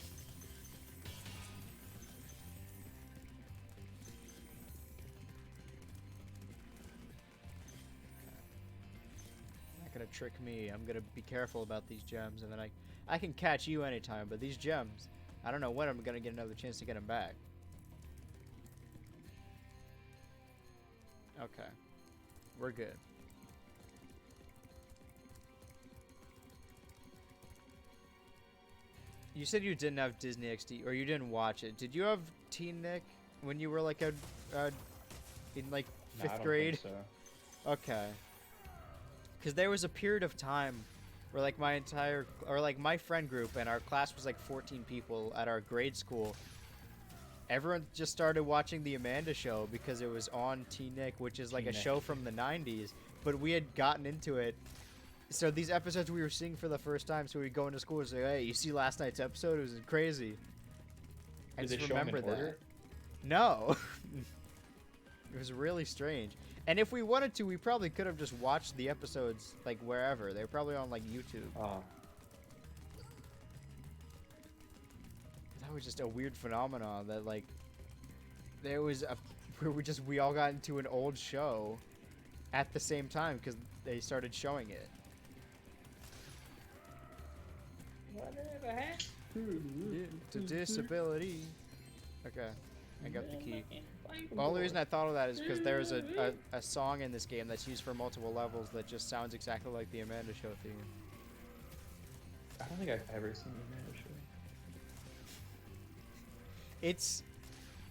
Not gonna trick me. I'm gonna be careful about these gems, and then I can catch you anytime, but these gems, I don't know when I'm gonna get another chance to get them back. Okay. We're good. You said you didn't have Disney XD, or you didn't watch it. Did you have Teen Nick when you were like in like
No, I
5th
don't
grade?
think so.
Okay. Because there was a period of time where like my friend group and our class was like 14 people at our grade school. Everyone just started watching the Amanda Show because it was on Teen Nick, which is like a
Teen
show
Nick.
from the 90s. But we had gotten into it. So these episodes we were seeing for the first time, so we'd go into school and say, hey, you see last night's episode? It was crazy. I
Did they
just
show 'em in
remember that.
order?
No. It was really strange. And if we wanted to, we probably could have just watched the episodes like wherever. They're probably on like YouTube.
Oh.
That was just a weird phenomenon that like there was a where we all got into an old show at the same time because they started showing it.
Whatever happened
To disability. Okay, I got the key. The only reason I thought of that is because there's a song in this game that's used for multiple levels that just sounds exactly like the Amanda Show theme.
I don't think I've ever seen the Amanda Show.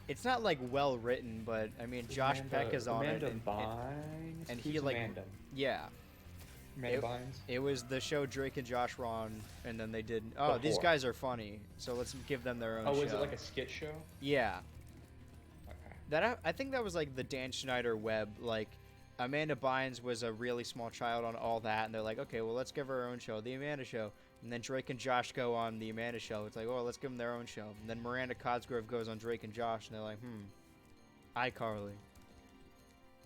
It's not like well written, but I mean Josh Peck is on it,
Amanda Bynes?
and
Who's
he like
Amanda?
yeah.
Amanda Bynes?
It was the show Drake and Josh were on, and then they did. Oh, these
Before.
guys are funny, so let's give them their own show.
Oh, was it like a skit show?
Yeah,
Okay.
that I think that was like the Dan Schneider web. Like Amanda Bynes was a really small child on all that, and they're like, okay, well let's give her our own show, the Amanda Show. And then Drake and Josh go on the Amanda Show. It's like, oh, let's give them their own show. And then Miranda Cosgrove goes on Drake and Josh, and they're like, iCarly.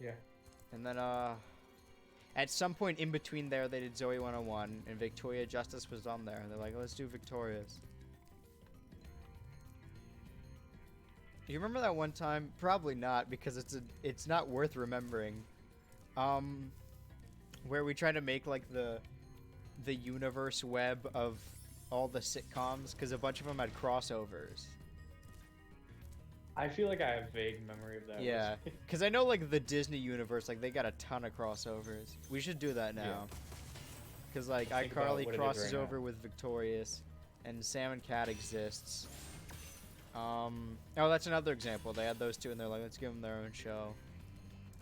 Yeah.
And then at some point in between there, they did Zoe 101, and Victoria Justice was on there. They're like, let's do Victoria's. Do you remember that one time? Probably not, because it's not worth remembering. Where we tried to make like the universe web of all the sitcoms, because a bunch of them had crossovers.
I feel like I have vague memory of that.
Yeah, because I know like the Disney universe, like they got a ton of crossovers. We should do that now. Because like
Think about
iCarly
what it is
crosses
right now.
over with Victorious, and Sam and Cat exists. Oh, that's another example. They had those two, and they're like, let's give them their own show,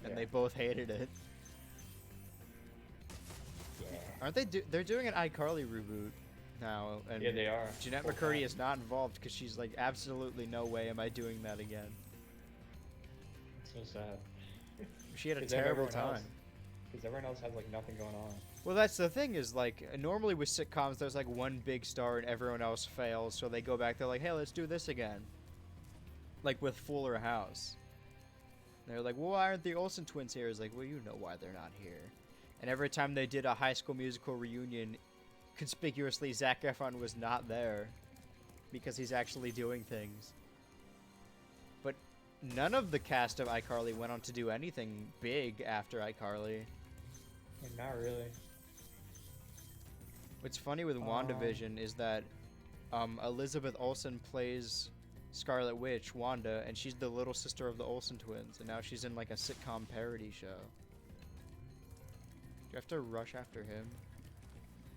and
Yeah.
they both hated it.
Yeah.
Aren't they? They're doing an iCarly reboot now, and
Yeah, they are.
Jeanette
Full
McCurdy
time.
is not involved because she's like, absolutely no way am I doing that again.
It's so sad.
She had a
'Cause
terrible
everyone
time.
else- Because everyone else has like nothing going on.
Well, that's the thing is like normally with sitcoms there's like one big star and everyone else fails, so they go back. They're like, hey, let's do this again. Like with Fuller House. And they're like, well, why aren't the Olsen twins here? It's like, well, you know why they're not here. And every time they did a High School Musical reunion, conspicuously Zac Efron was not there because he's actually doing things. But none of the cast of iCarly went on to do anything big after iCarly.
Like, not really.
What's funny with WandaVision is that Elizabeth Olsen plays Scarlet Witch, Wanda, and she's the little sister of the Olsen twins, and now she's in like a sitcom parody show. Do you have to rush after him?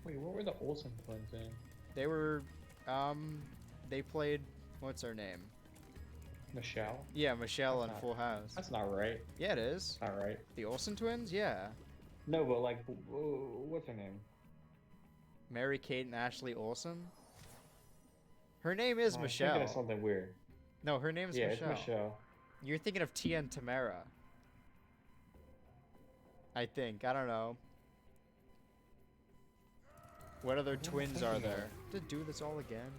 Wait, what were the Olsen twins in?
They were, they played, what's her name?
Michelle?
Yeah, Michelle
That's
on
not-
Full House.
That's not right.
Yeah, it is.
Not right.
The Olsen twins? Yeah.
No, but like, what's her name?
Mary-Kate and Ashley Olsen? Her name is
I'm
Michelle.
thinking of something weird.
No, her name is
Yeah,
Michelle.
it's Michelle.
You're thinking of Tia and Tamara. I think. I don't know. What other
am I
twins are
thinking of?
there? To do this all again?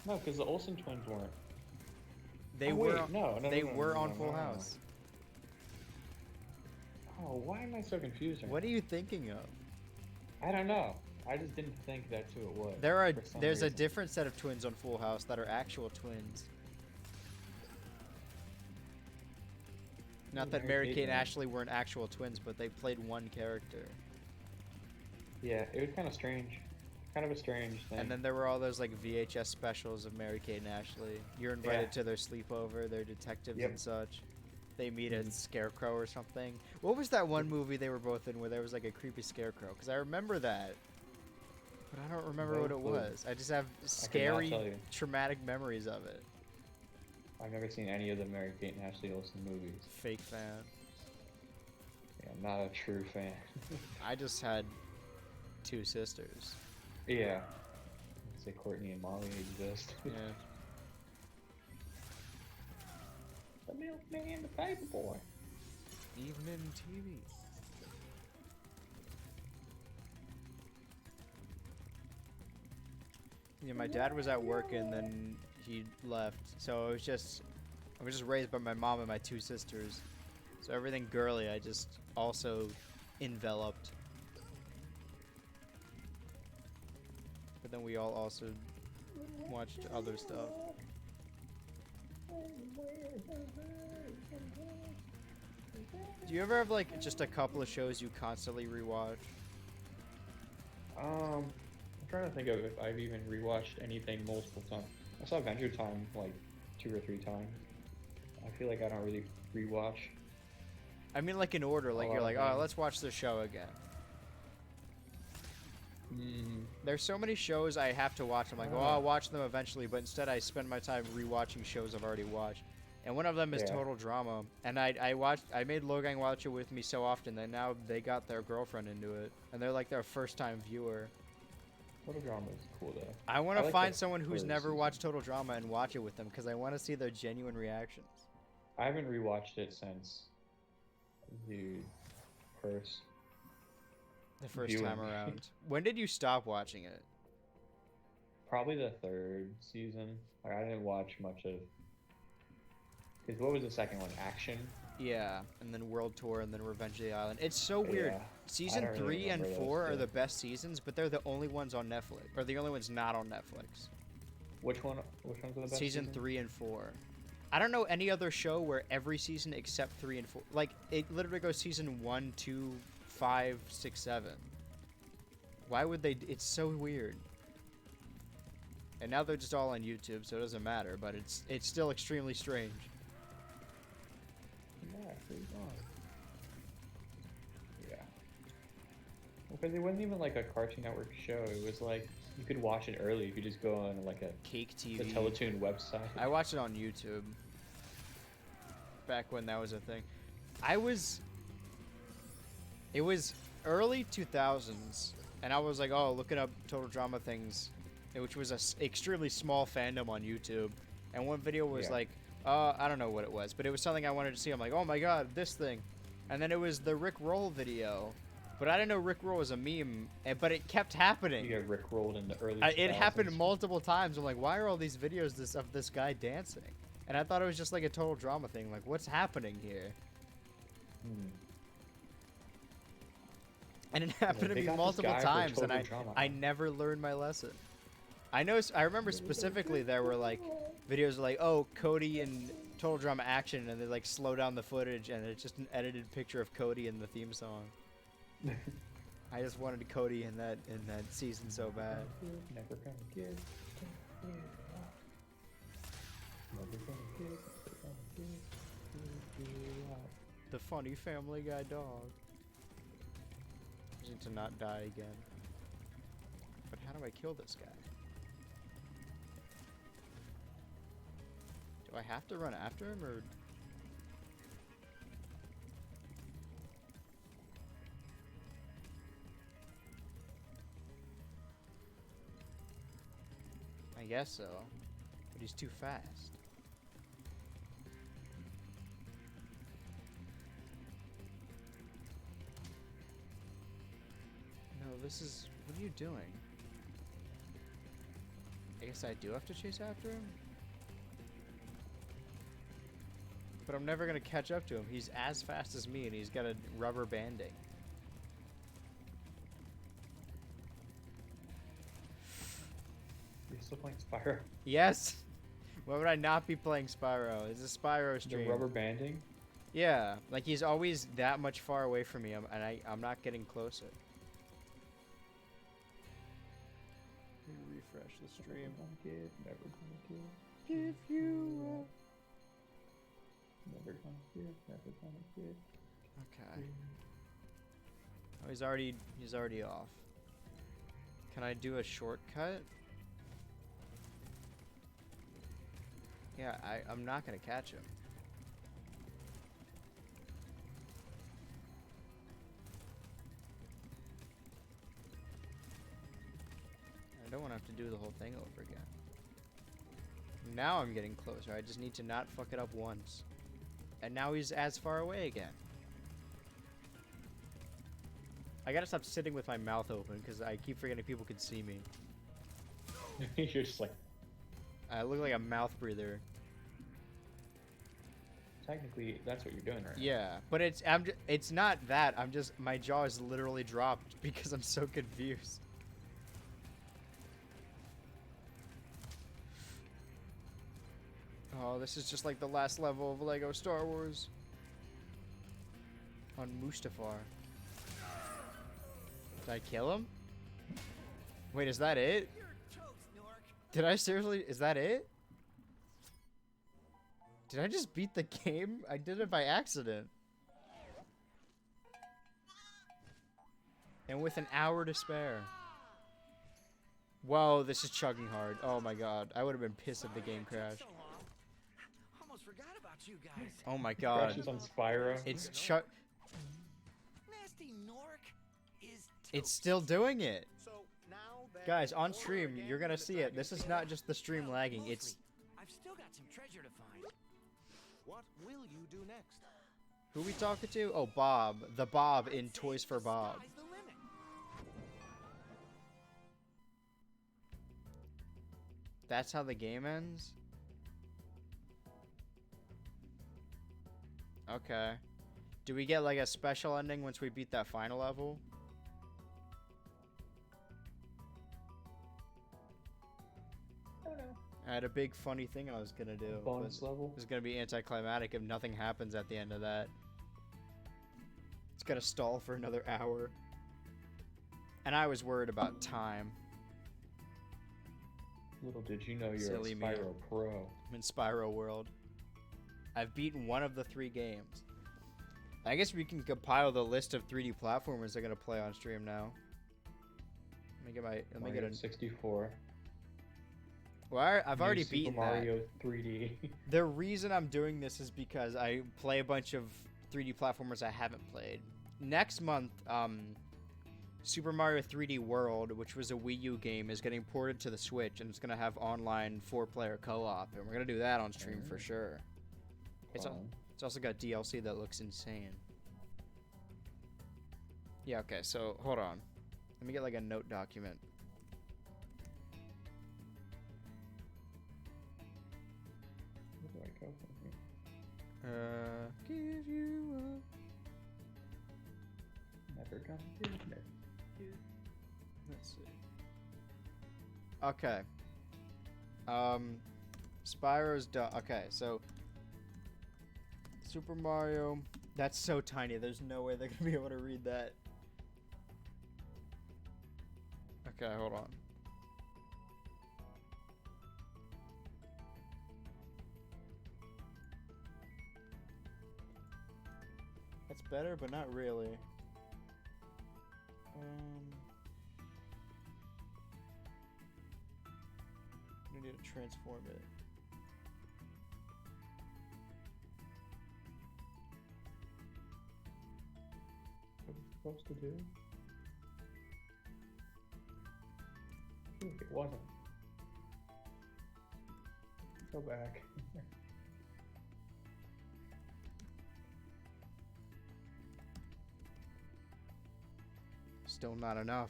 No, because the Olsen twins weren't.
They
Oh,
were.
wait, no,
They
no,
were
no,
on
no,
Full
no.
House.
Oh, why am I so confused? right
What are
now?
you thinking of?
I don't know. I just didn't think that's who it was.
There are.
for some
There's a
reason.
different set of twins on Full House that are actual twins. Not that Mary Kate and
and
Ashley weren't actual twins, but they played one character.
Yeah, it was kind of strange. Kind of a strange thing.
And then there were all those like VHS specials of Mary Kate and Ashley. You're invited
Yeah.
to their sleepover. They're detectives
Yep.
and such. They meet a
Mhm.
scarecrow or something. What was that one movie they were both in where there was like a creepy scarecrow? Because I remember that, but I don't remember
No
what it
clue.
was. I just have
tell
scary,
you.
traumatic memories of it.
I've never seen any of the Mary Kate and Ashley Olsen movies.
Fake fan.
Yeah, I'm not a true fan.
I just had two sisters.
Yeah. I'd say Courtney and Molly exist.
Yeah.
The milkman, the paperboy.
Evening TV. Yeah, my dad was at work and then he left, so I was just raised by my mom and my two sisters, so everything girly I just also enveloped. But then we all also watched other stuff. Do you ever have like just a couple of shows you constantly rewatch?
I'm trying to think of if I've even rewatched anything multiple times. I saw Adventure Time like 2 or 3 times. I feel like I don't really rewatch.
I mean, like in order, like
lot
you're
of
like, oh,
them.
let's watch the show again.
Mm,
There's so many shows I have to watch. I'm like, oh, I'll watch them eventually, but instead I spend my time rewatching shows I've already watched. And one of them is
Yeah.
Total Drama. And I made Logan watch it with me so often that now they got their girlfriend into it. And they're like their first time viewer.
Total Drama is cool though.
I want
I
to
like
find
the
someone who's
first
never
season.
watched Total Drama and watch it with them because I want to see their genuine reactions.
I haven't rewatched it since the first.
The first
Viewing.
time around. When did you stop watching it?
Probably the 3rd season. Like I didn't watch much of. Because what was the second one? Action.
Yeah, and then World Tour, and then Revenge of the Island. It's so weird.
Yeah,
Season
don't really
3 and
remember those
4 are
two.
the best seasons, but they're the only ones on Netflix, or the only ones not on Netflix.
Which one? Which ones are the best?
Season 3 and 4. I don't know any other show where every season except 3 and 4, like it literally goes season 1, 2, 5, 6, 7. Why would they? It's so weird. And now they're just all on YouTube, so it doesn't matter. But it's still extremely strange.
Yeah, pretty fun. Yeah. Because it wasn't even like a Cartoon Network show. It was like you could watch it early if you just go on like a
Cake
the
TV.
Teletoon website.
I watched it on YouTube. Back when that was a thing. It was early 2000s, and I was like, oh, looking up Total Drama things, which was a extremely small fandom on YouTube. And one video was
Yeah.
like, I don't know what it was, but it was something I wanted to see. I'm like, oh my god, this thing. And then it was the Rick Roll video. But I didn't know Rick Roll was a meme, but it kept happening.
You get rickrolled in the early.
It happened
2000s.
multiple times. I'm like, why are all these videos of this guy dancing? And I thought it was just like a Total Drama thing. Like, what's happening here?
Hmm.
And it happened to
they
me
got this
multiple
guy for
times, and
Total Drama.
I never learned my lesson. I remember specifically there were like videos like, oh, Cody and Total Drama action, and they like slow down the footage, and it's just an edited picture of Cody in the theme song. I just wanted Cody in that season so bad.
Never gonna give. Never gonna give.
The funny Family Guy dog. I need to not die again. But how do I kill this guy? Do I have to run after him, or? I guess so. But he's too fast. No, this is... What are you doing? I guess I do have to chase after him? But I'm never gonna catch up to him. He's as fast as me, and he's got a rubber banding.
You're still playing Spyro.
Yes! Why would I not be playing Spyro? It's a Spyro
The
stream.
rubber banding.
Yeah, like he's always that much far away from me, and I'm not getting closer. Let me refresh the stream.
Never gonna give.
Give you up.
Never gonna give. Never gonna give.
Okay. Oh, he's already off. Can I do a shortcut? Yeah, I'm not gonna catch him. I don't want to have to do the whole thing over again. Now I'm getting closer. I just need to not fuck it up once. And now he's as far away again. I gotta stop sitting with my mouth open because I keep forgetting people can see me.
You're just like,
I look like a mouth breather.
technically, that's what you're doing right
Yeah, but it's not that. I'm just, my jaw is literally dropped because I'm so confused. Oh, this is just like the last level of Lego Star Wars. On Mustafar. Did I kill him? Wait, is that it?
You're toast, Nork.
Did I seriously? Is that it? Did I just beat the game? I did it by accident. And with an hour to spare. Whoa, this is chugging hard. Oh my god. I would have been pissed if the game crashed.
So long. Almost forgot about you guys.
Oh my
now.
god.
Crashes on Spyro.
It's chug.
Nasty Nork is toast.
It's still doing it.
So now that
Guys, on
we're
stream,
again
you're gonna
with the
see it. This is not just the stream
Well,
lagging.
mostly.
It's
I've still got some treasure to find. What will you do next?
who we talking to? Oh, Bob. The Bob in Toys for Bob.
Sky's the limit.
That's how the game ends? Okay. Do we get like a special ending once we beat that final level?
I don't know.
I had a big funny thing I was gonna do. but
Bonus level.
It was gonna be anticlimactic if nothing happens at the end of that. It's gonna stall for another hour. And I was worried about time.
Little did you know you're
Silly
a
me.
Spyro Pro.
I'm in Spyro World. I've beaten one of the 3 games. I guess we can compile the list of 3D platformers they're gonna play on stream now. Let me get a
64.
Well, I've
New
already
Super
beaten
Mario 3D.
that. The reason I'm doing this is because I play a bunch of 3D platformers I haven't played. Next month, Super Mario 3D World, which was a Wii U game, is getting ported to the Switch, and it's gonna have online 4-player co-op, and we're gonna do that on stream for sure. It's also got DLC that looks insane. Yeah, okay, so hold on. Let me get like a note document.
Where do I go from here?
Give you up.
Never gonna do it.
Let's see. Okay. Spyro's done. Okay, so Super Mario. That's so tiny. There's no way they're gonna be able to read that. Okay, hold on. That's better, but not really. I need to transform it.
What was it supposed to do? I feel like it wasn't. Go back.
Still not enough.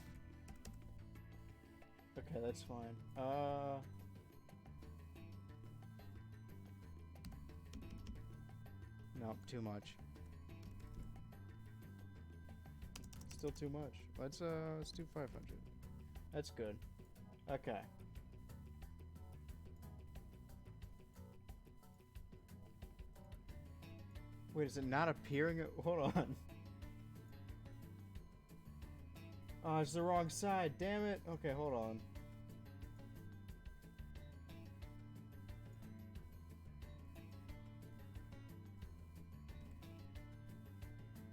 Okay, that's fine. No, too much. Still too much. Let's do 500. That's good. Okay. Wait, is it not appearing? Hold on. Oh, it's the wrong side. Damn it. Okay, hold on.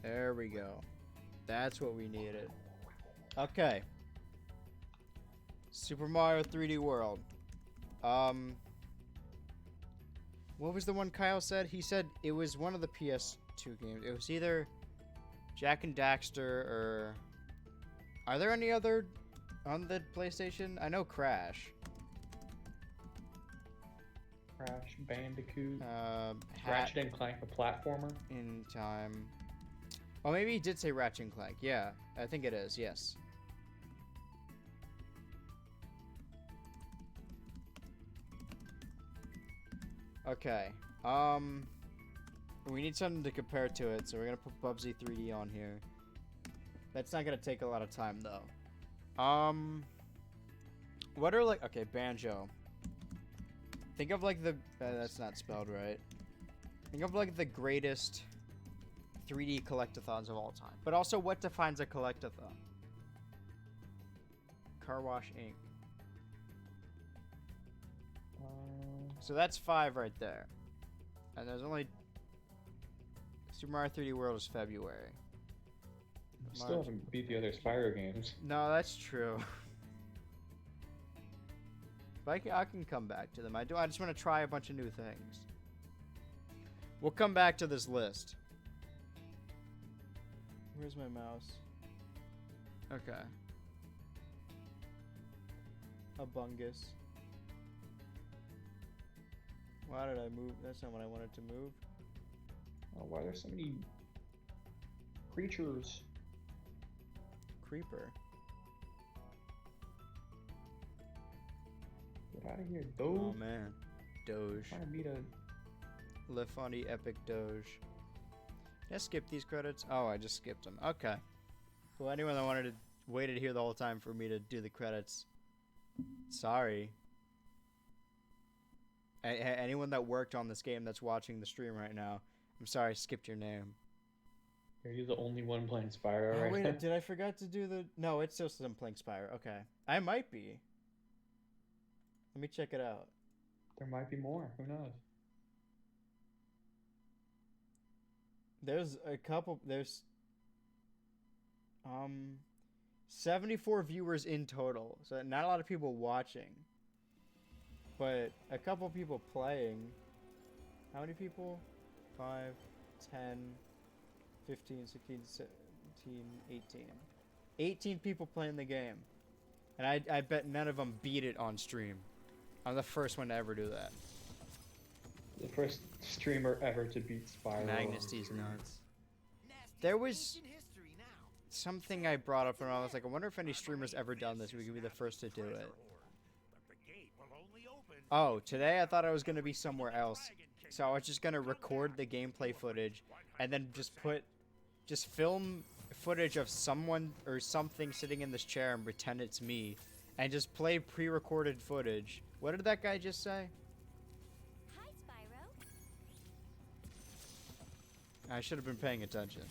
There we go. That's what we needed. Okay. Super Mario 3D World. What was the one Kyle said? He said it was one of the PS2 games. It was either Jak and Daxter or... Are there any other on the PlayStation? I know Crash.
Crash Bandicoot.
Hat
Ratchet and Clank, the platformer.
in Time. Oh, maybe he did say Ratchet and Clank. Yeah, I think it is. Yes. Okay. We need something to compare to it, so we're gonna put Bubsy 3D on here. That's not gonna take a lot of time though. What are like Banjo. Think of like the that's not spelled right. Think of like the greatest 3D collectathons of all time. But also what defines a collectathon? Car Wash Inc. So that's 5 right there. And there's only Super Mario 3D World is February.
Still haven't beat the other Spyro games.
No, that's true. But I can come back to them. I just want to try a bunch of new things. We'll come back to this list. Where's my mouse? Okay. A bungus. Why did I move? That's not what I wanted to move.
Oh, why are there so many creatures?
Creeper.
Get out of here,
Oh
Doge.
man. Doge.
Trying to beat a...
Le Fondy Epic Doge. Did I skip these credits? Oh, I just skipped them. Okay. Well, anyone that wanted to waited here the whole time for me to do the credits, sorry. Anyone that worked on this game that's watching the stream right now, I'm sorry I skipped your name.
Are you the only one playing Spyro
Oh,
right
wait,
now?
did I forget to do the... No, it still says I'm playing Spyro. Okay. I might be. Let me check it out.
There might be more. Who knows?
There's 74 viewers in total, so not a lot of people watching, but a couple people playing. How many people? 5, 10, 15, 16, 17, 18. 18 people playing the game. And I bet none of them beat it on stream. I'm the first one to ever do that.
The first streamer ever to beat Spyro.
Magnasty's nuts.
Nasty
There was
ancient history now.
something I brought up and I was like, I wonder if any streamer's ever done this. We could be the first to do it.
Treasure hoard. But the gate will only open
Oh, today I thought I was going to be somewhere else. So I was just going to record the gameplay footage and then just film footage of someone or something sitting in this chair and pretend it's me. And just play pre-recorded footage. What did that guy just say?
Hi, Spyro.
I should have been paying attention.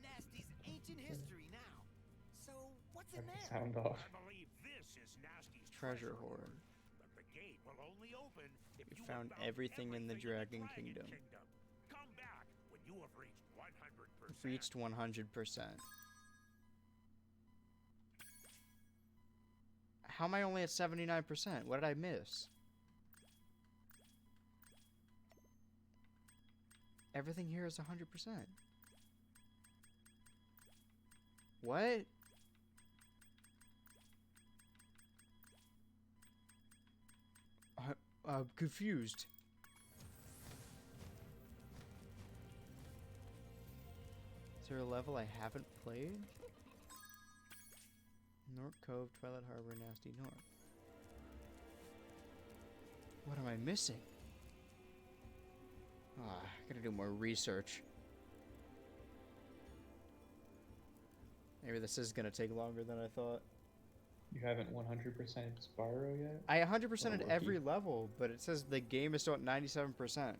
Nasty's ancient history now. So what's in there?
Sound off.
I believe this is Nasty's
Treasure hoard.
But the gate will only open if
We
you
found
have
everything in the Dragon Kingdom.
Come back when you have reached 100%.
Reached 100%. How am I only at 79%? What did I miss? Everything here is 100%. What? I'm confused. Is there a level I haven't played? North Cove, Twilight Harbor, Nasty North. What am I missing? Ah, I gotta do more research. Maybe this is gonna take longer than I thought.
You haven't 100% Spyro yet?
I 100%ed
Oh,
every
rookie.
level, but it says the game is still at 97%.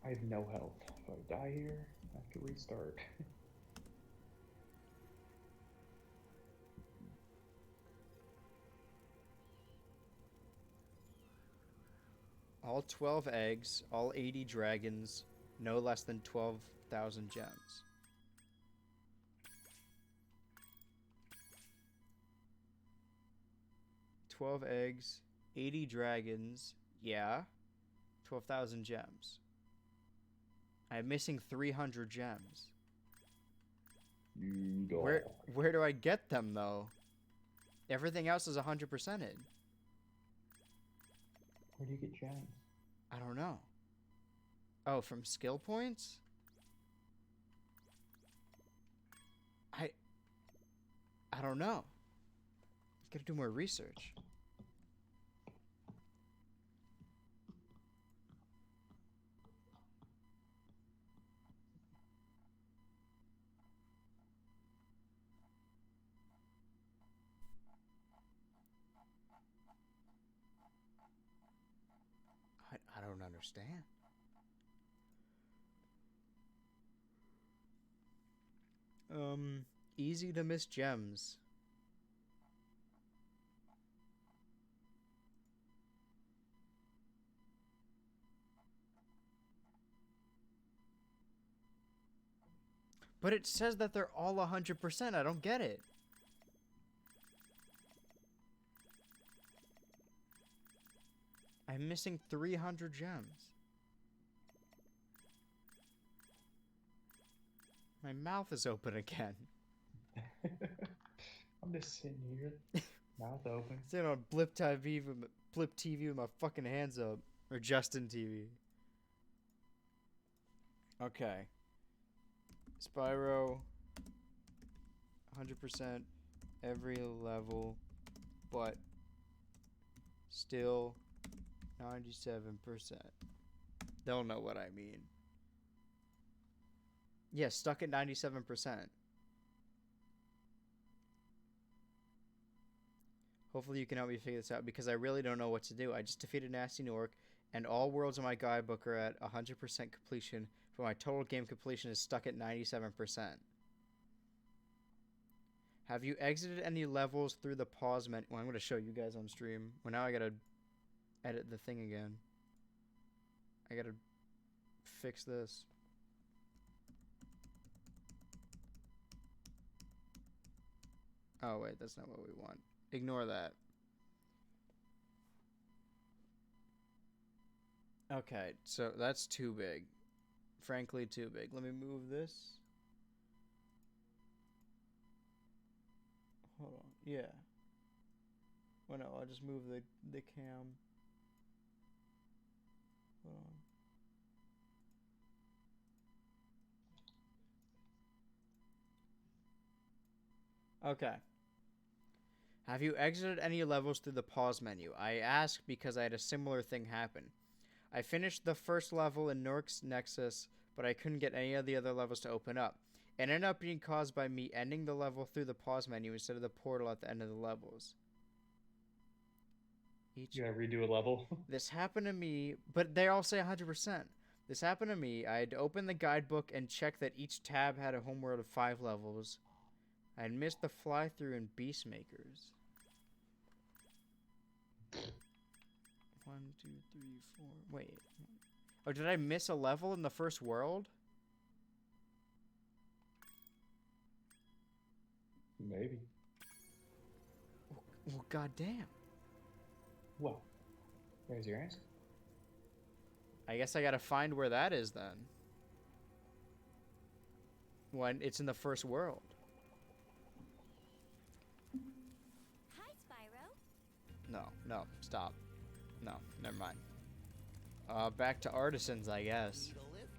I have no health. If I die here, I have to restart.
All 12 eggs, all 80 dragons, no less than 12,000 gems. "12 eggs, 80 dragons, yeah, 12,000 gems. I'm missing 300 gems.
You dog.
Where do I get them, though? Everything else is 100%ed.
Where do you get gems?
I don't know. Oh, from skill points? I don't know. Gotta do more research. I don't understand. Easy to miss gems. But it says that they're all 100%. I don't get it. I'm missing 300 gems. My mouth is open again.
I'm just sitting here, mouth open.
Sitting on Blip TV with my fucking hands up. Or Justin TV. Okay. Spyro. 100% every level. But still 97%. They'll know what I mean. Yeah, stuck at 97%. Hopefully you can help me figure this out because I really don't know what to do. I just defeated Nasty Nork and all worlds in my guidebook are at 100% completion, but my total game completion is stuck at 97%. Have you exited any levels through the pause menu? Well, I'm going to show you guys on stream. Well, now I got to edit the thing again. I gotta fix this. Oh wait, that's not what we want. Ignore that. Okay, so that's too big. Frankly, too big. Let me move this. Hold on. Yeah. Well, no, I'll just move the cam. Hold on. Okay. Have you exited any levels through the pause menu? I ask because I had a similar thing happen. I finished the first level in Nork's Nexus, but I couldn't get any of the other levels to open up. It ended up being caused by me ending the level through the pause menu instead of the portal at the end of the levels.
You gotta redo a level.
This happened to me, but they all say 100%. This happened to me. I had to open the guidebook and check that each tab had a homeworld of 5 levels. I had missed the fly-through in Beastmakers. 1, 2, 3, 4. Wait. Oh, did I miss a level in the first world?
Maybe.
Well, goddamn.
What? There's your answer.
I guess I gotta find where that is then. When it's in the first world.
Hi, Spyro.
No, stop. No, never mind. Back to artisans, I guess.
Need a lift?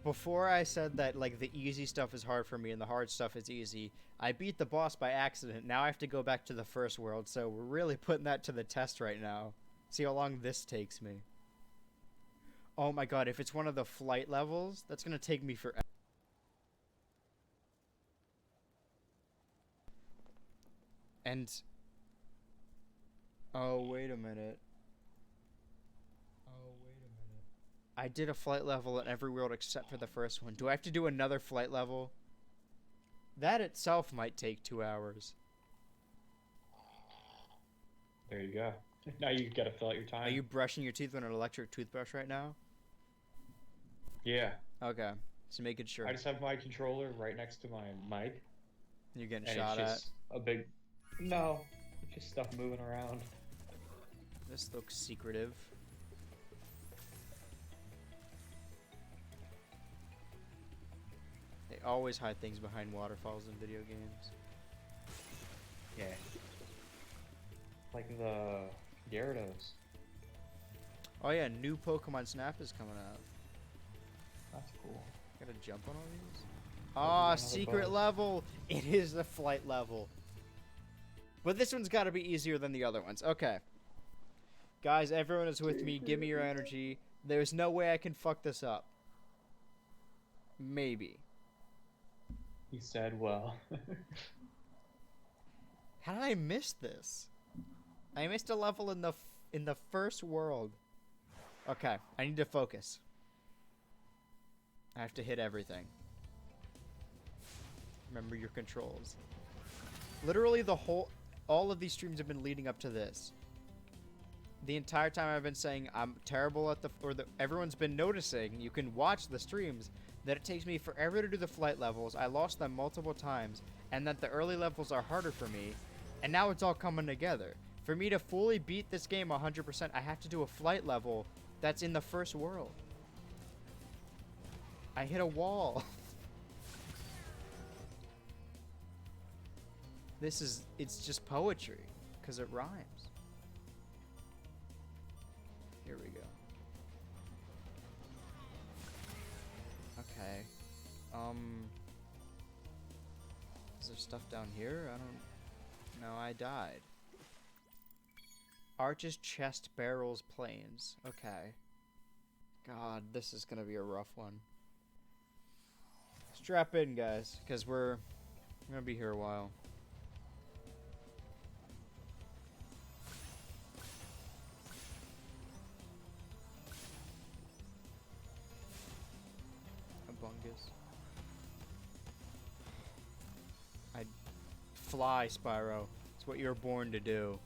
Before I said that, like, the easy stuff is hard for me and the hard stuff is easy, I beat the boss by accident. Now I have to go back to the first world, so we're really putting that to the test right now. See how long this takes me. Oh my god, if it's one of the flight levels, that's gonna take me forever. And... oh, wait a minute. I did a flight level in every world except for the first one. Do I have to do another flight level? That itself might take 2 hours.
There you go. Now you gotta fill out your time.
Are you brushing your teeth with an electric toothbrush right now?
Yeah.
Okay, so making sure.
I just have my controller right next to my mic.
You're getting
And
shot
it's
at.
just a big... No. It's just stuff moving around.
This looks secretive. They always hide things behind waterfalls in video games.
Yeah. Like the Gyarados.
Oh yeah, new Pokemon Snap is coming out.
That's cool.
Gotta jump on all these?
Another
Ah,
bug.
secret level! It is a flight level. But this one's gotta be easier than the other ones. Okay. Guys, everyone is with me. Give me your energy. There's no way I can fuck this up. Maybe.
He said, well.
How did I miss this? I missed a level in the first world. Okay, I need to focus. I have to hit everything. Remember your controls. Literally all of these streams have been leading up to this. The entire time I've been saying I'm terrible at everyone's been noticing, you can watch the streams, that it takes me forever to do the flight levels. I lost them multiple times, and that the early levels are harder for me, and now it's all coming together. For me to fully beat this game 100%, I have to do a flight level that's in the first world. I hit a wall. It's just poetry, because it rhymes. Here we go. Okay. Is there stuff down here? I don't... No, I died. Arches, chest, barrels, planes. Okay. God, this is gonna be a rough one. Strap in, guys, because we're gonna be here a while. A bungus. I Fly, Spyro. It's what you're born to do.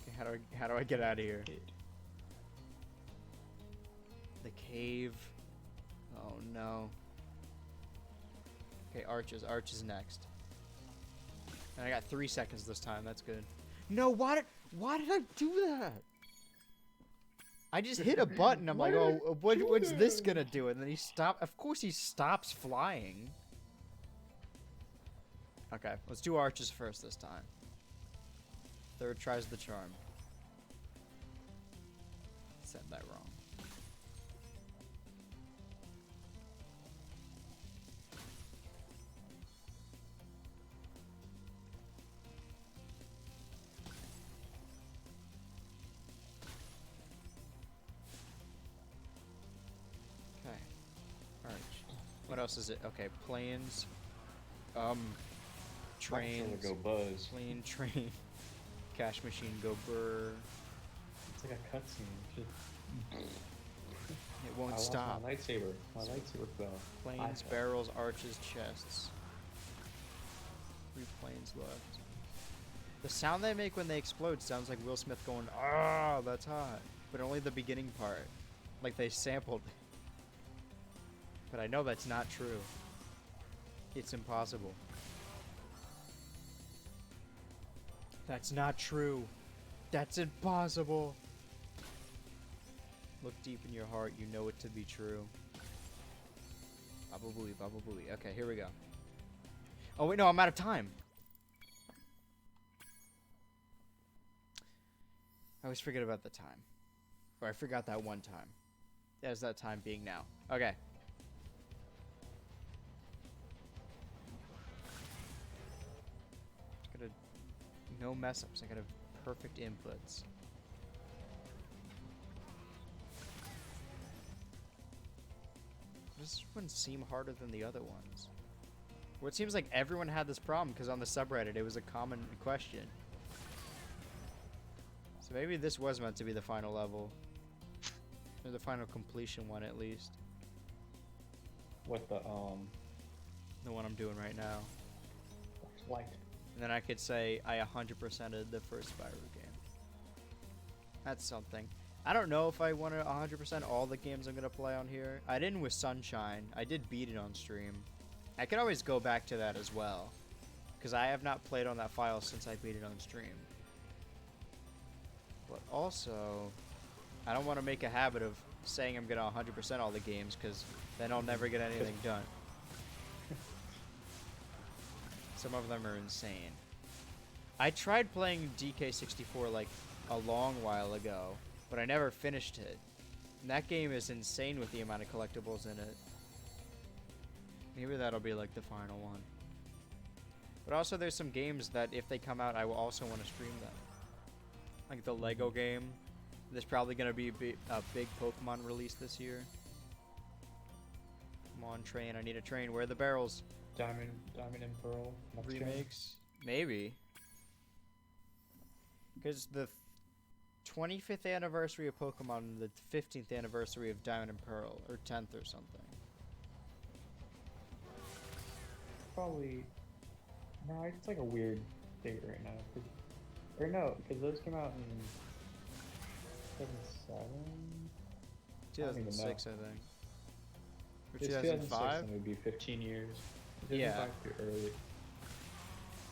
Okay, how do I get out of here? The cave. Oh no. Okay, arches. Arches next. And I got 3 seconds this time. That's good. No, why did I do that? I just hit a button. I'm like, oh, what's this gonna do? And then he stopped. Of course, he stops flying. Okay, let's do arches first this time. Third tries the charm. Said that wrong. Okay. Arch. What else is it? Okay, planes. Trains.
Go buzz.
Plane, train. Cash machine, go burr.
It's like a cutscene.
It won't
I lost
stop.
My lightsaber. My lightsaber fell.
Planes, barrels, arches, chests. 3 planes left. The sound they make when they explode sounds like Will Smith going, "Ah, that's hot," but only the beginning part, like they sampled. But I know that's not true. It's impossible. That's not true. That's impossible. Look deep in your heart. You know it to be true. Baba booey, baba booey. Okay, here we go. Oh wait, no, I'm out of time. I always forget about the time. Or I forgot that one time. There's that time being now. Okay. Gotta no mess ups. I gotta perfect inputs. This one seem harder than the other ones. Well, it seems like everyone had this problem because on the subreddit it was a common question. So maybe this was meant to be the final level. Or the final completion one at least.
What the
one I'm doing right now.
light.
And then I could say I 100%ed the first Spyro game. That's something. I don't know if I want to 100% all the games I'm going to play on here. I didn't with Sunshine. I did beat it on stream. I could always go back to that as well. Because I have not played on that file since I beat it on stream. But also, I don't want to make a habit of saying I'm going to 100% all the games, because then I'll never get anything done. Some of them are insane. I tried playing DK64 like a long while ago, but I never finished it. And that game is insane with the amount of collectibles in it. Maybe that'll be like the final one. But also there's some games that if they come out, I will also want to stream them. Like the Lego game. There's probably going to be a big Pokemon release this year. Come on, train. I need a train. Where are the barrels?
Diamond and Pearl.
Remakes? Maybe. Because the 25th anniversary of Pokemon and the 15th anniversary of Diamond and Pearl, or 10th or something.
Probably. No, it's like a weird date right now. Or no, because those came out in 2007?
2006, I think. Or
It's
2005?
then it would be 15 years.
Yeah.
Too early.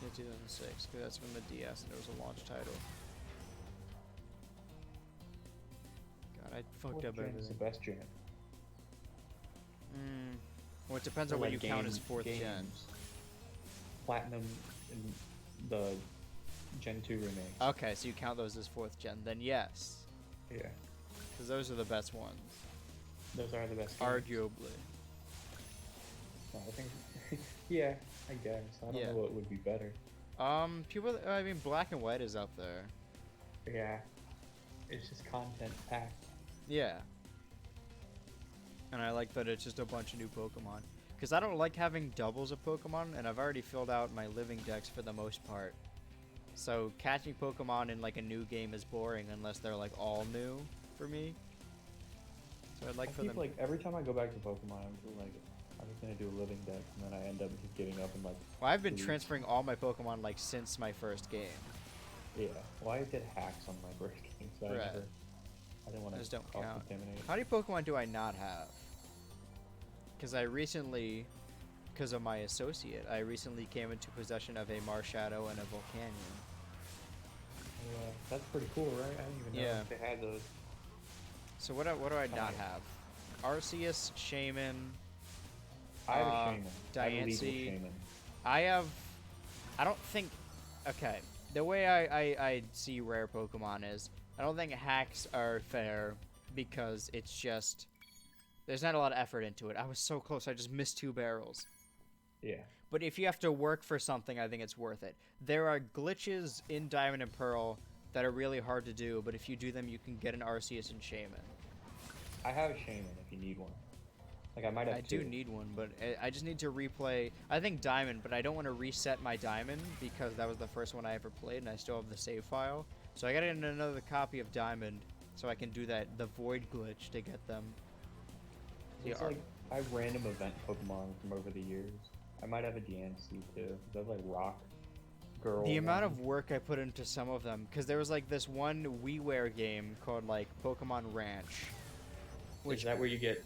Yeah, 2006. 'Cause that's when the DS and it was a launch title. God, I fucked up
What gen is
everything.
the best gen?
Well, it depends
Or
on what
like
you count as
game-
4th gen.
games. Platinum and the Gen 2 remake.
Okay, so you count those as 4th gen. Then yes.
Yeah.
Because those are the best ones.
Those are the best games.
Arguably.
No, I think. Yeah, I guess. I don't
Yeah.
know what would be better.
People, I mean, Black and White is up there.
Yeah. It's just content packed.
Yeah. And I like that it's just a bunch of new Pokemon. Because I don't like having doubles of Pokemon, and I've already filled out my living decks for the most part. So catching Pokemon in like a new game is boring unless they're like all new for me. So I'd like
I
for
keep
them.
like every time I go back to Pokemon, I'm just gonna do a living deck, and then I end up just giving up and like.
Well, I've been
2 weeks.
transferring all my Pokemon like since my first game.
Yeah. Well, I did hacks on my first game, so
Right.
I didn't want
Those
to
don't count.
contaminate.
How many Pokemon do I not have? Because I recently, because of my associate, I recently came into possession of a Marshadow and a Volcanion.
Yeah, that's pretty cool, right? I didn't even know
Yeah.
they had those.
So what do I not
Okay.
have? Arceus, Shaman.
I have a Shaman. I have a legal
Diancie.
Shaman.
I don't think. Okay, the way I see rare Pokemon is, I don't think hacks are fair because it's just there's not a lot of effort into it. I was so close. I just missed 2 barrels.
Yeah.
But if you have to work for something, I think it's worth it. There are glitches in Diamond and Pearl that are really hard to do, but if you do them, you can get an Arceus and Shaman.
I have a Shaman if you need one. Like I might have
I
two.
do need one, but I just need to replay. I think Diamond, but I don't want to reset my Diamond because that was the first one I ever played, and I still have the save file. So I gotta get another copy of Diamond so I can do the Void glitch to get them.
It's like I have random event Pokemon from over the years. I might have a Diancie too. They have like Rock Girl.
The amount
one.
of work I put into some of them, because there was like this one WiiWare game called like Pokemon Ranch, which
Is that where you get?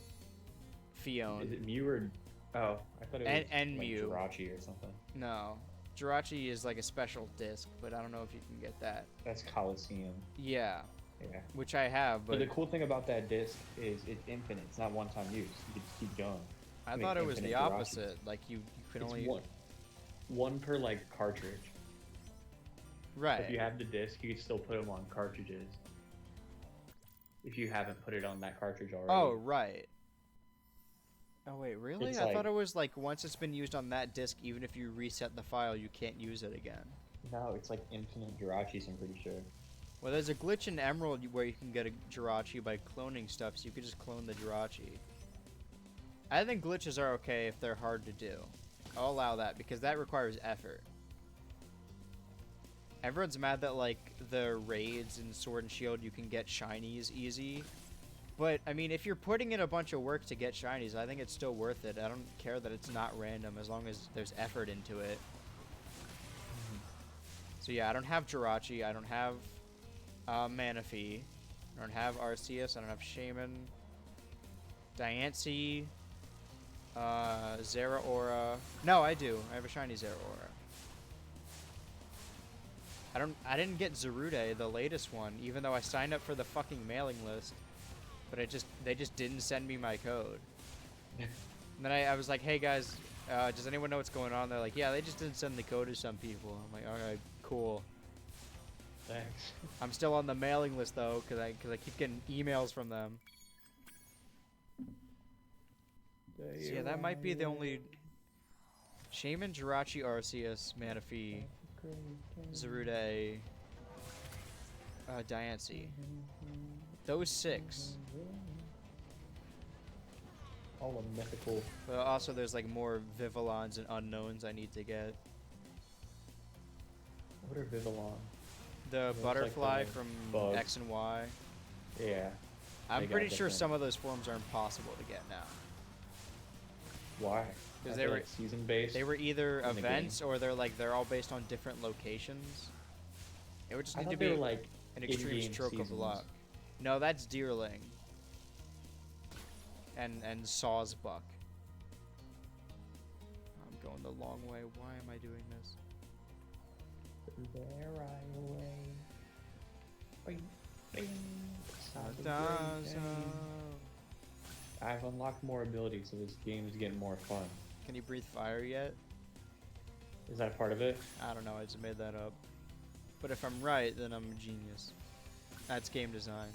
Fion.
Is it Mew or? Oh, I thought it was
And
like
Mew.
Jirachi or something.
No, Jirachi is like a special disc, but I don't know if you can get that.
That's Coliseum.
Yeah,
Yeah.
which I have,
But
but
the cool thing about that disc is it's infinite. It's not one-time use. You can just keep going.
I
make
thought it was the
infinite Jirachis.
opposite. Like you could
It's
only
one per like cartridge.
right.
If you have the disc, you can still put them on cartridges. If you haven't put it on that cartridge already.
Oh right. Oh wait, really?
It's
I thought
like-
it was like once it's been used on that disc, even if you reset the file, you can't use it again.
No, it's like infinite Jirachis, I'm pretty sure.
Well, there's a glitch in Emerald where you can get a Jirachi by cloning stuff, so you could just clone the Jirachi. I think glitches are okay if they're hard to do. I'll allow that because that requires effort. Everyone's mad that like the raids in Sword and Shield you can get shinies easy. But I mean, if you're putting in a bunch of work to get shinies, I think it's still worth it. I don't care that it's not random as long as there's effort into it. So yeah, I don't have Jirachi, I don't have Manaphy, I don't have Arceus, I don't have Shaman, Diancie, Zeraora. No, I do. I have a shiny Zeraora. I didn't get Zarude, the latest one, even though I signed up for the fucking mailing list. But they just didn't send me my code. And then I was like, hey guys, does anyone know what's going on? They're like, yeah, they just didn't send the code to some people. I'm like, alright, cool.
Thanks.
I'm still on the mailing list though, cause I keep getting emails from them. So yeah, that might be the only Shaman, Jirachi, Arceus, Manaphy, Zarude, Diancie. Those 6.
All the mythical.
But also there's like more Vivillons and Unknowns I need to get.
What are Vivillon?
The
It's like
butterfly
the
from
bug.
X and Y.
Yeah.
I'm
They got
pretty sure
different-
some of those forms are impossible to get now.
Why?
'Cause
I
they
feel
were-
like season based.
They were either
in the
events or they're all based on different locations. It would just
I
need
thought
to
they
be
were like
an extreme
in-game
stroke of
seasons.
luck. No, that's Deerling. And Sawsbuck. I'm going the long way. Why am I doing this?
There I away. Bing, bing. Sounds
Dazzle.
great. I've unlocked more abilities, so this game is getting more fun.
Can you breathe fire yet?
Is that a part of it?
I don't know. I just made that up. But if I'm right, then I'm a genius. That's game design.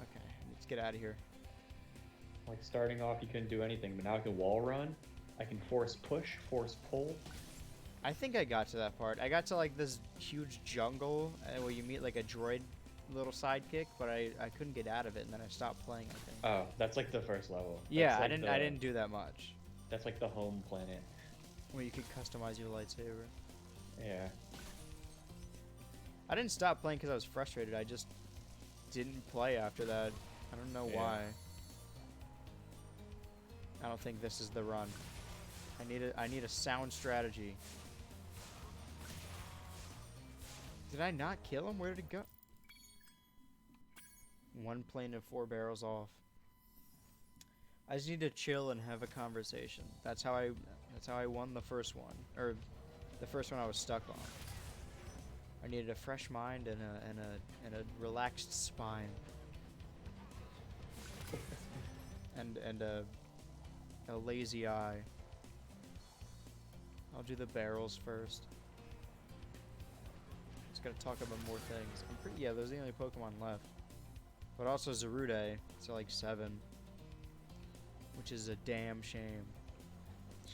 Okay, let's get out of here.
Like starting off, you couldn't do anything, but now I can wall run. I can force push, force pull.
I think I got to that part. I got to like this huge jungle where you meet like a droid little sidekick, but I couldn't get out of it, and then I stopped playing. I think.
Oh, that's like the first level.
Yeah,
That's
I
like
didn't. I didn't do that much.
That's like the home planet.
Where you could customize your lightsaber.
Yeah.
I didn't stop playing because I was frustrated. I just didn't play after that. I don't know
Yeah.
why. I don't think this is the run. I need a sound strategy. Did I not kill him? Where did it go? One plane and 4 barrels off. I just need to chill and have a conversation. That's how I won the first one, or the first one I was stuck on. I needed a fresh mind and a relaxed spine, and a lazy eye. I'll do the barrels first. Just gotta talk about more things. Yeah, those are the only Pokemon left. But also Zarude, so like 7. Which is a damn shame.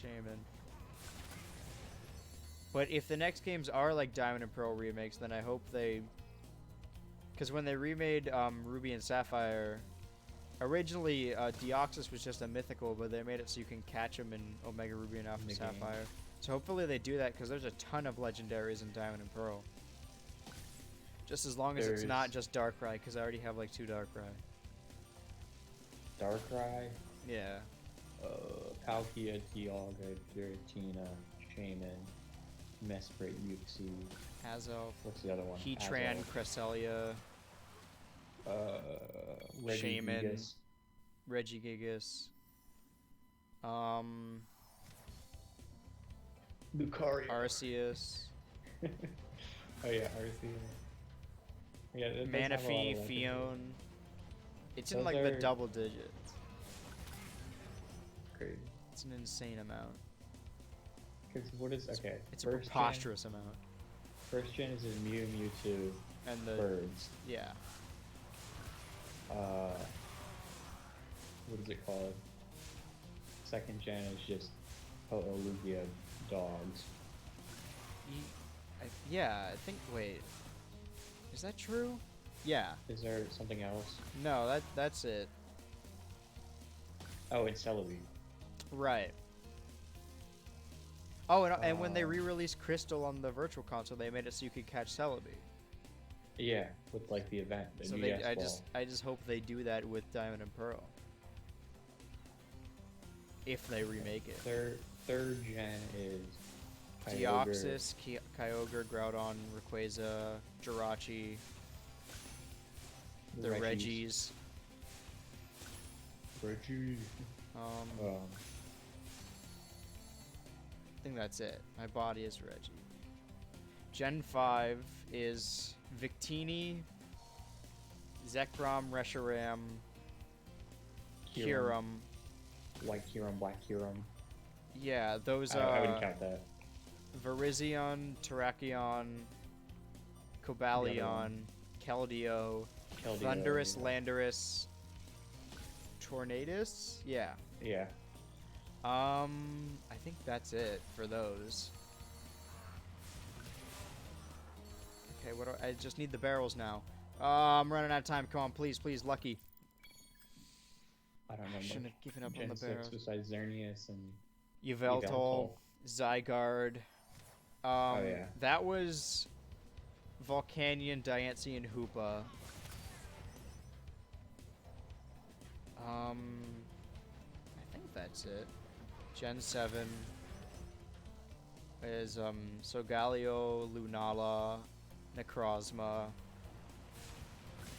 Shaman. But if the next games are like Diamond and Pearl remakes, then I hope they... Because when they remade Ruby and Sapphire, originally Deoxys was just a mythical, but they made it so you can catch them in Omega Ruby and Alpha Sapphire. So hopefully they do that, because there's a ton of legendaries in Diamond and Pearl. Just as long as it's not just Darkrai, because I already have like 2 Darkrai.
Darkrai,
Yeah.
Palkia, Dialga, Giratina, Shaman, Mesprit, Uxie.
Azelf.
What's the other one?
Heatran, Cresselia, Shaman, Regigigas.
Lucario.
Arceus.
Oh yeah, Arceus. Yeah, it does have a lot of
Manaphy,
legendaries.
Fion. It's in
Those
like the
are-
double digits.
Crazy.
It's an insane amount.
Because what is okay?
It's a preposterous amount.
First gen is a Mew, Mewtwo,
And the
birds.
yeah,
What is it called? Second gen is just Lugia dogs.
yeah. I think. Wait, is that true? Yeah.
Is there something else?
No, that's it.
Oh, it's Celebi.
Right. Oh, and when they re-released Crystal on the Virtual Console, they made it so you could catch Celebi.
Yeah, with like the event. The
So
GS
I
ball.
just hope they do that with Diamond and Pearl. If they remake it.
Third gen is Kyogre,
Deoxys, Kyogre, Groudon, Rayquaza, Jirachi, the Reggies.
Reggie.
I think that's it. My body is Reggie. Gen 5 is Victini, Zekrom, Reshiram, Kyurem.
White Kyurem, Black Kyurem.
Yeah, those
I wouldn't count that.
Virizion, Terrakion, Cobalion, Keldeo,
Keldeo,
Thundurus,
yeah.
Landorus, Tornadus? Yeah.
Yeah.
I think that's it for those. Okay, I just need the barrels now. I'm running out of time. Come on, please, please, Lucky.
I don't know.
Shouldn't
much.
have given up
Gen
on the
6
barrels.
besides Xerneas and
Yveltal, Zygarde.
Oh, yeah.
That was Volcanion, Diancie, and Hoopa. I think that's it. Gen 7 is Solgaleo, Lunala, Necrozma,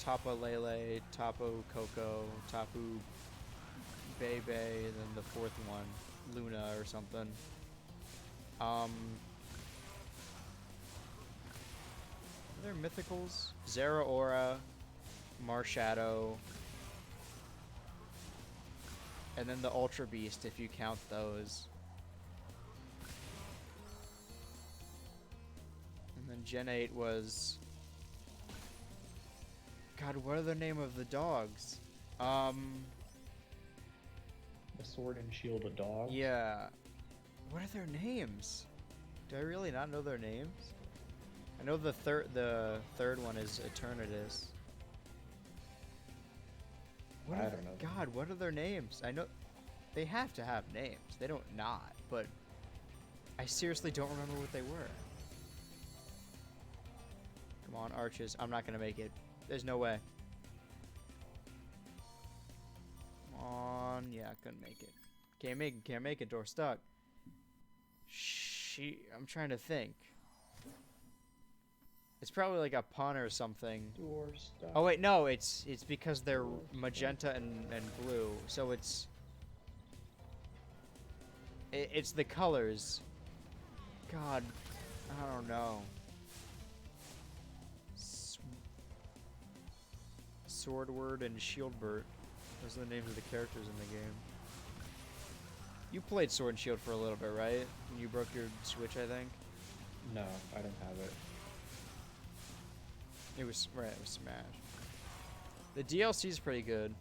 Tapu Lele, Tapu Koko, Tapu Bebe, and then the 4th one, Luna or something. Are there mythicals? Zeraora, Marshadow, and then the Ultra Beast if you count those. And then Gen 8 was... God, what are the name of the dogs?
the Sword and Shield of Dogs.
Yeah. What are their names? Do I really not know their names? I know the third one is Eternatus.
I don't know.
God, what are their names? I know they have to have names. They don't not, but I seriously don't remember what they were. Come on, arches. I'm not gonna make it. There's no way. Come on. Yeah, couldn't make it. Can't make it. Door stuck. I'm trying to think. It's probably like a pun or something.
Door stuck.
Oh wait, no, it's because they're magenta and blue, so it's the colors. God, I don't know. Swordward and Shieldbert. Those are the names of the characters in the game. You played Sword and Shield for a little bit, right? When you broke your Switch, I think.
No, I don't have it.
It was Smash. The DLC is pretty good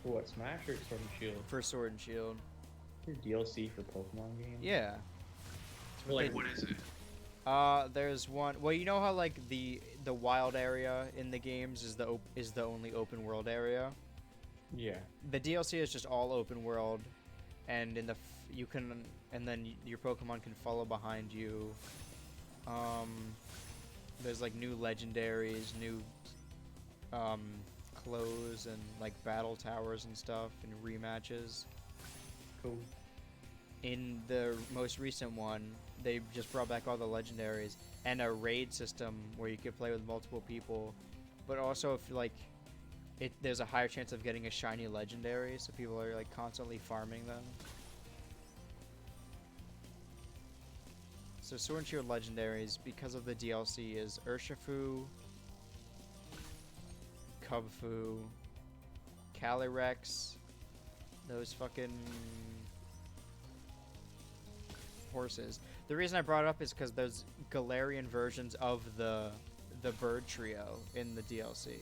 For what, Smash or Sword and Shield?
for Sword and Shield.
Your DLC for Pokemon games?
Yeah.
Like,
They-
what is it?
There's one. Well, you know how like the wild area in the games is the only open world area.
Yeah.
The DLC is just all open world, and in the you can and then your Pokemon can follow behind you. There's like new legendaries, new clothes, and like battle towers and stuff, and rematches.
Cool.
In the most recent one, they just brought back all the legendaries and a raid system where you could play with multiple people, but also if like there's a higher chance of getting a shiny legendary, so people are like constantly farming them. So Sword and Shield legendaries, because of the DLC, is Urshifu, Cubfu, Calyrex, those fucking horses. The reason I brought it up is because there's Galarian versions of the bird trio in the DLC.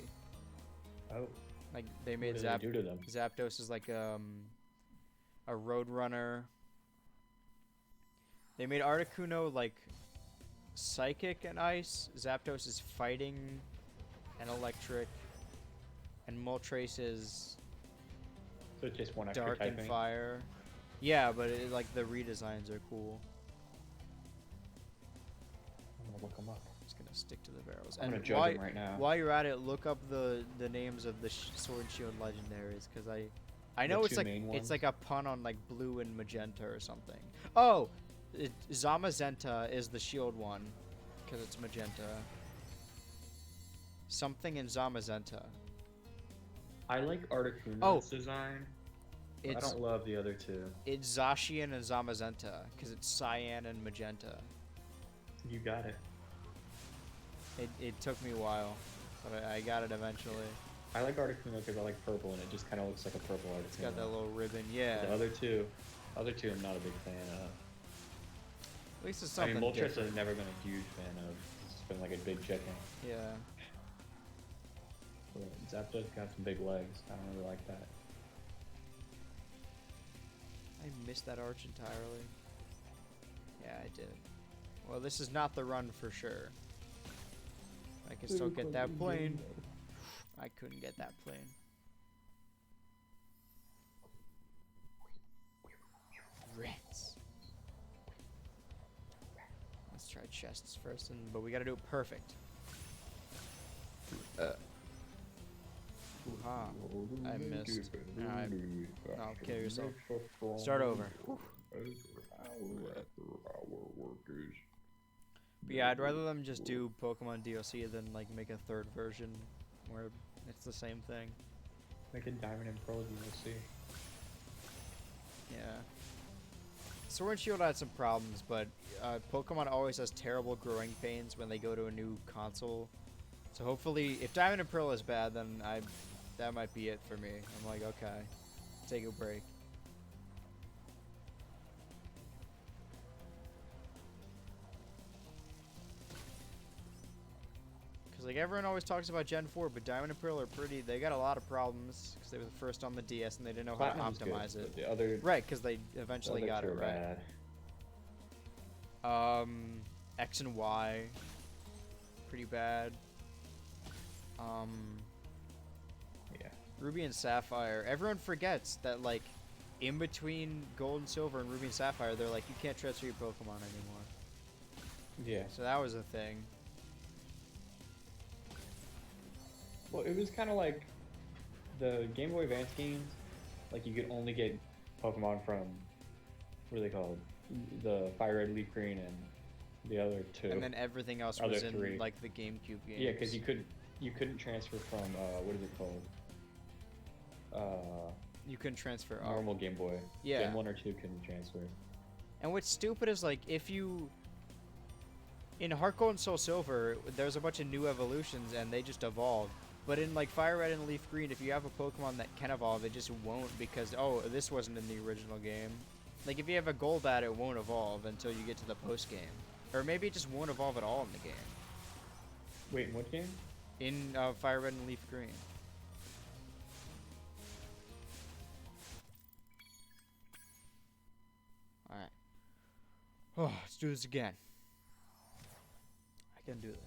Oh.
Like they made
What did they do to them?
Zapdos is like a Roadrunner. They made Articuno like psychic and ice. Zapdos is fighting and electric. And Moltres is
So it's just one extra
dark
typing?
and fire. Yeah, but like the redesigns are cool.
I'm gonna look them up.
Just gonna stick to the barrels.
I'm gonna
And
judge them right now.
while you're at it, look up the names of the Sword and Shield legendaries, because I know
The
it's
two
like
main
it's
ones?
like a pun on like blue and magenta or something. Oh, Zamazenta is the shield one, because it's magenta. Something in Zamazenta.
I like Articuno's
Oh.
design. But I
It's
don't love the other two.
it's Zacian and Zamazenta, because it's cyan and magenta.
You got it.
It took me a while, but I got it eventually.
I like Articuno because I like purple and it just kind of looks like a purple Articuno.
It's got that little ribbon, yeah.
The other two I'm not a big fan of.
At least it's
I
something
mean, Moltres
different.
I've never been a huge fan of. It's been like a big chicken.
Yeah.
But Zapdos got some big legs. I don't really like that.
I missed that arch entirely. Yeah, I did. Well, this is not the run for sure. I can still get that plane. I couldn't get that plane. Rats. Let's try chests first, but we gotta do it perfect. Ooh-ha. I missed. Alright. No, kill yourself. Start over. But yeah, I'd rather them just do Pokemon DLC than like make a third version where it's the same thing.
Like a Diamond and Pearl DLC.
Yeah. Sword and Shield had some problems, but Pokemon always has terrible growing pains when they go to a new console. So hopefully, if Diamond and Pearl is bad, then that might be it for me. I'm like, okay, take a break. Because like everyone always talks about Gen 4, but Diamond and Pearl are they got a lot of problems because they were the first on the DS and they didn't know
Platinum's
how to
good,
optimize it.
but the other
Right, because they eventually got it right.
bad.
X and Y, pretty bad.
Yeah.
Ruby and Sapphire. Everyone forgets that like in between Gold and Silver and Ruby and Sapphire, they're like you can't transfer your Pokemon anymore.
Yeah.
So that was a thing.
Well, it was kind of like the Game Boy Advance games. Like you could only get Pokemon from what are they called? The Fire Red, Leaf Green, and the other two.
And then everything else
Other
was in
three.
like the GameCube games.
Yeah, because you couldn't transfer from what is it called?
You couldn't transfer.
Normal Game Boy.
Yeah.
Gen 1 or 2 couldn't transfer.
And what's stupid is like if you in Heart Gold and Soul Silver, there's a bunch of new evolutions and they just evolve. But in like Fire Red and Leaf Green, if you have a Pokemon that can evolve, it just won't because this wasn't in the original game. Like if you have a Golbat, it won't evolve until you get to the post game, or maybe it just won't evolve at all in the game.
Wait, in what game?
In Fire Red and Leaf Green. All right. Oh, let's do this again. I can do this.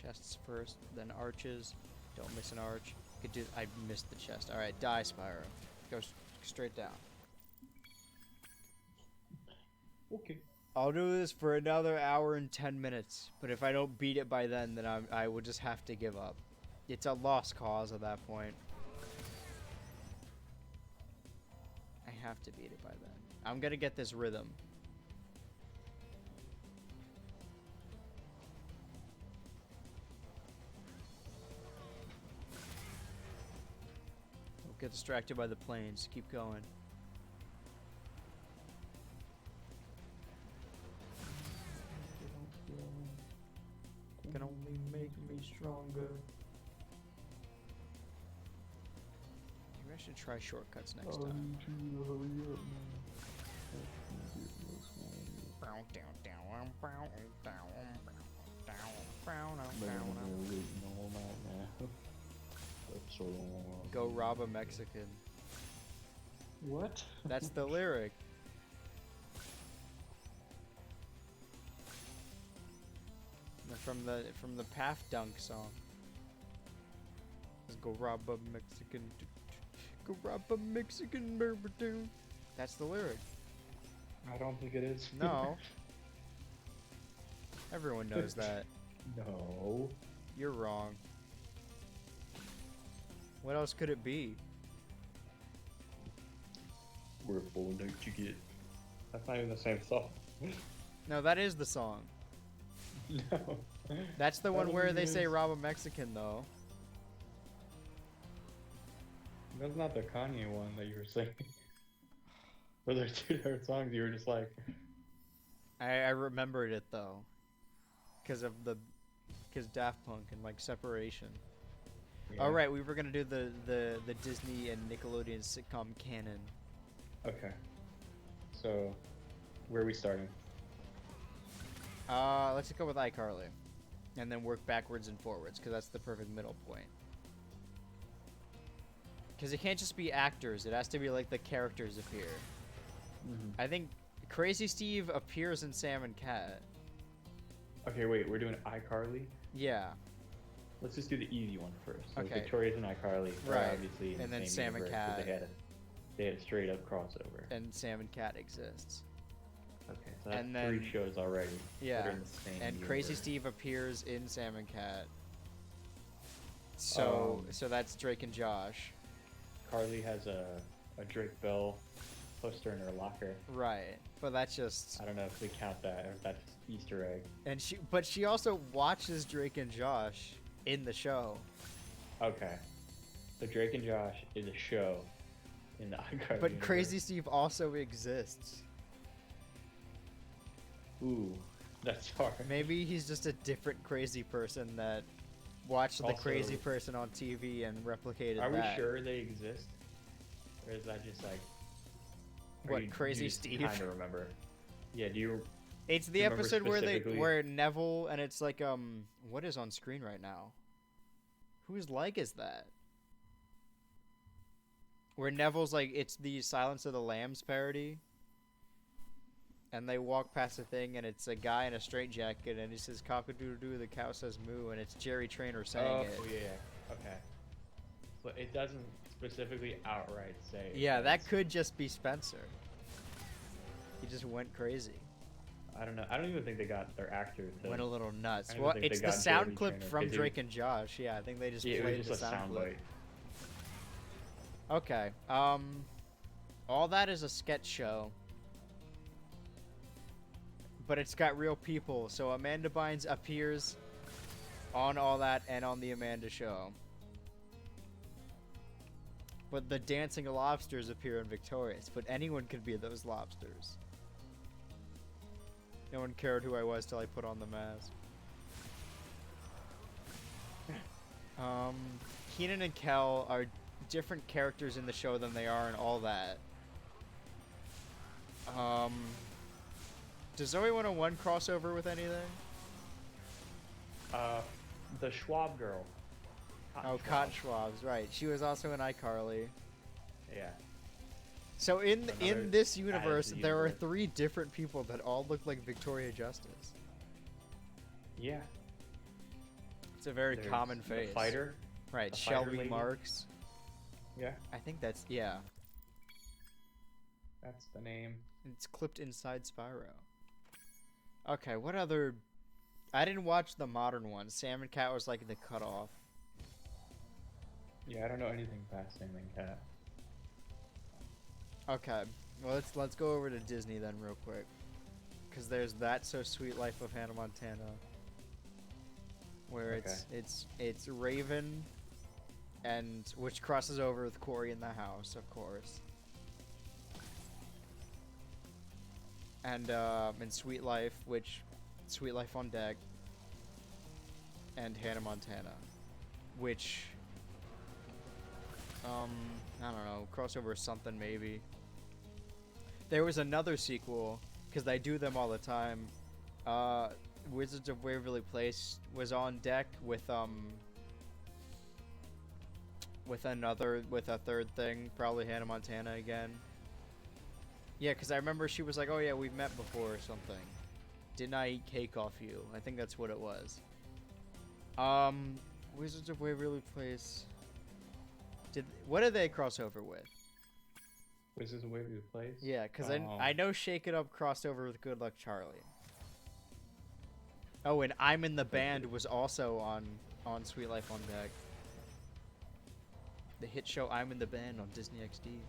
Chests first, then arches. Don't miss an arch. Could do. I missed the chest. All right, die, Spyro. Go straight down.
Okay.
I'll do this for another hour and 10 minutes, but if I don't beat it by then I will just have to give up. It's a lost cause at that point. I have to beat it by then. I'm gonna get this rhythm. Don't get distracted by the planes. Keep going. Can only make me stronger. Maybe I should try shortcuts next time. Go rob a Mexican.
What?
That's the lyric. From the Path Dunk song. Let's go rob a Mexican. Go rob a Mexican. That's the lyric.
I don't think it is.
No. Everyone knows that.
No.
You're wrong. What else could it be?
We're full don't you get? That's not even the same song.
No, that is the song.
No.
That's the
I
one
don't
where
think
they
it
say
is.
rob a Mexican, though.
That's not the Kanye one that you were saying. Were there two different songs? You were just like,
I remembered it though, because Daft Punk and like Separation.
yeah.
Oh right, we were gonna do the Disney and Nickelodeon sitcom canon.
Okay. So, where are we starting?
Let's go with iCarly, and then work backwards and forwards, because that's the perfect middle point. Because it can't just be actors; it has to be like the characters appear. I think Crazy Steve appears in Sam and Cat.
Okay, wait. We're doing iCarly.
Yeah.
Let's just do the easy one first. So
Okay.
Victoria's and iCarly, are
Right.
obviously, in
And
the
then
same
Sam and
universe, but
Cat.
they had a straight up crossover.
And Sam and Cat exists.
Okay, so that's
and
three
then-
shows already. that
Yeah.
are in the same
And Crazy
universe.
Steve appears in Sam and Cat. So so that's Drake and Josh.
Carly has a Drake Bell poster in her locker.
Right. But that's just
I don't know if we count that or if that's Easter egg.
and she also watches Drake and Josh in the show.
Okay. So Drake and Josh is a show in the iCarly
But
universe.
Crazy Steve also exists.
Ooh, that's hard.
Maybe he's just a different crazy person that watched the
Also-
crazy person on TV and replicated
Are we
that.
sure they exist? Or is that just like...
What, Crazy Steve?
Kind of remember. Yeah, do you...
It's
Do
the
you remember
episode
specifically-
where Neville and it's like what is on screen right now? Whose leg is that? Where Neville's like it's the Silence of the Lambs parody. And they walk past a thing and it's a guy in a straitjacket and he says cock-a-doodle-doo, the cow says moo, and it's Jerry Trainer saying it.
Oh, yeah. Okay. But it doesn't specifically outright say...
Yeah, that
that's-
could just be Spencer. He just went crazy.
I don't know. I don't even think they got their actor to.
Went a little nuts.
I don't
Well,
think they
it's the
got
sound
Jodie
clip
Traynor,
from
'cause he-
Drake and Josh. Yeah, I think they just
Yeah, it
played
was
the
just a
sound clip.
soundbite.
Okay. All that is a sketch show. But it's got real people, so Amanda Bynes appears on All That and on the Amanda Show. But the dancing lobsters appear in Victorious, but anyone could be those lobsters. No one cared who I was till I put on the mask. Keenan and Kel are different characters in the show than they are in All That. Does Zoe 101 crossover with anything?
The Schwab girl.
Cotton Schwab's right. She was also in iCarly.
Yeah.
So in
Another
this
added to
universe,
the
there are
universe.
3 different people that all look like Victoria Justice.
Yeah.
It's a very
There's
common
the
face.
fighter.
Right,
the fighter
Shelby
lady.
Marks.
Yeah.
I think that's yeah.
That's the name.
It's clipped inside Spyro. Okay, what other? I didn't watch the modern one. Sam and Cat was like the cutoff.
Yeah, I don't know anything past Sam and Cat.
Okay, well let's go over to Disney then real quick, because there's That So Sweet Life of Hannah Montana, where it's Raven, and which crosses over with Corey in the house, of course, and Sweet Life, which Sweet Life on Deck, and Hannah Montana, which I don't know, crossover or something maybe. There was another sequel, because they do them all the time. Wizards of Waverly Place was on deck with a third thing, probably Hannah Montana again. Yeah, because I remember she was like, "Oh yeah, we've met before" or something. Didn't I eat cake off you? I think that's what it was. Wizards of Waverly Place. What did they cross over with?
Wizards of Waverly Place?
Yeah, because I know Shake It Up crossed over with Good Luck Charlie. Oh, and I'm in the Band was also on Sweet Life on Deck. The hit show I'm in the Band on Disney XD.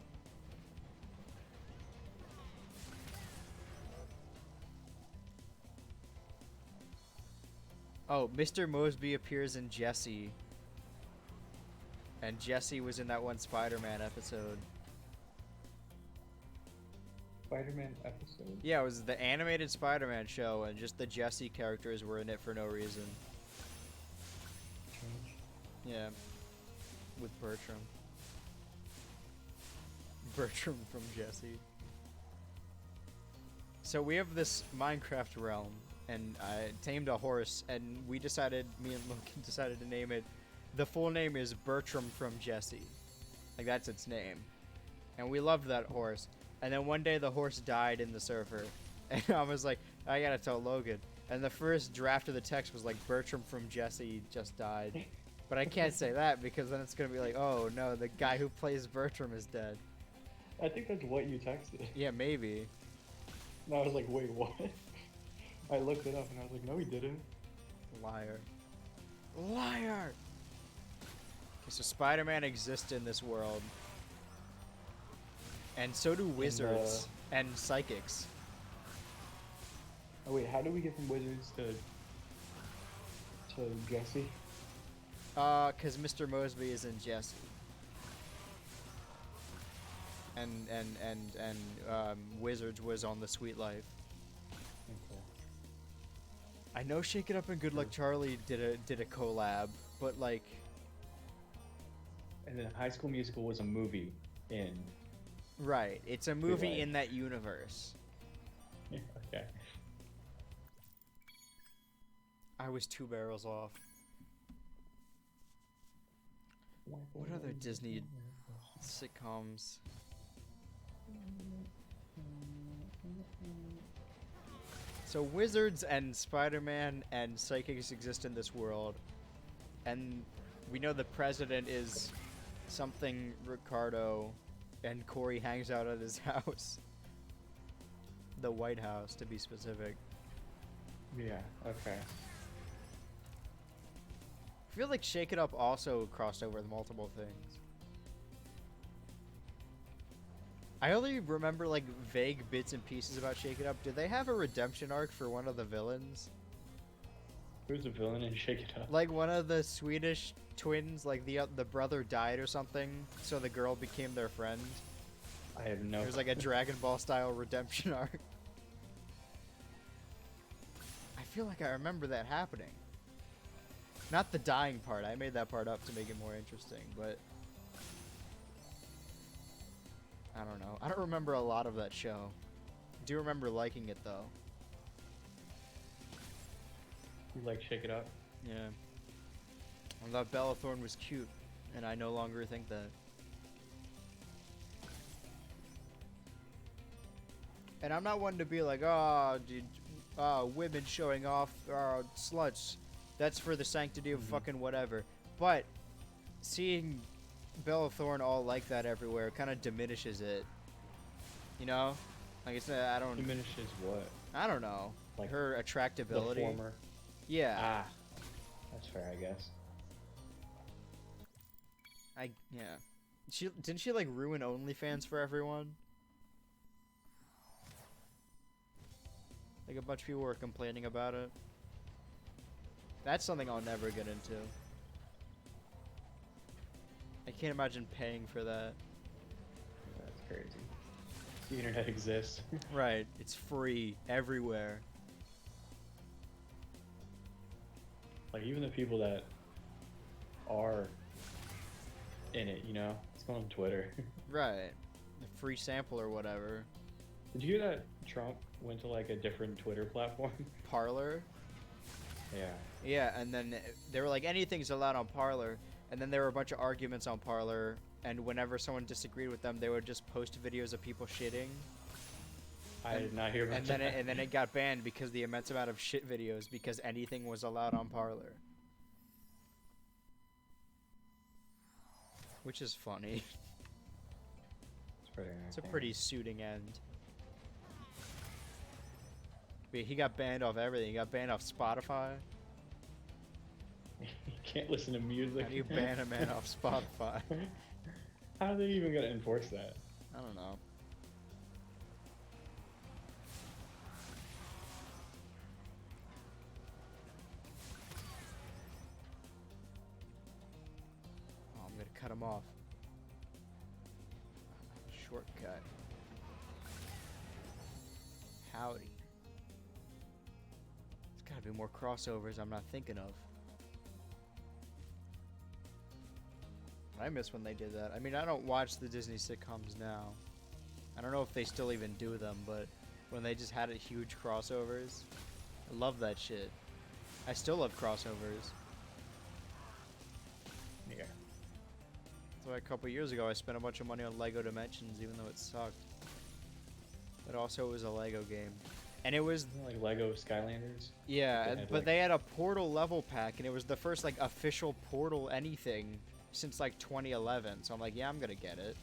Oh, Mr. Mosby appears in Jessie. And Jessie was in that one Spider-Man episode.
Spider-Man episode?
Yeah, it was the animated Spider-Man show, and just the Jessie characters were in it for no reason.
Strange.
Yeah. With Bertram. Bertram from Jessie. So we have this Minecraft realm, and I tamed a horse, and me and Logan decided to name it. The full name is Bertram from Jessie. Like, that's its name. And we loved that horse. And then one day the horse died in the server. And I was like, I gotta tell Logan. And the first draft of the text was like, Bertram from Jessie just died. But I can't say that because then it's gonna be like, oh no, the guy who plays Bertram is dead.
I think that's what you texted.
Yeah, maybe.
And I was like, wait, what? I looked it up and I was like, no, he didn't.
Liar. Liar! Okay, so Spider-Man exists in this world. And so do wizards and psychics.
Oh wait, how do we get from wizards to Jesse?
Cause Mr. Mosby is in Jessie. And Wizards was on the Sweet Life.
Okay.
I know Shake It Up and Good Luck Charlie did a collab, but like.
And then High School Musical was a movie in.
Right, it's a movie
Life.
in that universe.
Yeah, okay.
I was 2 barrels off. What other Disney sitcoms? So wizards and Spider-Man and psychics exist in this world, and we know the president is something Ricardo, and Corey hangs out at his house. the White House, to be specific.
Yeah. Okay.
I feel like Shake It Up also crossed over with multiple things. I only remember like vague bits and pieces about Shake It Up. Did they have a redemption arc for one of the villains?
Who's the villain in Shake It Up?
Like one of the Swedish twins, like the brother died or something, so the girl became their friend.
I have no.
It was like a Dragon Ball style redemption arc. I feel like I remember that happening. Not the dying part. I made that part up to make it more interesting, but I don't know. I don't remember a lot of that show. I do remember liking it though.
You like Shake It Up?
Yeah. I thought Bella Thorne was cute, and I no longer think that. And I'm not one to be like, oh, dude, women showing off, sluts. That's for the sanctity of fucking whatever. But seeing Bella Thorne all like that everywhere kind of diminishes it. You know? Like it's I don't.
Diminishes what?
I don't know.
Like
her attractability.
The former.
Yeah.
Ah, that's fair, I guess.
Yeah. Didn't she like ruin OnlyFans for everyone? Like a bunch of people were complaining about it. That's something I'll never get into. I can't imagine paying for that.
That's crazy. The internet exists.
Right. It's free everywhere.
Like even the people that are in it, you know, it's going on Twitter.
Right. A free sample or whatever.
Did you hear that Trump went to like a different Twitter platform?
Parlor.
Yeah.
Yeah, and then they were like, anything's allowed on Parlor. And then there were a bunch of arguments on Parlor, and whenever someone disagreed with them, they would just post videos of people shitting.
I did not hear about
And
that.
then it got banned because the immense amount of shit videos, because anything was allowed on Parlor. Which is funny. It's a pretty suiting end. But he got banned off everything. He got banned off Spotify.
You can't listen to music.
How do you ban a man off Spotify?
How are they even gonna enforce that?
I don't know. Oh, I'm gonna cut him off. Shortcut. Howdy. There's gotta be more crossovers I'm not thinking of. I miss when they did that. I mean, I don't watch the Disney sitcoms now. I don't know if they still even do them, but when they just had huge crossovers, I love that shit. I still love crossovers.
Yeah.
That's why a couple years ago I spent a bunch of money on Lego Dimensions, even though it sucked. But also it was a Lego game. And it was...
Like Lego Skylanders?
Yeah,
had,
but
like-
they had a Portal level pack, and it was the first, like, official Portal anything since, like, 2011. So I'm like, yeah, I'm gonna get it.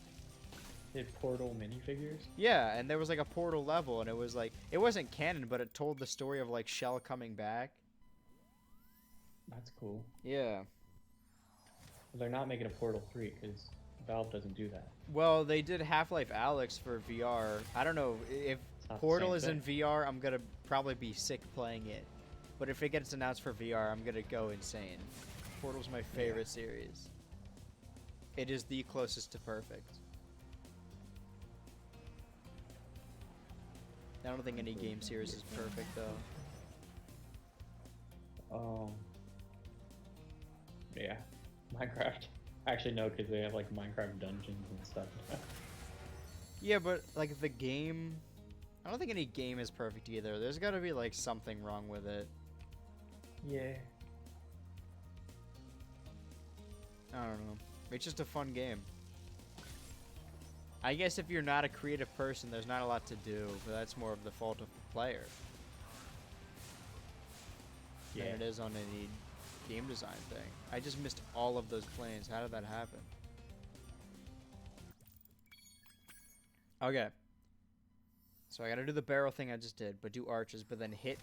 They had Portal minifigures?
Yeah, and there was, like, a Portal level, and it was, like... It wasn't canon, but it told the story of, like, Shell coming back.
That's cool.
Yeah.
They're not making a Portal 3 because Valve doesn't do that.
Well, they did Half-Life Alyx for VR. I don't know if
It's not the
Portal
same
is in
thing.
VR, I'm gonna probably be sick playing it. But if it gets announced for VR, I'm gonna go insane. Portal's my favorite series. It is the closest to perfect. I don't think any game series is perfect though.
Yeah. Minecraft. Actually, no, because they have like Minecraft dungeons and stuff.
Yeah, but like the game, I don't think any game is perfect either. There's got to be like something wrong with it.
Yeah.
I don't know. It's just a fun game. I guess if you're not a creative person, there's not a lot to do, but that's more of the fault of the player than it is on any game design thing. I just missed all of those planes. How did that happen? Okay. So I gotta do the barrel thing I just did, but do arches, but then hit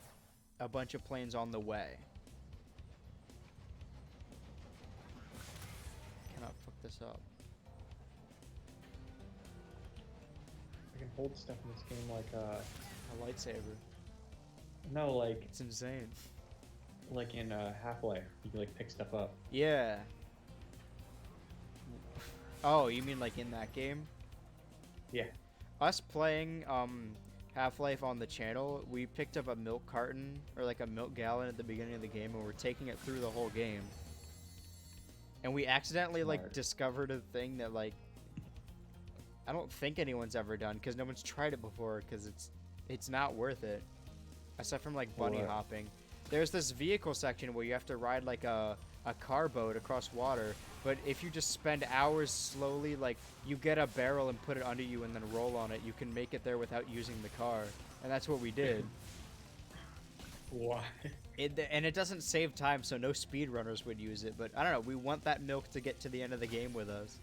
a bunch of planes on the way. Cannot fuck this up.
I can hold stuff in this game like
A lightsaber.
no, like
It's insane.
in Half-Life, you can like pick stuff up.
Yeah. Oh, you mean like in that game?
Yeah.
Us playing Half-Life on the channel, we picked up a milk carton or like a milk gallon at the beginning of the game, and we're taking it through the whole game. And we accidentally like
Smart.
discovered a thing that like I don't think anyone's ever done because no one's tried it before because it's not worth it. Aside from like bunny
What?
hopping, there's this vehicle section where you have to ride like a car boat across water. But if you just spend hours slowly, like you get a barrel and put it under you and then roll on it, you can make it there without using the car, and that's what we did.
Why?
And it doesn't save time, so no speedrunners would use it. But I don't know. We want that milk to get to the end of the game with us.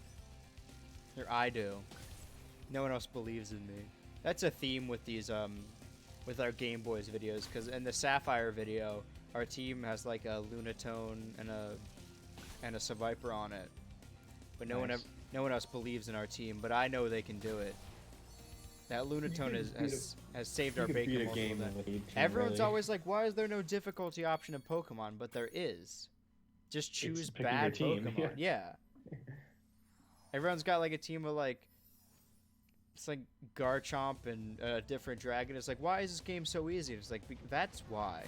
Or I do. No one else believes in me. That's a theme with these with our Game Boys videos, because in the Sapphire video, our team has like a Lunatone and a Survivor on it. But no
Nice.
no one else believes in our team. But I know they can do it. That Lunatone has saved our bacon multiple times. Everyone's always like, why is there no difficulty option in Pokemon? But there is. Just choose
picking your
bad
team,
Pokemon. Yeah. Everyone's got like a team of like, it's like Garchomp and a different dragon. It's like, why is this game so easy? It's like, that's why.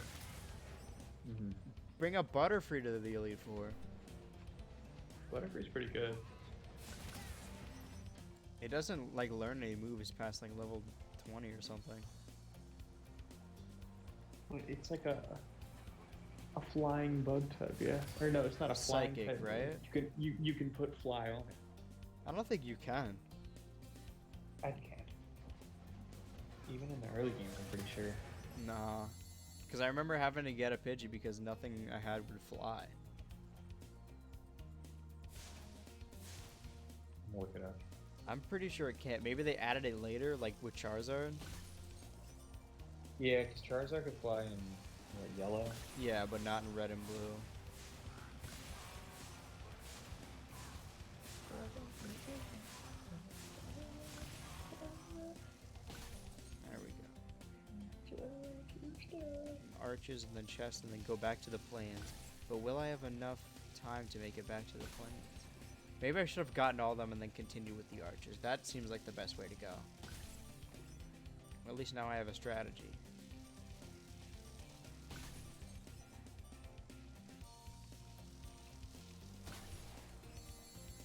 Mm-hmm.
Bring up Butterfree to the Elite Four.
Butterfree's pretty good.
It doesn't like learn any moves past like level 20 or something.
It's like a flying bug type, yeah. Or no, it's not a flying
Psychic,
type.
right?
You can put fly on it.
I don't think you can.
I can't. Even in the early games, I'm pretty sure.
Nah. Because I remember having to get a Pidgey because nothing I had would fly.
I'm look it up.
I'm pretty sure it can't. Maybe they added it later, like with Charizard.
Yeah, because Charizard could fly in yellow.
Yeah, but not in red and blue. There we go. Arches and then chest and then go back to the plains. But will I have enough time to make it back to the plains? Maybe I should have gotten all of them and then continue with the arches. That seems like the best way to go. At least now I have a strategy.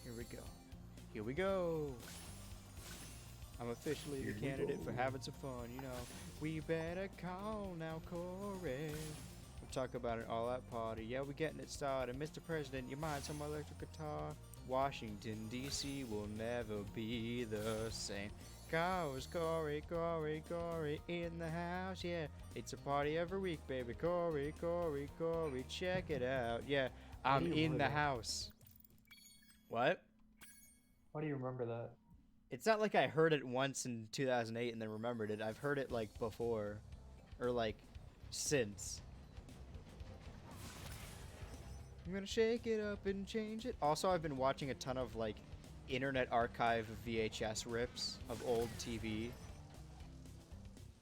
Here we go. Here we go. I'm officially the candidate for having some fun, you know. We better call now, Corey. We'll talk about it all at party. Yeah, we're getting it started. Mr. President, you mind some electric guitar? Washington, D.C. will never be the same. Cause Corey, Corey, Corey in the house, yeah. It's a party every week, baby. Corey, Corey, Corey, check it out. Yeah, I'm in the house. What?
Why do you remember that?
It's not like I heard it once in 2008 and then remembered it. I've heard it like before. Or like since. I'm gonna shake it up and change it. Also, I've been watching a ton of like Internet Archive VHS rips of old TV.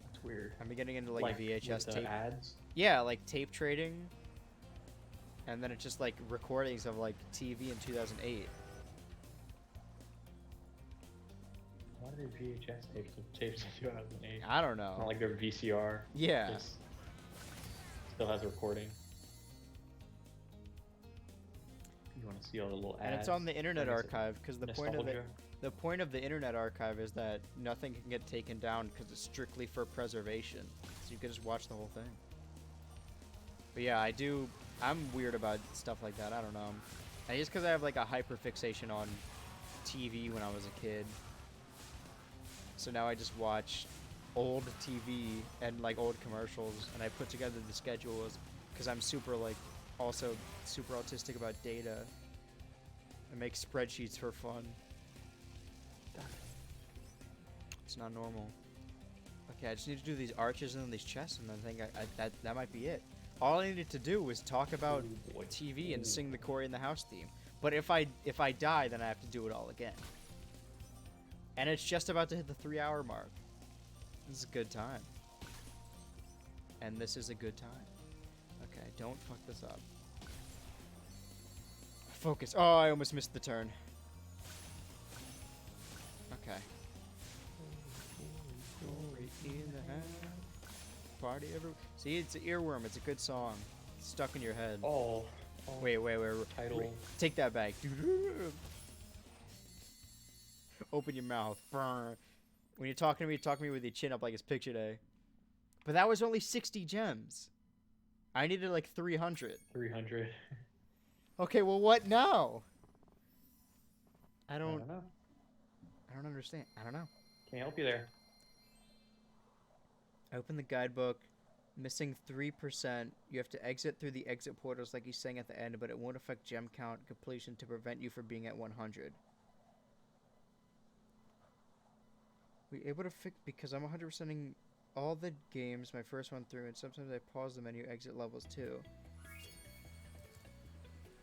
That's weird.
I've been getting into like VHS
with the
tape.
ads.
Yeah, like tape trading. And then it's just like recordings of like TV in 2008.
Why are there VHS tapes in 2008?
I don't know.
Not like their VCR.
Yeah.
Just still has a recording. You want to see all the little ads.
And it's on the Internet
What is it?
Archive because the
Nostalgia?
point of the Internet Archive is that nothing can get taken down because it's strictly for preservation. So you can just watch the whole thing. But yeah, I'm weird about stuff like that. I don't know. And just because I have like a hyper fixation on TV when I was a kid. So now I just watch old TV and like old commercials, and I put together the schedules because I'm also super autistic about data. I make spreadsheets for fun. It's not normal. Yeah, I just need to do these arches and then these chests, and then I think that might be it. All I needed to do was talk about TV and sing the Corey in the House theme. But if I die, then I have to do it all again. And it's just about to hit the 3-hour mark. This is a good time. And this is a good time. Okay, don't fuck this up. Focus. Oh, I almost missed the turn. Okay. Party every. See, it's an earworm. It's a good song. It's stuck in your head.
Oh.
Wait.
Title.
Take that back. Open your mouth. When you're talking to me, talk to me with your chin up like it's picture day. But that was only 60 gems. I needed like 300.
300.
Okay, well, what now? I
I
don't
don't know.
understand. I don't know.
Can't help you there.
Open the guidebook. Missing 3%. You have to exit through the exit portals like he's saying at the end, but it won't affect gem count completion to prevent you from being at 100. We able to fix because I'm 100%ing all the games my first one through, and sometimes I pause the menu, exit levels too.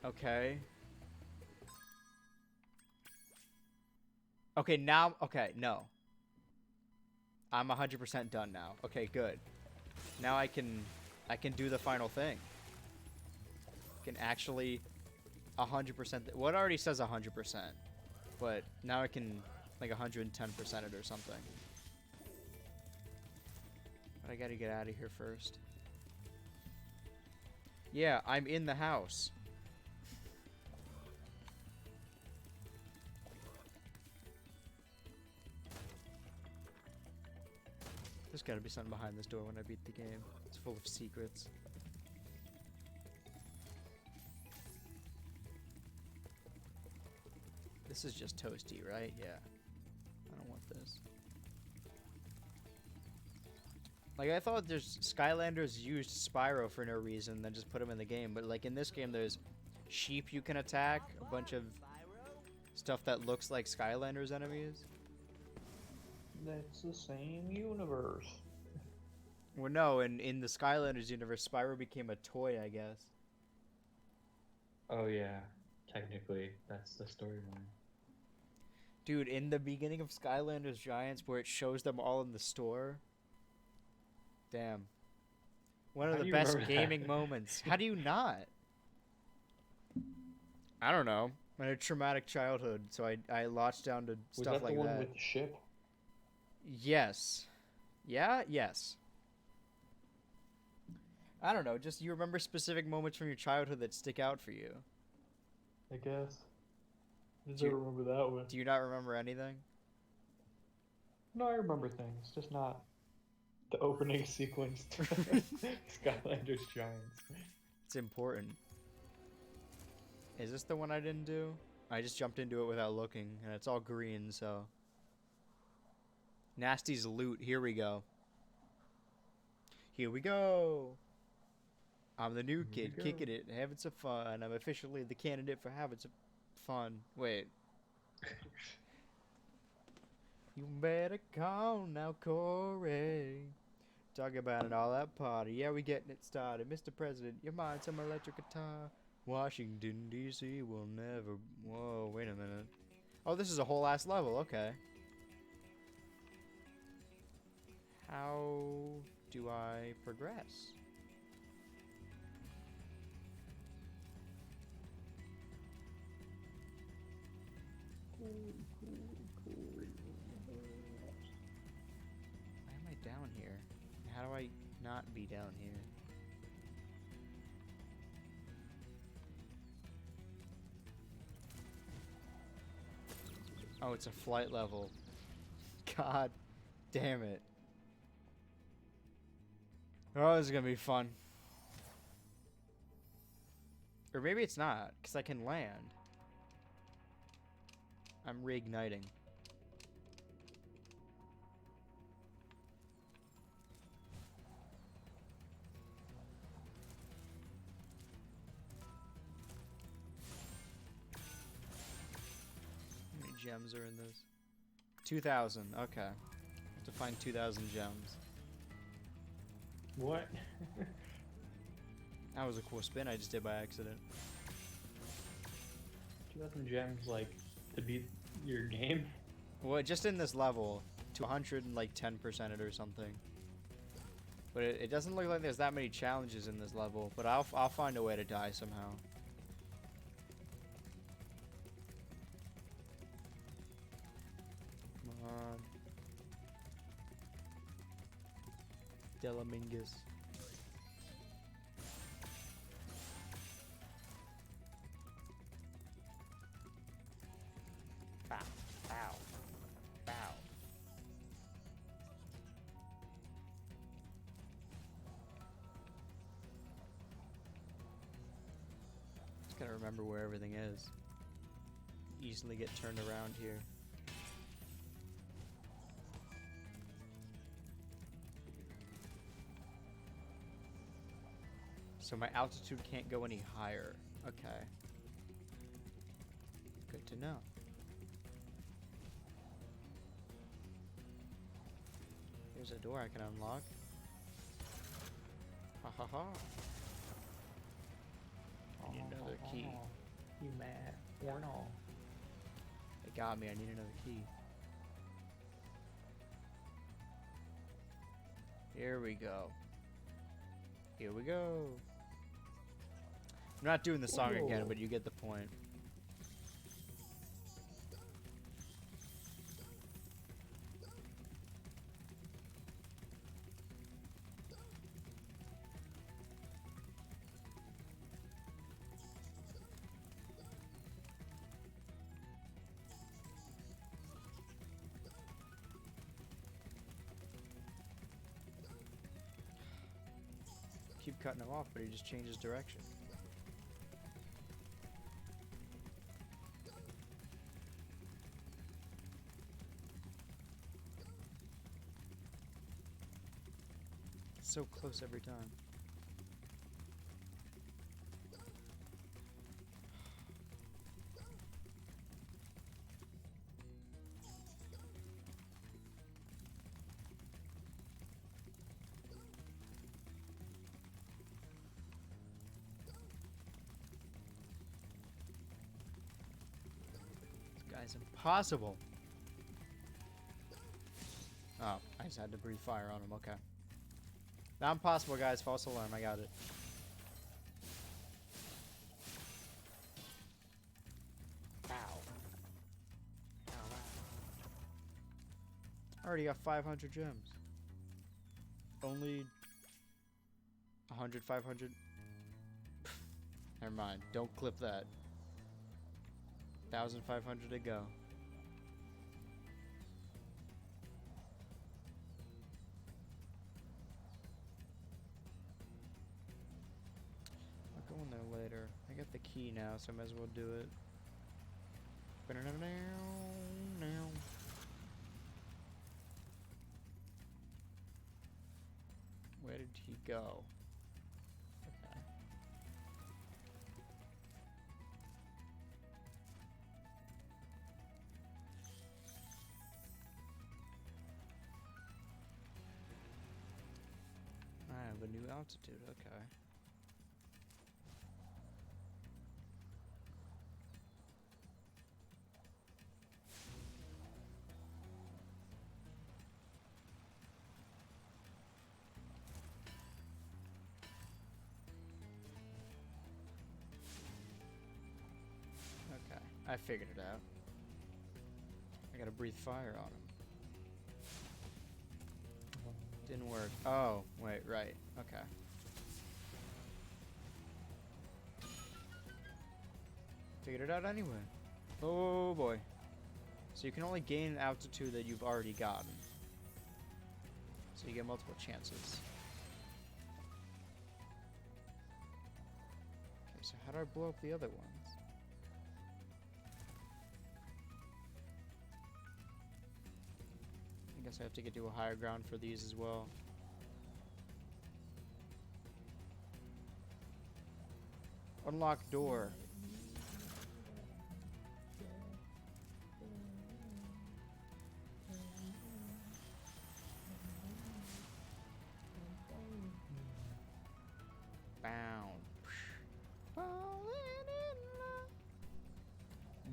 Okay. Okay, now, okay, no. I'm 100% done now. Okay, good. Now I can do the final thing. I can actually 100%. What already says 100%, but now I can like 110% it or something. But I gotta get out of here first. Yeah, I'm in the house. There's gotta be something behind this door when I beat the game. It's full of secrets. This is just toasty, right? Yeah. I don't want this. Like, I thought there's Skylanders used Spyro for no reason, then just put him in the game. But, like, in this game, there's sheep you can attack, a bunch of stuff that looks like Skylanders enemies.
That's the same universe.
Well, no, in the Skylanders universe, Spyro became a toy, I guess.
Oh yeah, technically that's the storyline.
Dude, in the beginning of Skylanders Giants, where it shows them all in the store. Damn. One
How
of
do
the
you
best
remember that?
gaming moments. How do you not? I don't know. I had a traumatic childhood, so I latched down to
Was
stuff
that
like
the one
that.
with the ship?
Yes. Yeah? Yes. I don't know. Just you remember specific moments from your childhood that stick out for you.
I guess. I
Do you-
don't remember that one.
Do you not remember anything?
No, I remember things, just not the opening sequence to Skylanders Giants.
It's important. Is this the one I didn't do? I just jumped into it without looking, and it's all green, so... Nasty's loot. Here we go. Here we go. I'm the new
Here we
kid,
go.
kicking it, having some fun. I'm officially the candidate for having some fun. Wait. You better call now, Corey. Talk about it all that party. Yeah, we getting it started. Mr. President, your mind some electric guitar. Washington, D.C. will never... Whoa, wait a minute. Oh, this is a whole ass level. Okay. How do I progress? Why am I down here? How do I not be down here? Oh, it's a flight level. God damn it. Oh, this is gonna be fun. Or maybe it's not, because I can land. I'm reigniting. How many gems are in this? 2,000, okay. I have to find 2,000 gems.
What?
2,000 I just did by accident.
2,000 gems, like, to beat your game?
Well, just in this level, to 110% it or something. But it doesn't look like there's that many challenges in this level. But I'll find a way to die somehow. Come on. Delamingus. Bow. Bow. Bow. Just gotta remember where everything is. Easily get turned around here. So my altitude can't go any higher. Okay. Good to know. Here's a door I can unlock. Ha ha ha. I need another key.
You mad? Or no?
It got me. I need another key. Here we go. Here we go. I'm not doing the song again, but you get the point. Keep cutting him off, but he just changes direction. So close every time. This guy's impossible. Oh, I just had to breathe fire on him. Okay. Not impossible, guys. False alarm. I got it. Ow. Ow, ow. Already got 500 gems. Only 100, 500. Never mind. Don't clip that. 1,500 to go. Going there later. I got the key now, so I might as well do it. Where did he go? Okay. I have a new altitude, okay. I figured it out. I gotta breathe fire on him. Didn't work. Oh, wait, right. Okay. Figured it out anyway. Oh boy. So you can only gain altitude that you've already gotten. So you get multiple chances. Okay, so how do I blow up the other ones? I guess I have to get to a higher ground for these as well. Unlock door.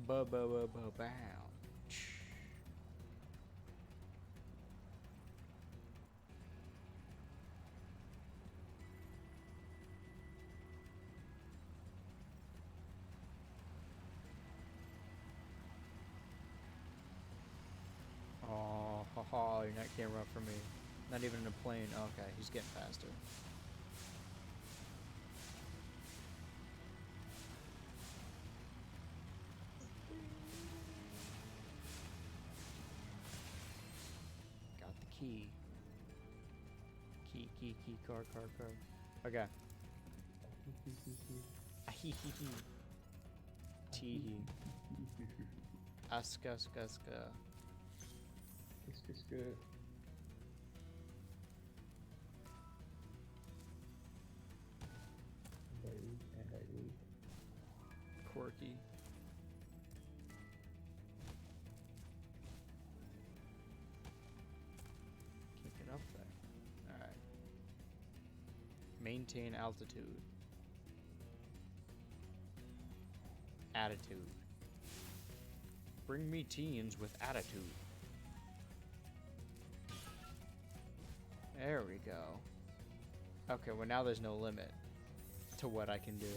Bow. Oh, haha, you're not can't run from me. Not even in a plane. Okay, he's getting faster. Got the key. Key, car. Okay. Ahihihi. Teehee. Aska.
It's good. And I eat.
Quirky. Can't get up there. Alright. Maintain altitude. Attitude. Bring me teens with attitude. There we go. Okay, well now there's no limit to what I can do.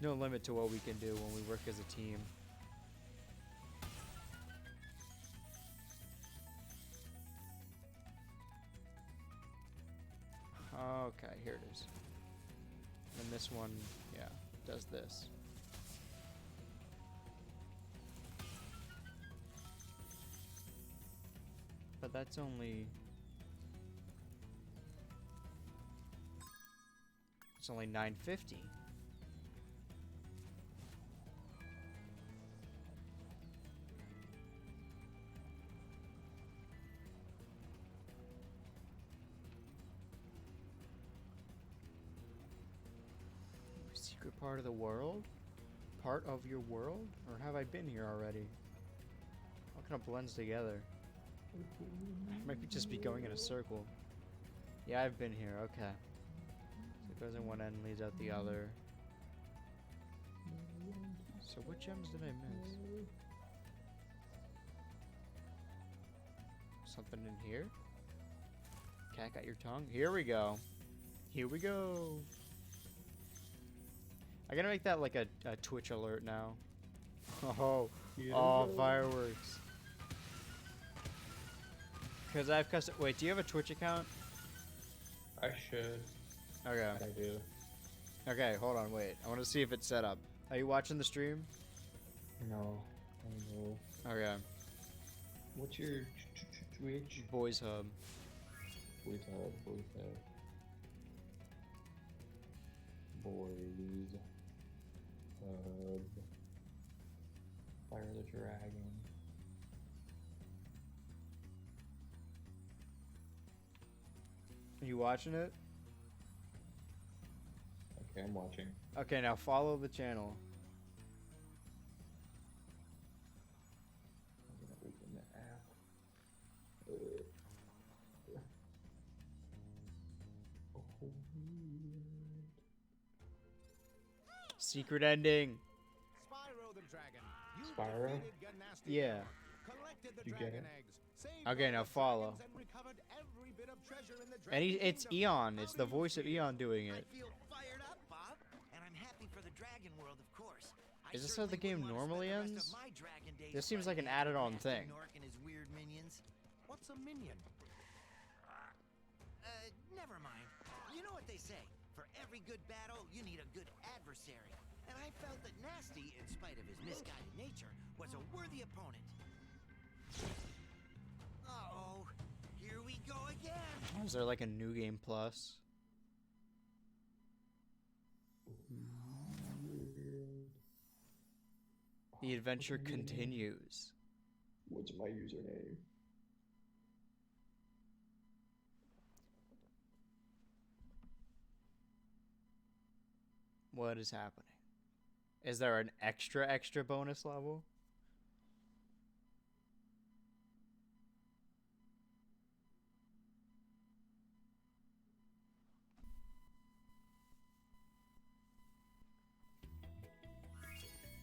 No limit to what we can do when we work as a team. Okay, here it is. And this one, yeah, does this. But that's only... It's only $9.50. Secret part of the world? Part of your world? Or have I been here already? All kind of blends together. I might just be going in a circle. Yeah, I've been here, okay. So it goes in one end, leads out the other. So what gems did I miss? Something in here? Cat got your tongue? Here we go. Here we go. I gotta make that like a Twitch alert now. Oh, oh, fireworks. Because I've custom. Wait, do you have a Twitch account?
I should.
Okay.
I do.
Okay, hold on, wait. I want to see if it's set up. Are you watching the stream?
No. I know.
Okay.
What's your Twitch?
Boys Hub.
Boys Hub. Boys Hub. Fire the Dragon.
Are you watching it?
Okay, I'm watching.
Okay, now follow the channel.
I'm gonna open the app.
Secret ending.
Spyro the Dragon. You
Spyro?
defeated Gnasty
Yeah.
Elf, collected the
You get
dragon
it?
eggs, saved
Okay,
all
now
the
follow.
dragons, and recovered every bit of treasure in the
And
Dragon
it's
Kingdom.
Eon.
How
It's
do
the
you
voice of
feel?
Eon doing
I
it.
feel fired up, Bob, and I'm happy for the Dragon World, of course. I
Is this how the
certainly
game
wouldn't wanna
normally
spend the
ends?
rest of my Dragon days
This seems like an
fighting after
added-on
Nasty
thing.
Nork and his weird minions.
What's a minion?
Never mind. You know what they say? For every good battle, you need a good adversary. And I felt that Nasty, in spite of his misguided nature, was a worthy opponent. Uh-oh. Here we go again.
Is there like a new game plus? The adventure continues.
What's my username?
What is happening? Is there an extra bonus level?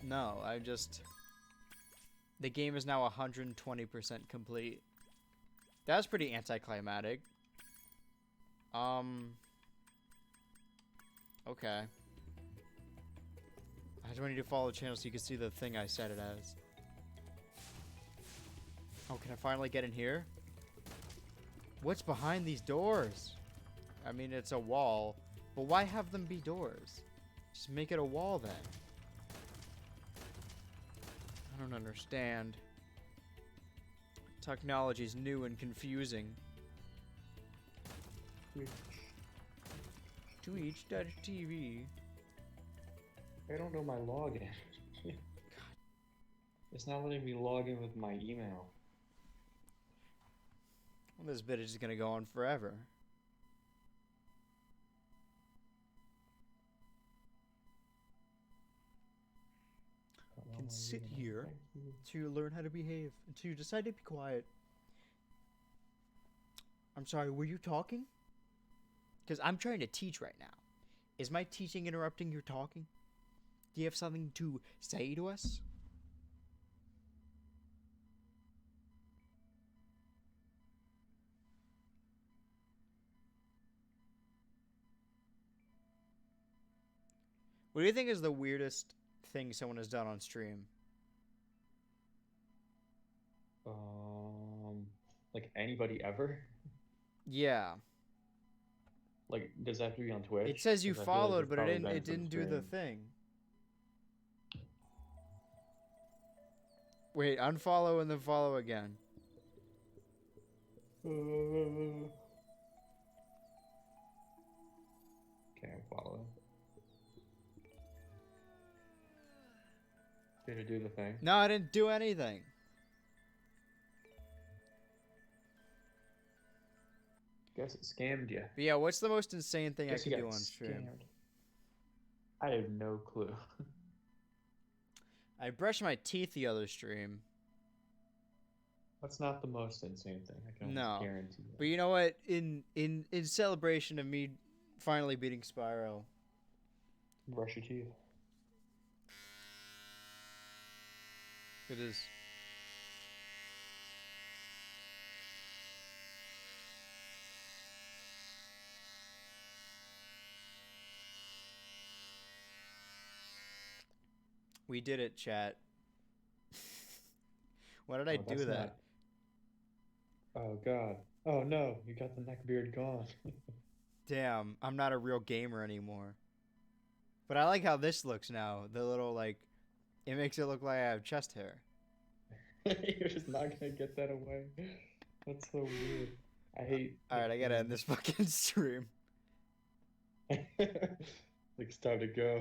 No, I just... The game is now 120% complete. That's pretty anticlimactic. Okay. I just want you to follow the channel so you can see the thing I set it as. Oh, can I finally get in here? What's behind these doors? I mean, it's a wall, but why have them be doors? Just make it a wall then. I don't understand. Technology's new and confusing. Twitch.tv.
I don't know my login. It's not letting me log in with my email.
Well, this bit is just gonna go on forever. Can sit here to learn how to behave, to decide to be quiet. I'm sorry, were you talking? Because I'm trying to teach right now. Is my teaching interrupting your talking? Do you have something to say to us? What do you think is the weirdest thing someone has done on stream?
Like anybody ever?
Yeah.
Like, does that have to be on Twitch?
It says you
'Cause I feel like
followed,
it's
but
probably
it
been
didn't
from
do the
stream.
thing. Wait, unfollow and then follow again.
Okay, I'm following. Did it do the thing?
No, I didn't do anything.
Guess it scammed you.
But yeah, what's the most insane thing I
Guess
can
you
do
got
on stream?
scammed. I have no clue.
I brushed my teeth the other stream.
That's not the most insane thing. I can
No.
almost guarantee that.
But you know what? In celebration of me finally beating Spyro,
Brush your teeth.
it is. We did it, chat. Why did I
Oh,
do
that's
that?
not- Oh god. Oh no, you got the neck beard gone.
Damn, I'm not a real gamer anymore. But I like how this looks now. The little, like, it makes it look like I have chest hair.
You're just not gonna get that away. That's so weird. I hate.
Alright, I gotta end this fucking stream.
Like, it's time to go.